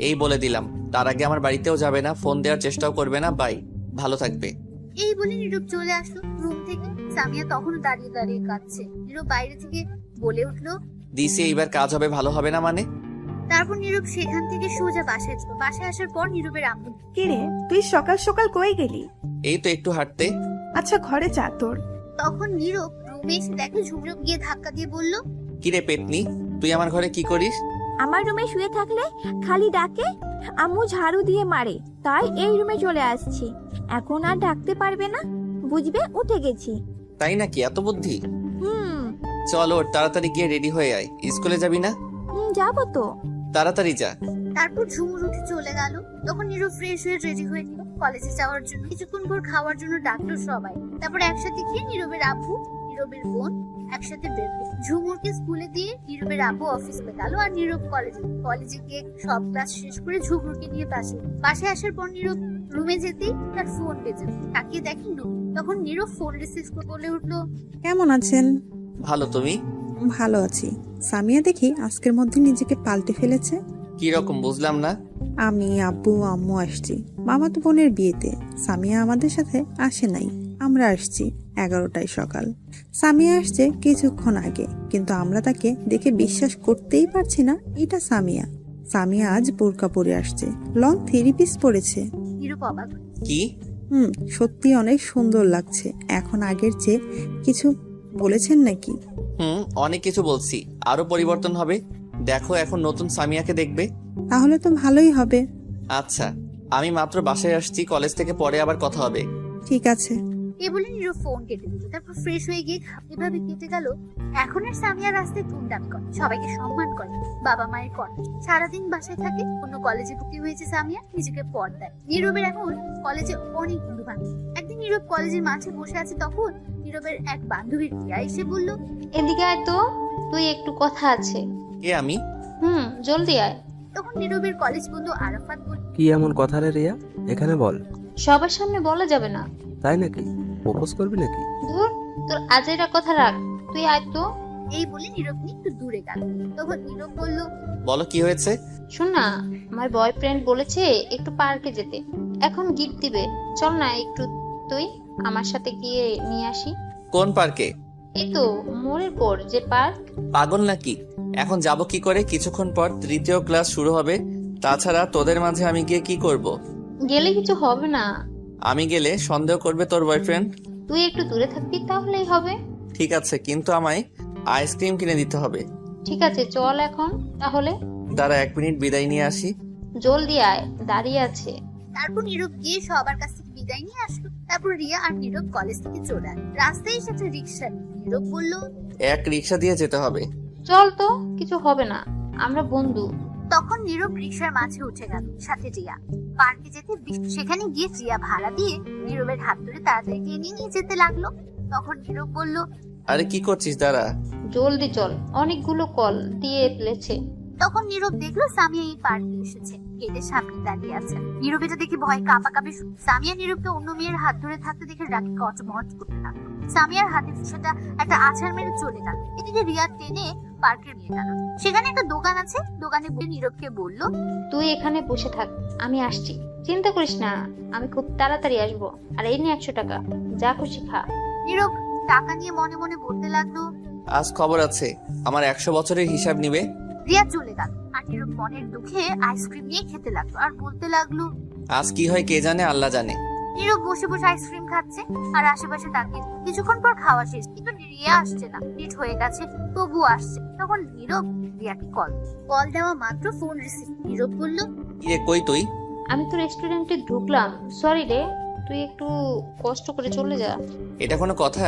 এই বলে দিলাম। তার আগে আমার বাড়িতেও যাবে না, ফোন দেওয়ার চেষ্টাও করবে না। বাই, ভালো থাকবে। এই বলে নীরব চলে আসলো রুম থেকে। সামিয়া তখনও দাঁড়িয়ে দাঁড়িয়ে কাঁদছে। নীরব বাইরে থেকে বলে উঠলো, দিছি এইবার কাজ হবে, ভালো হবে না মানে? তারপর নীরব সেখান থেকে সোজা বাসায় ছিল। বাসায় আসার পর নীরবের আম্মু, কিরে তুই সকাল সকাল কই গেলি? এই তো একটু হাঁটতে। আচ্ছা ঘরে যা তোর। তখন নীরব রুমে এসে দেখে ঝুমরু গিয়ে ধাক্কা দিয়ে বলল, কিরে পেতনি, তুই আমার ঘরে কি করিস? আমার রুমে শুয়ে থাকলে খালি ডাকে, আম্মু ঝাড়ু দিয়ে মারে, তাই এই রুমে চলে আসছি। এখন আর ডাকতে পারবে না, বুঝবে, উঠে গেছি। তাই নাকি, এত বুদ্ধি? হুম চল ওর, তাড়াতাড়ি গিয়ে রেডি হয়ে আয়। স্কুলে যাবি না? যাবো তো। তাড়াতাড়ি যা। তারপর ঝুমুর উঠে চলে গেল। তখন নীরব ফ্রেশ হয়ে রেডি হয়ে নিল কলেজে যাওয়ার জন্য। কিছুক্ষণ পর খাওয়ার জন্য ডাকলো সবাই। তারপর একসাথে গিয়ে নীরবের আব্বু, নীরবের বোন একসাথে বের হলো। ঝুমুরকে স্কুলে দিয়ে নীরবের আব্বু অফিসে গেল, আর নীরব কলেজে গিয়ে সব ক্লাস শেষ করে ঝুমুরকে নিয়ে বাসায় আসার পর নীরব রুমে যেতেই তার ফোন বেজে। তাকিয়ে দেখেন তখন নীরব ফোন রিসিভ করে বলে উঠলো, কেমন আছেন? ভালো, তুমি? ভালো আছি। সামিয়া দেখি আজকের মধ্যে নিজেকে পাল্টে ফেলেছে। কি রকম বুঝলাম না? আমি, আব্বু, আম্মু আসছি মামাতো বোনের বিয়েতে। সামিয়া আমাদের সাথে আসে নাই, আমরা আসছি 11টায় সকাল। সামিয়া আসছে কিছুক্ষণ আগে, কিন্তু আমরা তাকে দেখে বিশ্বাস করতেই পারছি না এটা সামিয়া। সামিয়া আজ বোরকা পরে আসছে, লং 3 পিস পরেছে। নীরব অবাক। কি? সত্যি অনেক সুন্দর লাগছে। এখন আগের চেয়ে কিছু বলেছেন নাকি? অনেক কিছু বলছি, আরো পরিবর্তন হবে। দেখো এখন নতুন সামিয়াকে দেখবে। তাহলে তো ভালোই হবে। আচ্ছা, আমি মাত্র বাসায় আসছি, কলেজ থেকে পরে আবার কথা হবে। ঠিক আছে। এ বলে নীরব ফোন কেটে দিল। তারপর ফ্রেশ হয়ে গিয়ে এভাবে কেটে গেল। এখন আর সামিয়া রাস্তায় গুন্ডামি করে, সবাইকে সম্মান করে, বাবা মায়ের কথা। সারাদিন বাসায় থাকে। অন্য কলেজে ভর্তি হয়েছে সামিয়া, নিজেকে পর্দায়। নীরবের এখন কলেজে অনেক বন্ধু বান্ধব। একদিন নীরব কলেজের মাঠে বসে আছে, তখন নীরবের এক বান্ধবীর রিয়া এসে বলল, এদিকে আয় তো, তুই একটু কথা আছে। কে আমি? জলদি আয়। তখন নীরবের কলেজ বন্ধু আরাফাত বলল, কি এমন কথা রে রিয়া, এখানে বল। সবার সামনে বলা যাবে না। তাই নাকি? প্রপোজ করবি নাকি? ধুর, তোর আজেরা কথা রাখ, তুই আয় তো। এই বলে নীরব একটু দূরে গেল। তখন নীরব বলল, বলো কি হয়েছে? শোন না, আমার বয়ফ্রেন্ড বলেছে একটু পার্কে যেতে, এখন গিফট দিবে, চল না একটু তুই আমার সাথে গিয়ে নিয়ে আসি। কোন পার্কে? এই তো মোড়ের পর যে পার্ক। পাগল নাকি? এখন যাব কি করে? কিছুক্ষণ পর তৃতীয় ক্লাস শুরু হবে। তাছাড়া তোদের মাঝে আমি গিয়ে কি করব? গেলে কিছু হবে না। আমি গেলে সন্দেহ করবে তোর বয়ফ্রেন্ড। তুই একটু দূরে থাকবি তাহলেই হবে। ঠিক আছে, কিন্তু আমায় আইসক্রিম কিনে দিতে হবে। ঠিক আছে চল এখন তাহলে। দাঁড়া 1 মিনিট বিদায় নিয়ে আসি। জলদি আয়, দাঁড়িয়ে আছে। তারপর নীরব গিয়ে সবার কাছ থেকে বিদায় নিয়ে আসলো। তারপর রিয়া আর নীরব কলেজ থেকে চলে আসলো। রাস্তায় এসে একটা রিক্সা। নীরব বলল, এক রিক্সা দিয়ে যেতে হবে। চল তো, কিছু হবে না, আমরা বন্ধু। তখন নীরব রিক্সার মাঝে উঠে গেল, সাথে রিয়া। পার্কে যেতে সেখানে গিয়ে রিয়া ভাড়া দিয়ে নীরবের হাত ধরে তাড়াতাড়ি টেনে নিয়ে যেতে লাগলো। তখন নীরব বলল, আরে কি করছিস? দাঁড়া। জলদি চল, অনেকগুলো কল দিয়ে ফেলেছে। তখন নীরব দেখলো সামিয়া এই পার্কে এসেছে, গেটের সামনে দাঁড়িয়ে আছে। নীরব এটা দেখে ভয় কাঁপাকাঁপি। সামিয়া নীরবকে অন্য মেয়ের হাত ধরে থাকতে দেখে রাগে কচমচ করতে লাগলো। সামিয়ার হাতে সেটা একটা আছাড় মেরে চলে গেল। এদিকে রিয়া টেনে পার্কে নিয়ে গেল। সেখানে একটা দোকান আছে, দোকানে গিয়ে নীরবকে বলল, তুই এখানে বসে থাক, আমি আসছি, চিন্তা করিস না, আমি খুব তাড়াতাড়ি আসবো। আর এই নে 100 টাকা, যা খুশি খা। নীরব টাকা নিয়ে মনে মনে বলতে লাগলো, আজ খবর আছে, আমার 100 বছরের হিসাব নিবে। রিয়া চলে গেল। আর নীরব মনের দুঃখে আইসক্রিম নিয়ে খেতে লাগলো আর বলতে লাগলো, আজ কি হয় কে জানে, আল্লাহ জানে। নীরব বসে বসে আইসক্রিম খাচ্ছে আর আশেপাশে তাকিয়ে। কিছুক্ষণ পর খাওয়া শেষ, কিন্তু রিয়া আসছে না। লেট হয়ে গেছে, তবু আসছে। তখন নীরব রিয়াকে কল দেওয়া মাত্র ফোন রিসিভ। নীরব বলল, কি রে, কই তুই? আমি তো রেস্টুরেন্টে ঢুকলাম, সরি রে, তুই একটু কষ্ট করে চলে যা। এটা কোনো কথা?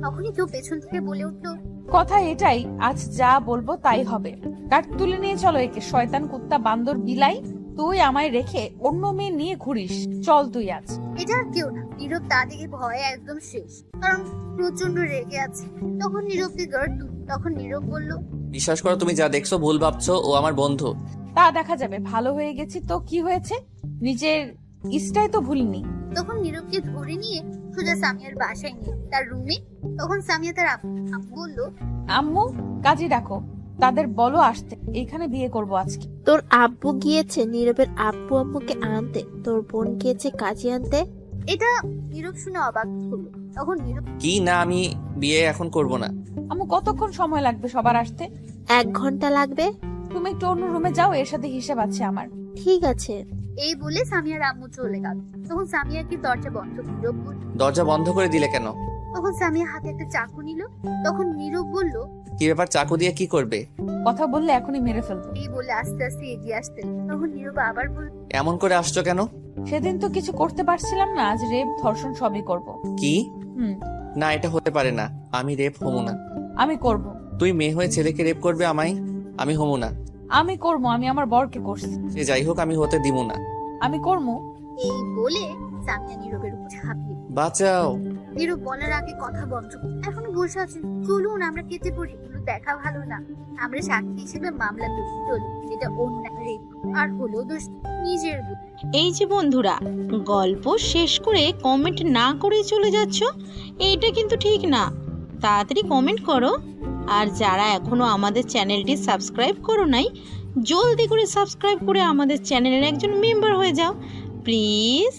তখনই কেউ পেছন থেকে বলে উঠলো, কথা এটাই, আজ যা বলবো তাই হবে। কাট তুলে নিয়ে চলো একে, শয়তান কুত্তা বান্দর বিলাই। তুই আমায় রেখে অন্য মেয়ে নিয়ে ঘুরিস, চল তুই আজ। এটা আর কেউ না, নীরব তা দেখে ভয়ে একদম শেষ, কারণ প্রচন্ড রেগে আছে। তখন নীরবকে গার্ড। তখন নীরব বলল, বিশ্বাস করো, তুমি যা দেখছো ভুল ভাবছো, ও আমার বন্ধু। তা দেখা যাবে, ভালো হয়ে গেছি তো কি হয়েছে, নিজের ইস্টাই তো ভুলিনি। তখন নীরবকে ধরে নিয়ে সোজা সামিয়ার বাসায় নিয়ে তার রুমে। তখন সামিয়া তার আম্মু বলল, আম্মু কাজে ডাকো, তাদের বলো আসতে, এখানে বিয়ে করব আজকে। তোর আব্বু গিয়েছে নীরবের আব্বু আম্মুকে আনতে, তোর বোন গিয়েছে কাজে আনতে। এটা নীরব শুনে অবাক হলো। তখন নীরব, কি না, আমি বিয়ে এখন করব না। আম্মু কতক্ষণ সময় লাগবে সবার আসতে? 1 ঘন্টা লাগবে। তুমি একটু অন্য রুমে যাও, এর সাথে হিসাব আছে আমার। ঠিক আছে। এই বলে সামিয়ার আম্মু চলে গেল। তখন সামিয়াকে দরজা বন্ধ। নীরব বলল, দরজা বন্ধ করে দিলে কেন? তখন সামিয়া হাতে একটা চাকু নিল। তখন নীরব বলল, কি ব্যাপার, চাকু দিয়ে কি করবে? কথা বললে এখনই মেরে ফেলবো। এই বলে আস্তে আস্তে এগিয়ে আসতেন। তখন নীরব আবার বলল, এমন করে আসছো কেন? সেদিন তো কিছু করতে পারছিলাম না, আজ রেপ ধর্ষণ সবই করব। কি? হুম। না, এটা হতে পারে না, আমি রেপ হবো না। আমি করব। তুই মেয়ে হয়ে ছেলেকে রেপ করবে আমায়? আমি হবো না। আমি করব, আমি আমার বরকে করছি। সে যাই হোক, আমি হতে দিব না। আমি করবো। এই বলে সামিয়া নীরবের উপর ঝাঁপিয়ে। বাঁচাও। নীরব বলার আগে কথা বন্ধ। এখন বসে আছেন, চলুন আমরা কেটে পড়ি, এগুলো দেখা ভালো না। আমরা সাক্ষী হিসেবে মামলা তুলি, চলুন। যেটা অন্যায় রেপ আর হলো দোষ নিজের। এই যে বন্ধুরা, গল্প শেষ করে কমেন্ট না করে চলে যাচ্ছ, এইটা কিন্তু ঠিক না। তাড়াতাড়ি কমেন্ট করো। আর যারা এখনো আমাদের চ্যানেলটি সাবস্ক্রাইব করো নাই, জলদি করে সাবস্ক্রাইব করে আমাদের চ্যানেলের একজন মেম্বার হয়ে যাও প্লিজ।